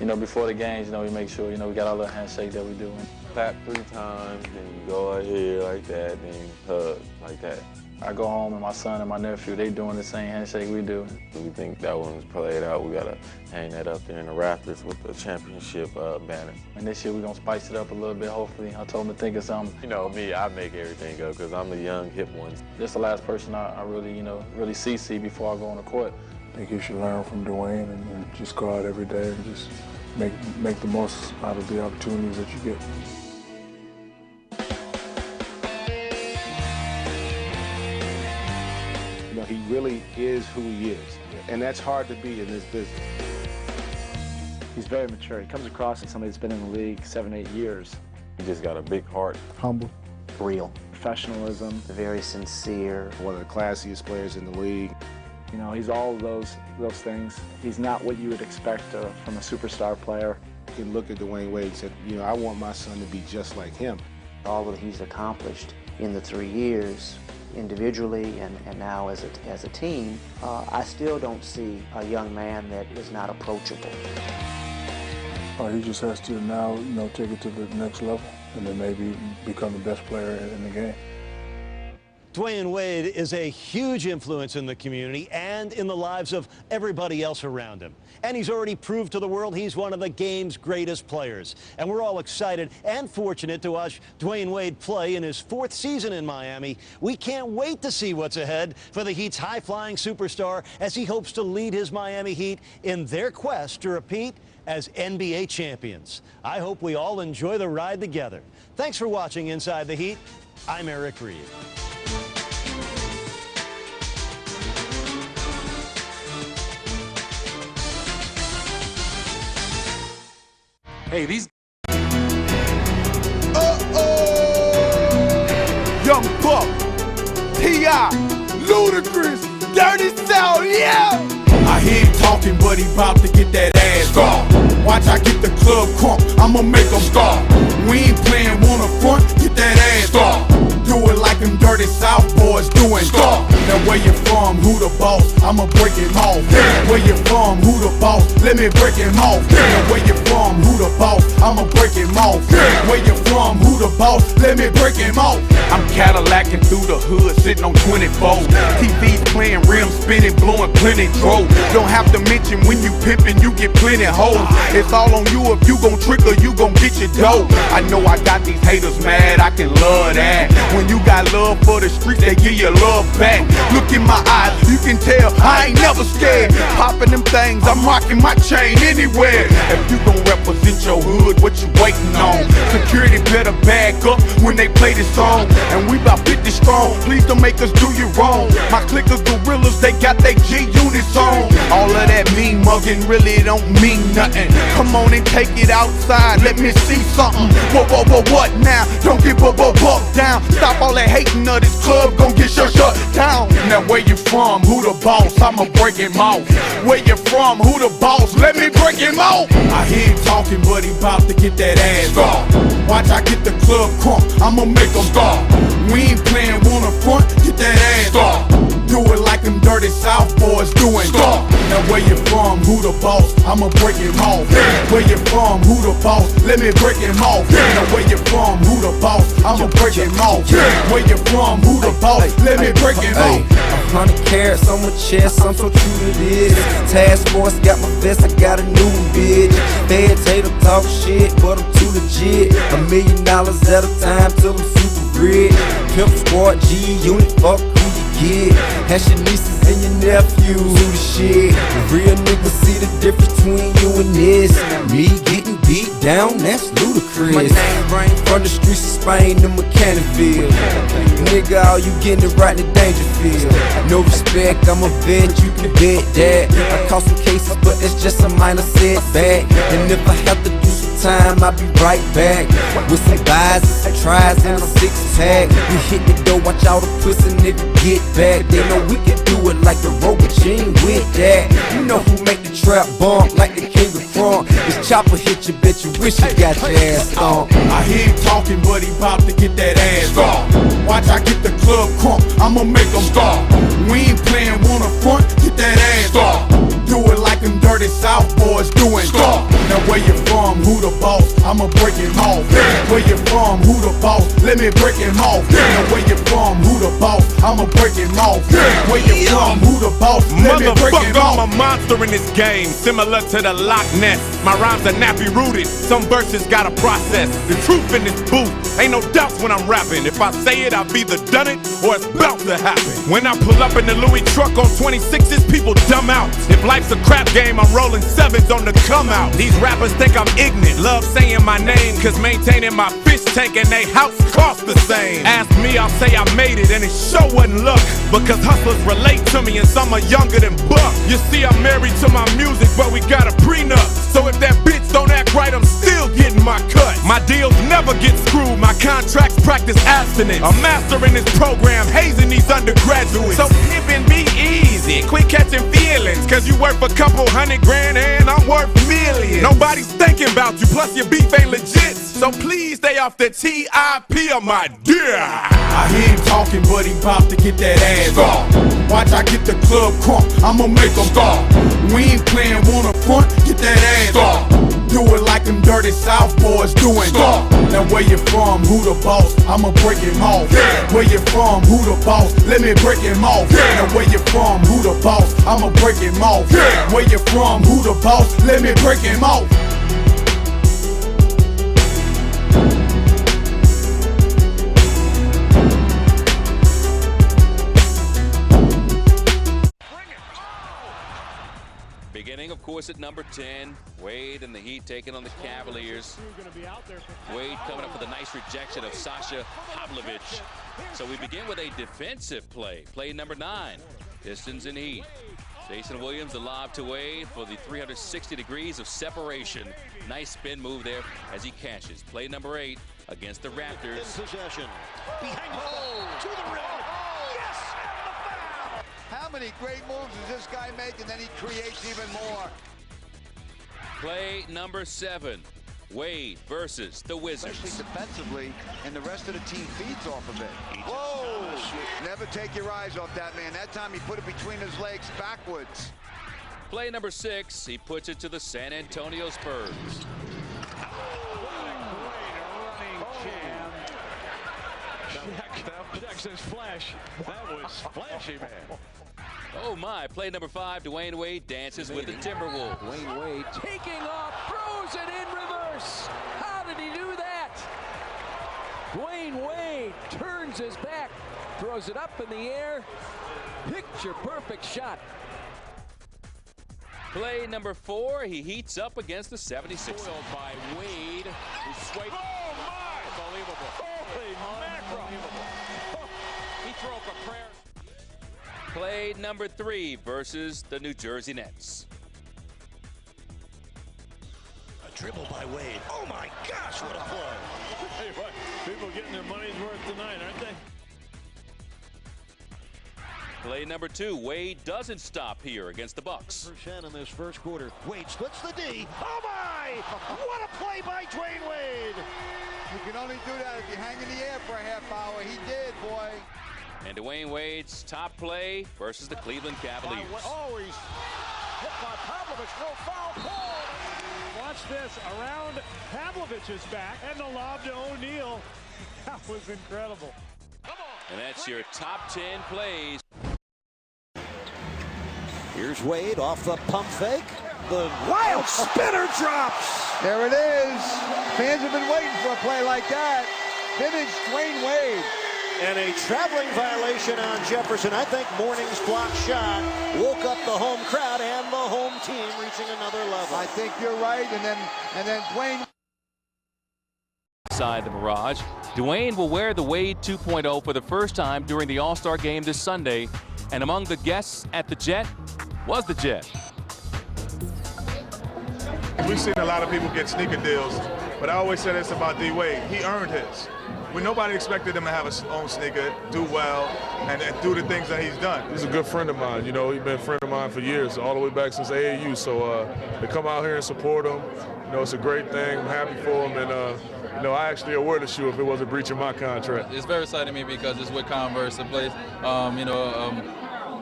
You know, before the games, you know, we make sure, you know, we got our little handshake that we do. Clap 3 times, then you go ahead like that, then you hug like that. I go home and my son and my nephew, they doing the same handshake we do. We think that one's played out. We gotta hang that up there in the rafters with the championship banner. And this year we're gonna spice it up a little bit, hopefully. I told him to think of something. You know me, I make everything up because I'm the young, hip one. This is the last person I really, you know, really see before I go on the court. I think you should learn from Dwayne and just go out every day and just make the most out of the opportunities that you get. You know, he really is who he is, and that's hard to be in this business. He's very mature. He comes across as somebody that's been in the league 7, 8 years. He just got a big heart. Humble. Real. Professionalism. Very sincere. One of the classiest players in the league. You know, he's all of those things. He's not what you would expect from a superstar player. You can look at Dwayne Wade and say, you know, I want my son to be just like him. All that he's accomplished in the 3 years, individually and now as a team, I still don't see a young man that is not approachable. He just has to now, you know, take it to the next level and then maybe become the best player in the game. Dwayne Wade is a huge influence in the community and in the lives of everybody else around him. And he's already proved to the world he's one of the game's greatest players. And we're all excited and fortunate to watch Dwayne Wade play in his 4th season in Miami. We can't wait to see what's ahead for the Heat's high-flying superstar as he hopes to lead his Miami Heat in their quest to repeat as NBA champions. I hope we all enjoy the ride together. Thanks for watching Inside the Heat. I'm Eric Reed. Hey, these. Young Buck, T.I., Ludacris, Dirty South, yeah! I hear him talking, but he bout to get that ass gone. Watch, I get the club crunk, I'ma make him stop. We ain't playing wanna front, get that ass gone. Do it like them Dirty South boys doing stop. Now where you from, who the boss, I'ma break him off. Where you from, who the boss, let me break him off. Now where you from, who the boss, I'ma break him off. Where you from, who the boss, let me break him off. I'm Cadillacing through the hood, sitting on 24. TV's playing, rims spinning, blowing plenty dro. Don't have to mention when you pimpin', you get plenty hoes. It's all on you if you gon' trick or you gon' get your dough. I know I got these haters mad, I can love that. When you got love for the streets, they give you love back. Look in my eyes, you can tell I ain't never scared. Popping them things, I'm rocking my chain anywhere. If you gon' represent your hood, what you waiting on? Security better back up when they play this song. And we about 50 strong, please don't make us do you wrong. My clickers gorillas, they got they G-units on. All of that mean mugging really don't mean nothing. Come on and take it outside, let me see something. What now? Don't get buck down. Stop all that hating of this club, gon' get shut down. Now where you from? Who the boss? I'ma break him off. Where you from? Who the boss? Let me break him off. I hear him talking, but he bout to get that ass off. Watch, I get the club crunk, I'ma make him stop. We ain't playing wanna front, get that ass off. Do it like them Dirty South boys doing stop. Now where you from? Who the boss? I'ma break him off. Where you from? Who the boss? Let me break him off. Now where you from? Who the boss? I'ma break him off. Where you from? Who the boss? Let me break him off. 100 carats on my chest, I'm so true to this. Task force got my vest, I got a new bitch. Feds hate them talk shit, but I'm too legit. $1 million at a time till I'm super rich. Pimp squad, G-unit, fuck who you get. Has your nieces and your nephews, who the shit. The real nigga niggas see the difference between you and this. Me getting beat down, that's ludicrous. My name rang from the streets of Spain to Mechanicsville. Nigga, all you getting it right in Dangerfield. No respect, I'm a vet, you can bet that. I caught some cases, but that's just a minor setback. And if I have to do some time, I'll be right back with some buys, some tries, and a 6-pack. We hit the door, watch all the pussy niggas get back. They know we can do it like the robot, you ain't with that. You know who make the trap bump like the king of front. This chopper hit you, bitch, you wish you got your ass stomped. I hear him talking, but he bout to get that ass stomped. Watch I get the club crunk, I'ma make them stop. We ain't playing waterfront, get that ass stomped. Do it like them dirty South boys doing. Stop. Now where you from, who the boss? I'ma break him off. Where you from, who the boss? Let me break him off. Now where you from, who the boss? I'ma break him off. Where you from, who the boss? Let me break him off. I'm a monster in this game, similar to the Loch Ness. My rhymes are nappy rooted, some verses gotta process. The truth in this booth, ain't no doubts when I'm rapping. If I say it, I've either done it or it's about to happen. When I pull up in the Louis truck on 26s, people dumb out. If life's a crap game, I'm rolling 7s on the come out. These rappers think I'm ignorant, love saying my name, cause maintaining my fish tank and they house cost the same. Ask me, I'll say I made it and it sure wasn't luck, because hustlers relate to me and some are younger than Buck. You see, I'm married to my music, but we got a prenup. So if that bitch don't act right, I'm still getting my cut. My deals never get screwed, my contracts practice abstinence. A master in this program, hazing these undergraduates. So pimpin' be easy, quit catching feelings, cause you worth a couple $100 grand and I'm worth millions. Nobody's thinking about you, plus your beef ain't legit. So please stay off the TIP of my dear. I hear him talking, but he bout to get that ass off. Watch I get the club crunk, I'ma make them stop. We ain't playing waterfront, get that ass off. Do it like them dirty South boys doing. Stop. Now where you from, who the boss? I'ma break him off. Where you from, who the boss? Let me break him off. Now where you from, who the boss? I'ma break him off. Where you from, who the boss? Let me break him off. Beginning, of course, at number 10, Wade and the Heat taking on the Cavaliers. Wade coming up with a nice rejection of Sasha Pavlovich. So we begin with a defensive play. Play number 9, Pistons and Heat. Jason Williams, the lob to Wade for the 360 degrees of separation. Nice spin move there as he cashes. Play number 8 against the Raptors. In possession. Behind the ball. To the rim. Yes! How many great moves does this guy make, and then he creates even more? Play number 7, Wade versus the Wizards. Especially defensively, and the rest of the team feeds off of it. Whoa! Never take your eyes off that man. That time he put it between his legs backwards. Play number 6, he puts it to the San Antonio Spurs. Jackson's flash. That was flashy, man. Oh my, play number 5, Dwayne Wade dances with the Timberwolves. Dwayne Wade taking off, throws it in reverse. How did he do that? Dwayne Wade turns his back, throws it up in the air. Picture perfect shot. Play number 4, he heats up against the 76ers. Foiled by Wade, who swiped. Oh my! Unbelievable. Holy mackerel. He threw up a prayer. Play number 3 versus the New Jersey Nets. A dribble by Wade. Oh my gosh, what a play. Hey, what? People getting their money's worth tonight, aren't they? Play number 2, Wade doesn't stop here against the Bucks. In this first quarter, Wade splits the D. Oh my! What a play by Dwayne Wade! You can only do that if you hang in the air for a half hour. He did, boy. And Dwayne Wade's top play versus the Cleveland Cavaliers. Oh, he's hit by Pavlovich. No foul call. Watch this. Around Pavlovich's back and the lob to O'Neal. That was incredible. And that's your top 10 plays. Here's Wade off the pump fake. The wild spinner drops. There it is. Fans have been waiting for a play like that. Vintage Dwayne Wade. And a traveling violation on Jefferson. I think Mourning's block shot woke up the home crowd and the home team reaching another level. I think you're right, and then Dwayne. Inside the Mirage, Dwayne will wear the Wade 2.0 for the first time during the All-Star game this Sunday. And among the guests at the Jet was the Jet. We've seen a lot of people get sneaker deals, but I always say this about D. Wade. He earned his. Nobody expected him to have his own sneaker, do well, and do the things that he's done. He's a good friend of mine. You know, he's been a friend of mine for years, all the way back since AAU. So to come out here and support him, you know, it's a great thing. I'm happy for him, and you know, I actually wear the shoe if it wasn't breaching my contract. It's very exciting to me because it's with Converse, a place, you know,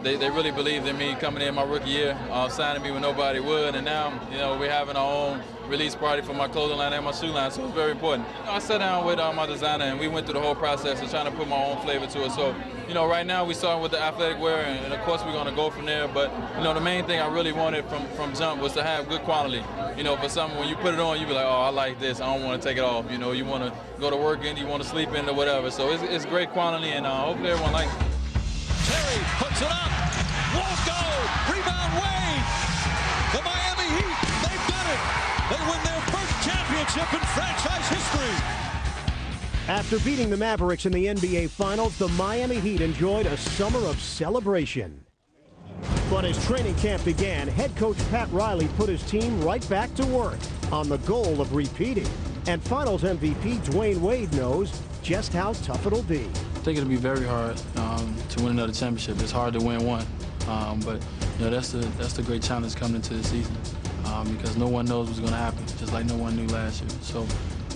they really believed in me coming in my rookie year, signing me when nobody would, and now, you know, we're having our own release party for my clothing line and my shoe line, so it's very important. I sat down with my designer, and we went through the whole process of trying to put my own flavor to it. So, you know, right now we started with the athletic wear, and of course we're going to go from there. But, you know, the main thing I really wanted from jump was to have good quality. You know, for something, when you put it on, you be like, oh, I like this. I don't want to take it off. You know, you want to go to work in, you want to sleep in or whatever. So it's great quality, and hopefully everyone likes it. Terry puts it up. Won't go. Rebound Wade. The Miami Heat, they've done it. They win their first championship in franchise history. After beating the Mavericks in the NBA Finals, the Miami Heat enjoyed a summer of celebration. But as training camp began, head coach Pat Riley put his team right back to work on the goal of repeating. And Finals MVP Dwayne Wade knows just how tough it'll be. I think it'll be very hard to win another championship. It's hard to win one, but you know, that's the great challenge coming into the season because no one knows what's going to happen, just like no one knew last year. So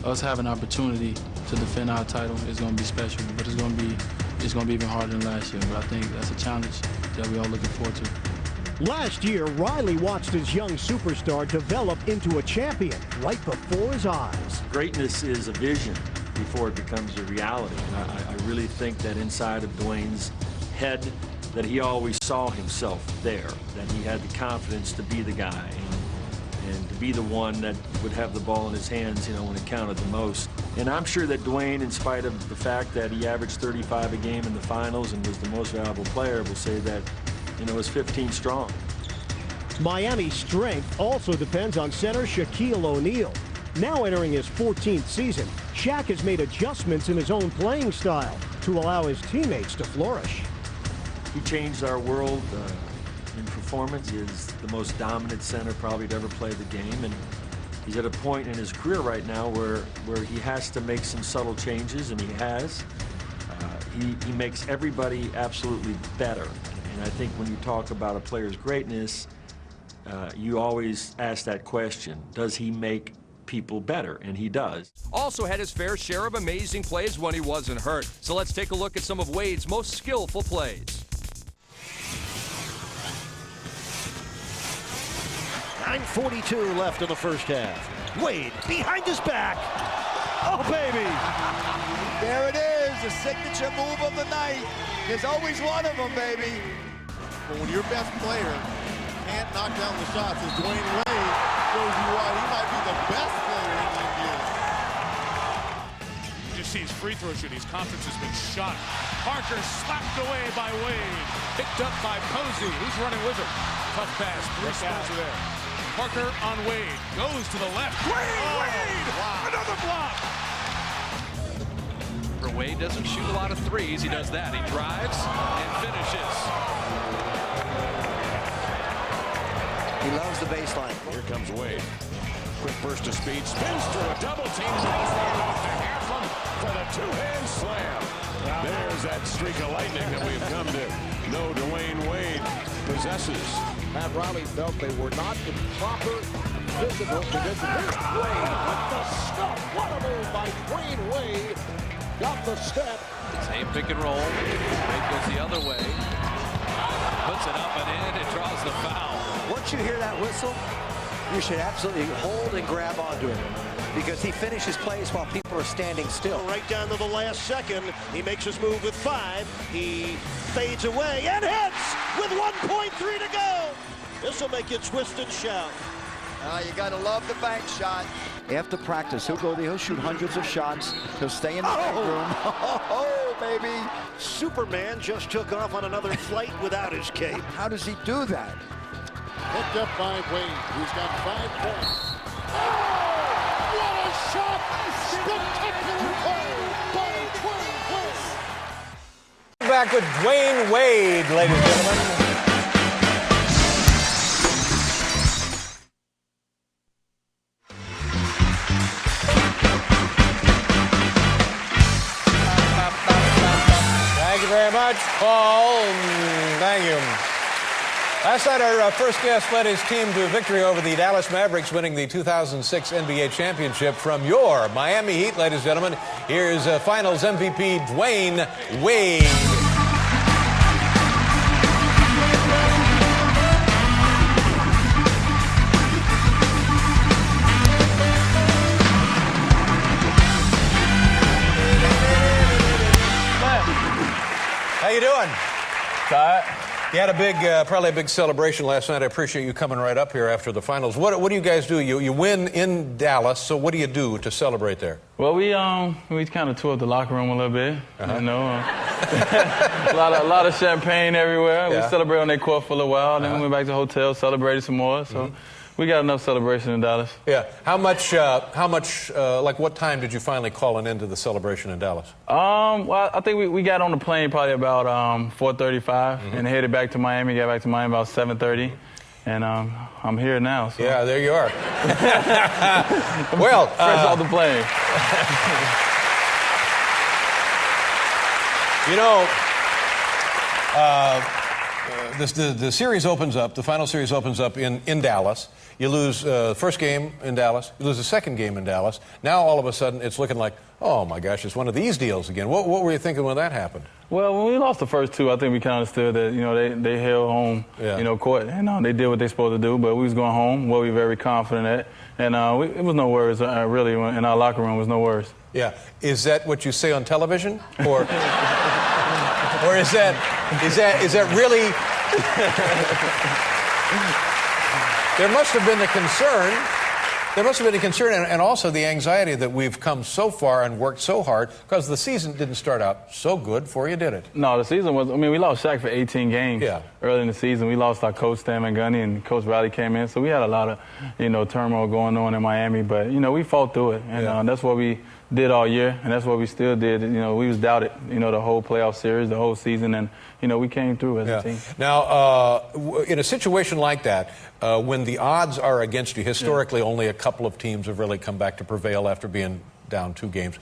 us having an opportunity to defend our title is going to be special, but it's going to be even harder than last year. But I think that's a challenge that we're all looking forward to. Last year, Riley watched his young superstar develop into a champion right before his eyes. Greatness is a vision before it becomes a reality. And I really think that inside of Dwayne's head, that he always saw himself there, that he had the confidence to be the guy and to be the one that would have the ball in his hands, you know, when it counted the most. And I'm sure that Dwayne, in spite of the fact that he averaged 35 a game in the finals and was the most valuable player, will say that, you know, is 15 strong. Miami's strength also depends on center Shaquille O'Neal. Now entering his 14th season, Shaq has made adjustments in his own playing style to allow his teammates to flourish. He changed our world in performance. He is the most dominant center probably to ever play the game, and he's at a point in his career right now where he has to make some subtle changes, and he has. He makes everybody absolutely better. And I think when you talk about a player's greatness, you always ask that question, does he make people better? And he does. Also had his fair share of amazing plays when he wasn't hurt. So let's take a look at some of Wade's most skillful plays. 9:42 left in the first half. Wade behind his back. Oh, baby. There it is, the signature move of the night. There's always one of them, baby. But when your best player can't knock down the shots, as Dwayne Wade shows you why he might be the best player in the NBA. You just see his free throw shooting. His confidence has been shot. Parker slapped away by Wade. Picked up by Posey. Who's running with him? Tough pass. Three spots are there. Parker on Wade. Goes to the left. Wade! Wow. Another block! Wade doesn't shoot a lot of threes. He does that. He drives and finishes. He loves the baseline. Here comes Wade. Quick burst of speed. Spins through a double team. Drives one off to Halfam for the two-hand slam. There's that streak of lightning that we've come to know Dwayne Wade possesses. Pat Riley felt they were not in proper physical condition. Here's Wade with the stuff. What a move by Dwayne Wade. Got the step. Same pick and roll. Wade goes the other way. Puts it up and in. It draws the foul. Once you hear that whistle, you should absolutely hold and grab onto him because he finishes plays while people are standing still. Right down to the last second. He makes his move with 5. He fades away and hits with 1.3 to go. This will make you twist and shout. You got to love the bank shot. After practice, he'll shoot hundreds of shots. He'll stay in the weight room. Oh, baby. Superman just took off on another flight without his cape. How does he do that? Picked up by Wade, who's got 5 points. Oh, what a shot! Spectacular play by Dwyane Wade. Back with Dwyane Wade, ladies and gentlemen. Thank you very much, Paul. Thank you. Last night, our first guest led his team to a victory over the Dallas Mavericks, winning the 2006 NBA championship. From your Miami Heat, ladies and gentlemen, here's Finals MVP Dwyane Wade. How you doing? Tired. You had a big, probably a big celebration last night. I appreciate you coming right up here after the finals. What do you guys do? You win in Dallas, so what do you do to celebrate there? Well, we kind of toured the locker room a little bit. You know, a lot of champagne everywhere. Yeah. We celebrated on their court for a little while. Then we went back to the hotel, celebrated some more. So we got enough celebration in Dallas. Yeah. How much? Like, what time did you finally call an end to the celebration in Dallas? Well, I think we got on the plane probably about 4:35 and headed back to Miami. Got back to Miami about 7:30, and I'm here now. So. Yeah, there you are. Well, fresh off the plane. You know, the series opens up. The final series opens up in Dallas. You lose the first game in Dallas. You lose the second game in Dallas. Now all of a sudden it's looking like, oh my gosh, it's one of these deals again. What were you thinking when that happened? Well, when we lost the first two, I think we kind of understood that they held home, court, and they did what they supposed to do. But we was going home, what we were very confident at, and it was no worries really in our locker room. Was no worries. Yeah, is that what you say on television, or or is that really? There must have been a concern. There must have been a concern, and also the anxiety that we've come so far and worked so hard, because the season didn't start out so good for you, did it? No, the season was, we lost Shaq for 18 games early in the season. We lost our coach, Stan Van Gundy, and Coach Riley came in. So we had a lot of, turmoil going on in Miami. But, we fought through it, and that's what we did all year, and that's what we still did. We was doubted, the whole playoff series, the whole season, and, we came through as a team. Now, in a situation like that, when the odds are against you, historically only a couple of teams have really come back to prevail after being down 2 games.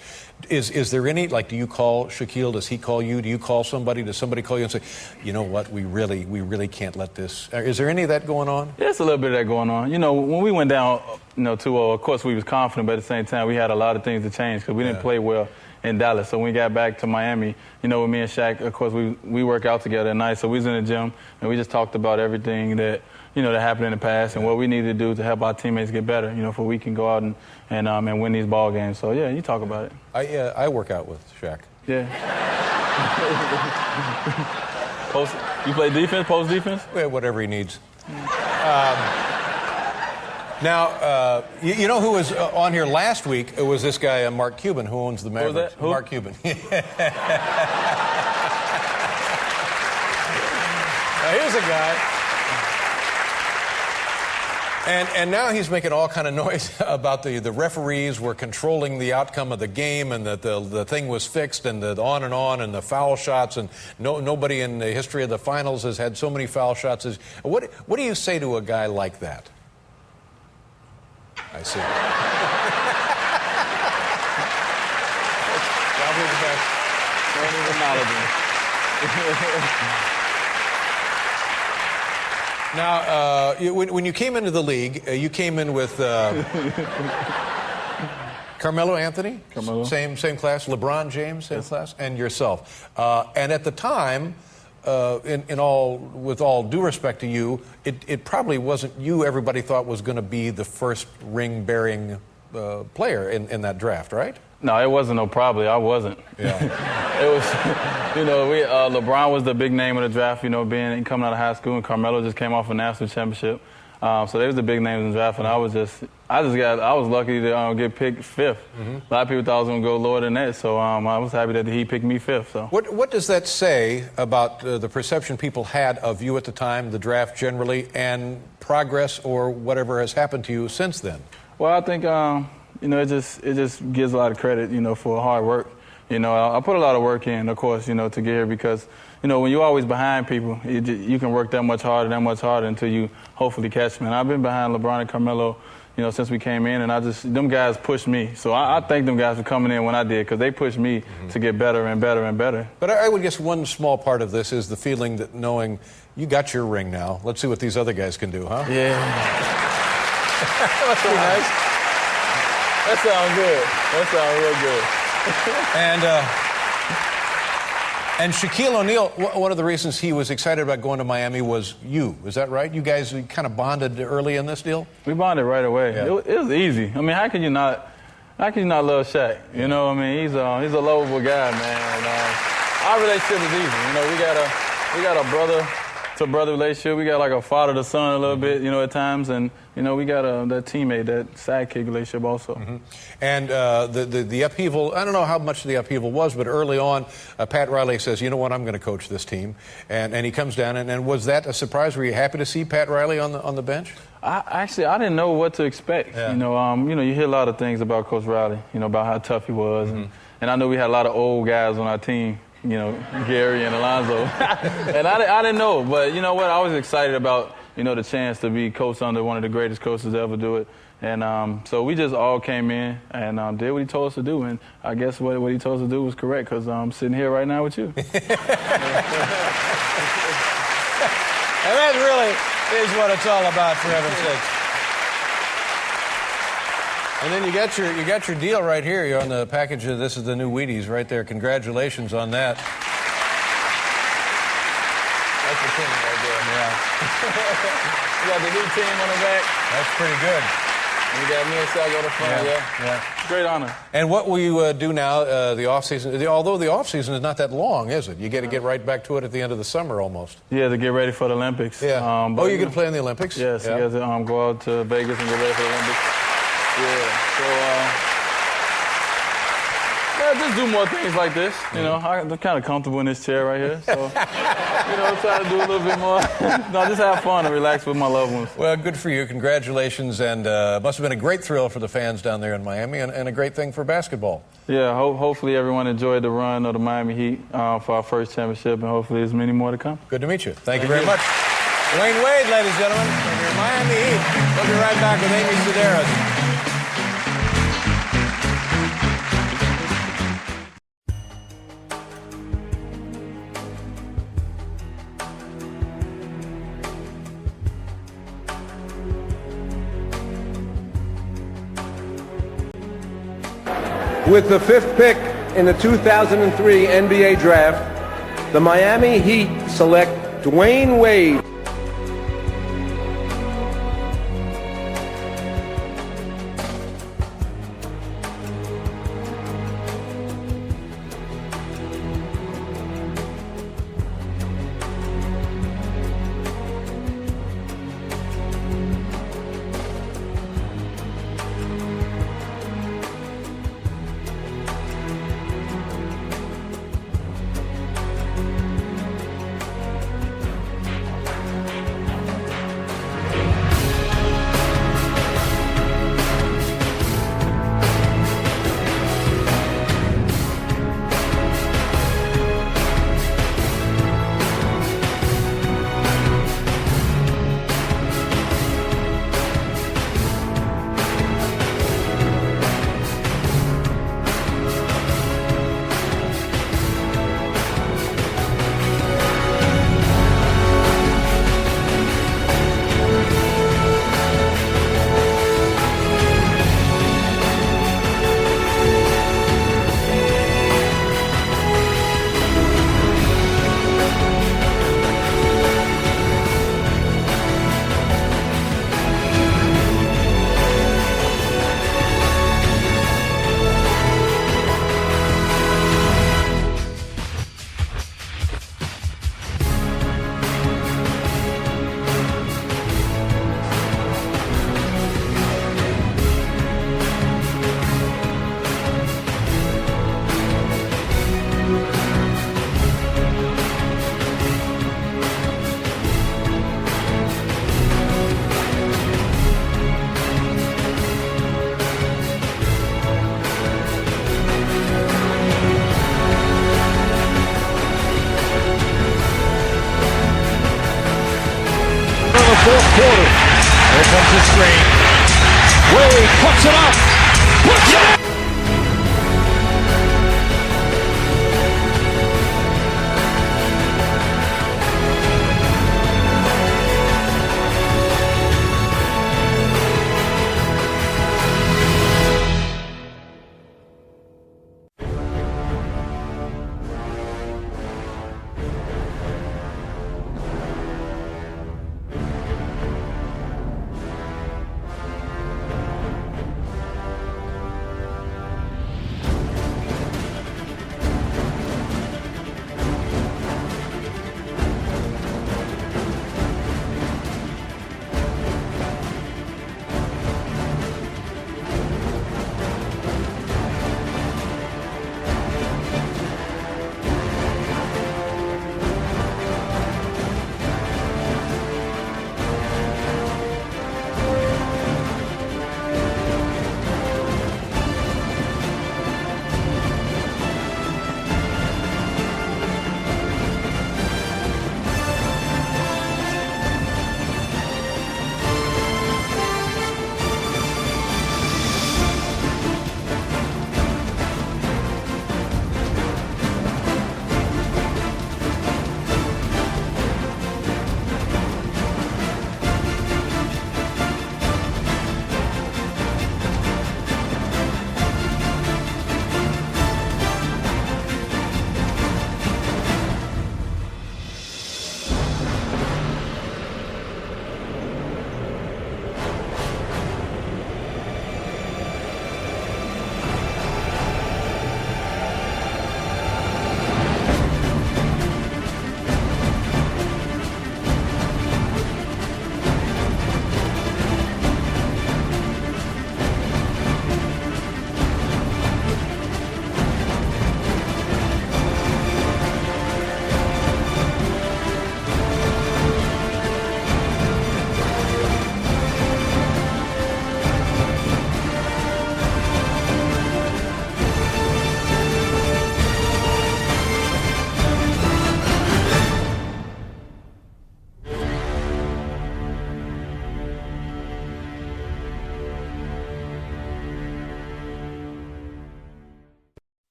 Is there any, like, do you call Shaquille? Does he call you? Do you call somebody? Does somebody call you and say, you know what, we really can't let this? Is there any of that going on? Yeah, it's a little bit of that going on. When we went down, 2-0, of course we was confident, but at the same time we had a lot of things to change because we didn't play well in Dallas. So when we got back to Miami, with me and Shaq, of course we work out together at night. So we was in the gym and we just talked about everything that that happened in the past and what we need to do to help our teammates get better. For we can go out and win these ball games. So yeah, you talk about it. I work out with Shaq. Yeah. You play defense, post defense? Yeah, whatever he needs. Now, you know who was on here last week? It was this guy, Mark Cuban, who owns the Mavericks. Who was that? Who? Mark Cuban. Now, here's a guy. And now he's making all kind of noise about the referees were controlling the outcome of the game and that the thing was fixed and on and the foul shots and nobody in the history of the finals has had so many foul shots. What do you say to a guy like that? I see. Now, when you came into the league, you came in with Carmelo Anthony, same class, LeBron James, same class, and yourself. And at the time, with all due respect to you, it probably wasn't you everybody thought was going to be the first ring-bearing player in that draft, right? No, it wasn't no probably. I wasn't. Yeah. It was, LeBron was the big name of the draft, coming out of high school, and Carmelo just came off a national championship. So they was the big names in the draft, and I was lucky to get picked 5th. A lot of people thought I was going to go lower than that, so I was happy that he picked me 5th. So What does that say about the perception people had of you at the time, the draft generally, and progress or whatever has happened to you since then? Well, I think it just gives a lot of credit, for hard work. I put a lot of work in, of course, to get here because, when you're always behind people, you can work that much harder until you hopefully catch them. And I've been behind LeBron and Carmelo, since we came in, and them guys pushed me. So I thank them guys for coming in when I did because they pushed me to get better and better and better. But I would guess one small part of this is the feeling that knowing you got your ring now. Let's see what these other guys can do, huh? Yeah. Must be nice. That sounds good. That sounds real good. And Shaquille O'Neal, one of the reasons he was excited about going to Miami was you. Is that right? You guys kind of bonded early in this deal? We bonded right away. Yeah. It was easy. I mean, how can you not love Shaq? He's a lovable guy, man. Our relationship is easy. We got a brother-to-brother relationship. We got like a father to son a little bit, at times, and we got that teammate, that sidekick relationship also. And the upheaval, I don't know how much the upheaval was, but early on, Pat Riley says, you know what, I'm going to coach this team. And he comes down, and was that a surprise? Were you happy to see Pat Riley on the bench? I didn't know what to expect. Yeah. You hear a lot of things about Coach Riley, about how tough he was. And I know we had a lot of old guys on our team, Gary and Alonzo. And I didn't know, but you know what, I was excited about the chance to be coached under one of the greatest coaches to ever do it. And so we just all came in and did what he told us to do. And I guess what he told us to do was correct because I'm sitting here right now with you. And that really is what it's all about, for heaven's sakes. And then you got your deal right here. You're on the package. This is the new Wheaties right there. Congratulations on that. That's the team right there. Yeah. You got the new team on the back. That's pretty good. And you got me and Shaq on the front. Yeah. Great honor. And what will you do now, the off-season? Although the off-season is not that long, is it? You got to get right back to it at the end of the summer almost. Yeah, to get ready for the Olympics. Yeah. You're going to play in the Olympics? Yes, you got to go out to Vegas and get ready for the Olympics. Yeah, so just do more things like this. I'm kind of comfortable in this chair right here. So, try to do a little bit more. No, just have fun and relax with my loved ones. Well, good for you. Congratulations. And must have been a great thrill for the fans down there in Miami and a great thing for basketball. Yeah, hopefully everyone enjoyed the run of the Miami Heat for our first championship, and hopefully there's many more to come. Good to meet you. Thank you very much. Dwayne Wade, ladies and gentlemen, from your Miami Heat. We'll be right back with Amy Sedaris. With the 5th pick in the 2003 NBA Draft, the Miami Heat select Dwayne Wade. comes the screen. Wade puts it up. Puts it up.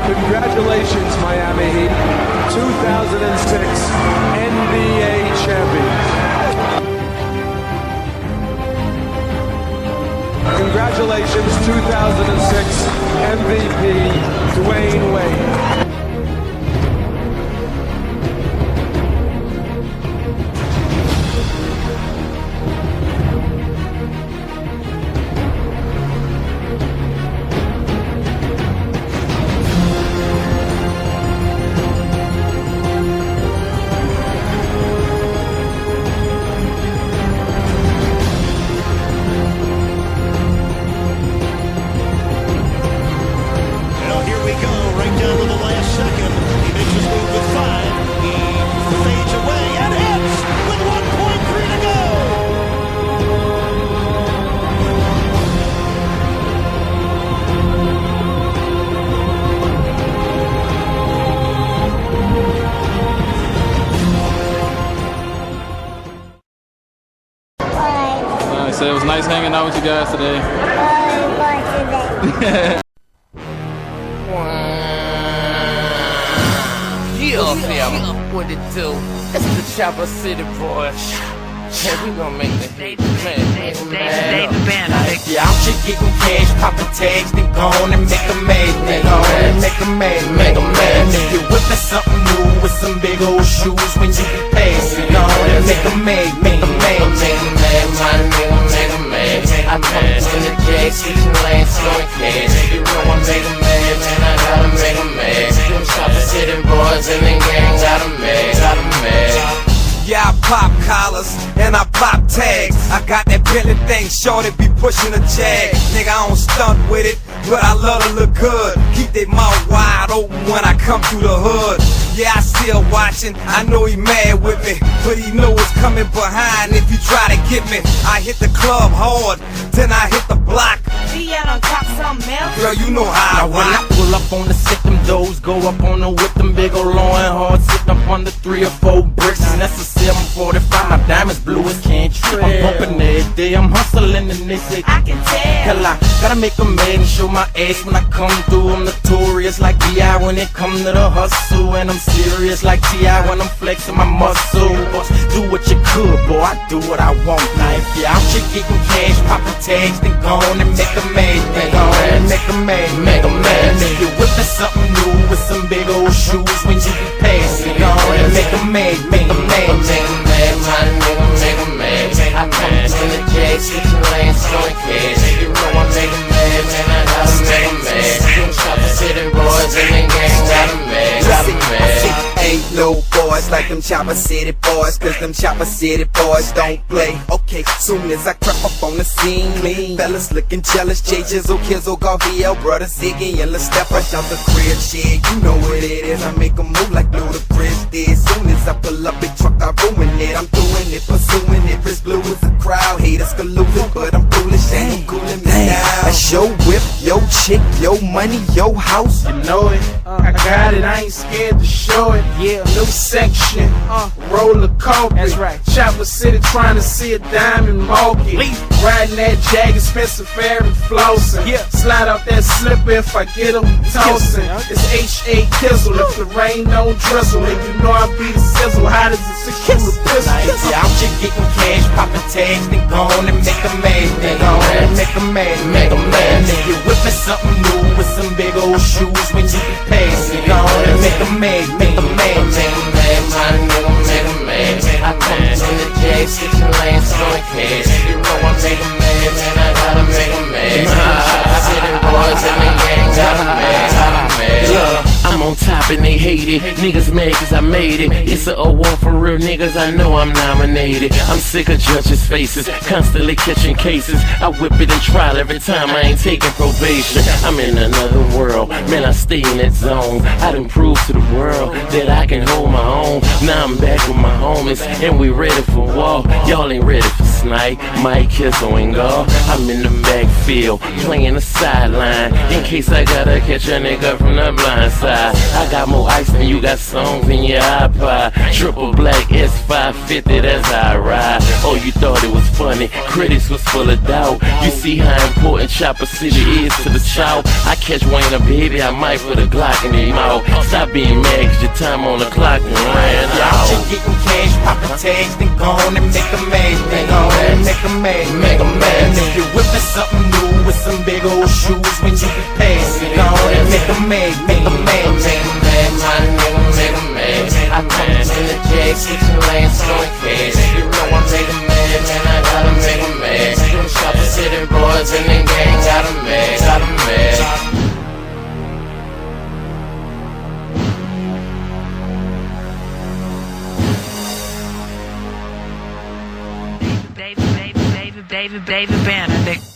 Congratulations, Miami Heat, 2006 NBA champions. Congratulations, 2006 MVP, Dwayne Wade. So it was nice hanging out with you guys today. Yeah, what it do? It's the Chopper City boys. Hey, we gon' make the hit, man. Yeah, I'm just getting cash, poppin' tags, then go on and make a mad, make a mad. If you whippin' something new with some big old shoes when you be passing, go on and make a mad, make a mad. I come in the J, switching lanes, throwing cash. You know I make a mad, man, I gotta make a mad. Them Chopper City boys and the gang got a mad. Yeah, I pop collars and I pop tags. I got that Billy thing, shorty be pushing a jag. Nigga, I don't stunt with it, but I love to look good. Keep their mouth wide open when I come through the hood. Yeah, I still watching, I know he mad with me, but he know what's coming behind if you try to get me. I hit the club hard, then I hit the block. Be out on top something else. Girl, you know how I Now when I rock. pull up on the set, them doors go up on the whip, them big ol' loin hard, sitting up under 3 or 4 bricks. And that's a 745, my diamonds blue as can't trip. I'm bumping every day, I'm hustling and they say I can tell. hell, I gotta make a man and show my ass when I come through. I'm notorious like B.I. when it come to the hustle, and I'm serious like T.I. when I'm flexing my muscle. Boss, do what you could, boy, I do what I want. Now if you out here getting cash, popping tags, then go on and make a man, then go on and make a man, make a man. If you're whipping something new with some big old shoes when you be passing, go on and make a man, make a man, make a man, my nigga, make a man. I come in the J, switching lanes, throwing cash. You know I make a man, man, I gotta make a man. Them Chopper City boys in the gang got a man, got a man. Ain't no boys like them Chopper City boys, cause them Chopper City boys don't play. Okay, soon as I creep up on the scene, fellas looking jealous, J Jizzle, Kizzle, Garvey, brother Ziggy, and Lil Step rush out the crib, shit, you know what it is. I make a move like Ludacris did. Soon as I pull up big truck, I ruin it. I'm doing it, pursuing it, wrist blue as a crowd. Haters colluding, but I'm foolish, ain't no cooling me down. That's your whip, your chick, your money, your house. You know it, I got it, I ain't scared to show it. Yeah, new section, roller coaster. That's right. Chopper City trying to see a diamond market. Riding that Jagger, Spencer Ferry, flossing. Yeah. Slide out that slipper if I get them tossing. It's H.A. Kizzle, if the rain don't drizzle. And you know I be the sizzle, hot as a 6-shooter pistol. Now if you out here getting cash, popping tags, then go on and make a man, then go on and make a man, make a man. If you're whipping something new with some big old shoes when you be passing, go on and make a man, make a man, make a man, my nigga, make a man. I come in the J, switching lanes, throwing cash. You know I make a man, man, I gotta make a man. City boys in the gang got a man, got a man. I'm on top and they hate it. Niggas mad cause I made it. It's a award for real niggas, I know I'm nominated. I'm sick of judges' faces, constantly catching cases. I whip it in trial every time, I ain't taking probation. I'm in another world, man, I stay in that zone. I done proved to the world that I can hold my own. Now I'm back with my homies and we ready for war. Y'all ain't ready for Snipe, Mike, Kizzle, and Gar. I'm in the backfield, playing the sideline, in case I gotta catch a nigga from the blind side. I got more ice than you got songs in your iPod. Triple black S550, that's how I ride. Oh, you thought it was funny, critics was full of doubt. You see how important Chopper City is to the South. I catch Wayne a baby, I might put a Glock in his mouth. Stop being mad cause your time on the clock and ran out. Just getting cash, popping tags, then go on and make a man, then go on and make a man, make a man. If you're whipping something new with some big old shoes when you be passing, go on and make a man, make a man, make a man, my nigga, make a man. I come in the J, switching lanes, throwing cash. You know I make a man, man, I gotta make a man. Them Chopper City boys in the gang got a man, got a man. David Banner, nigga.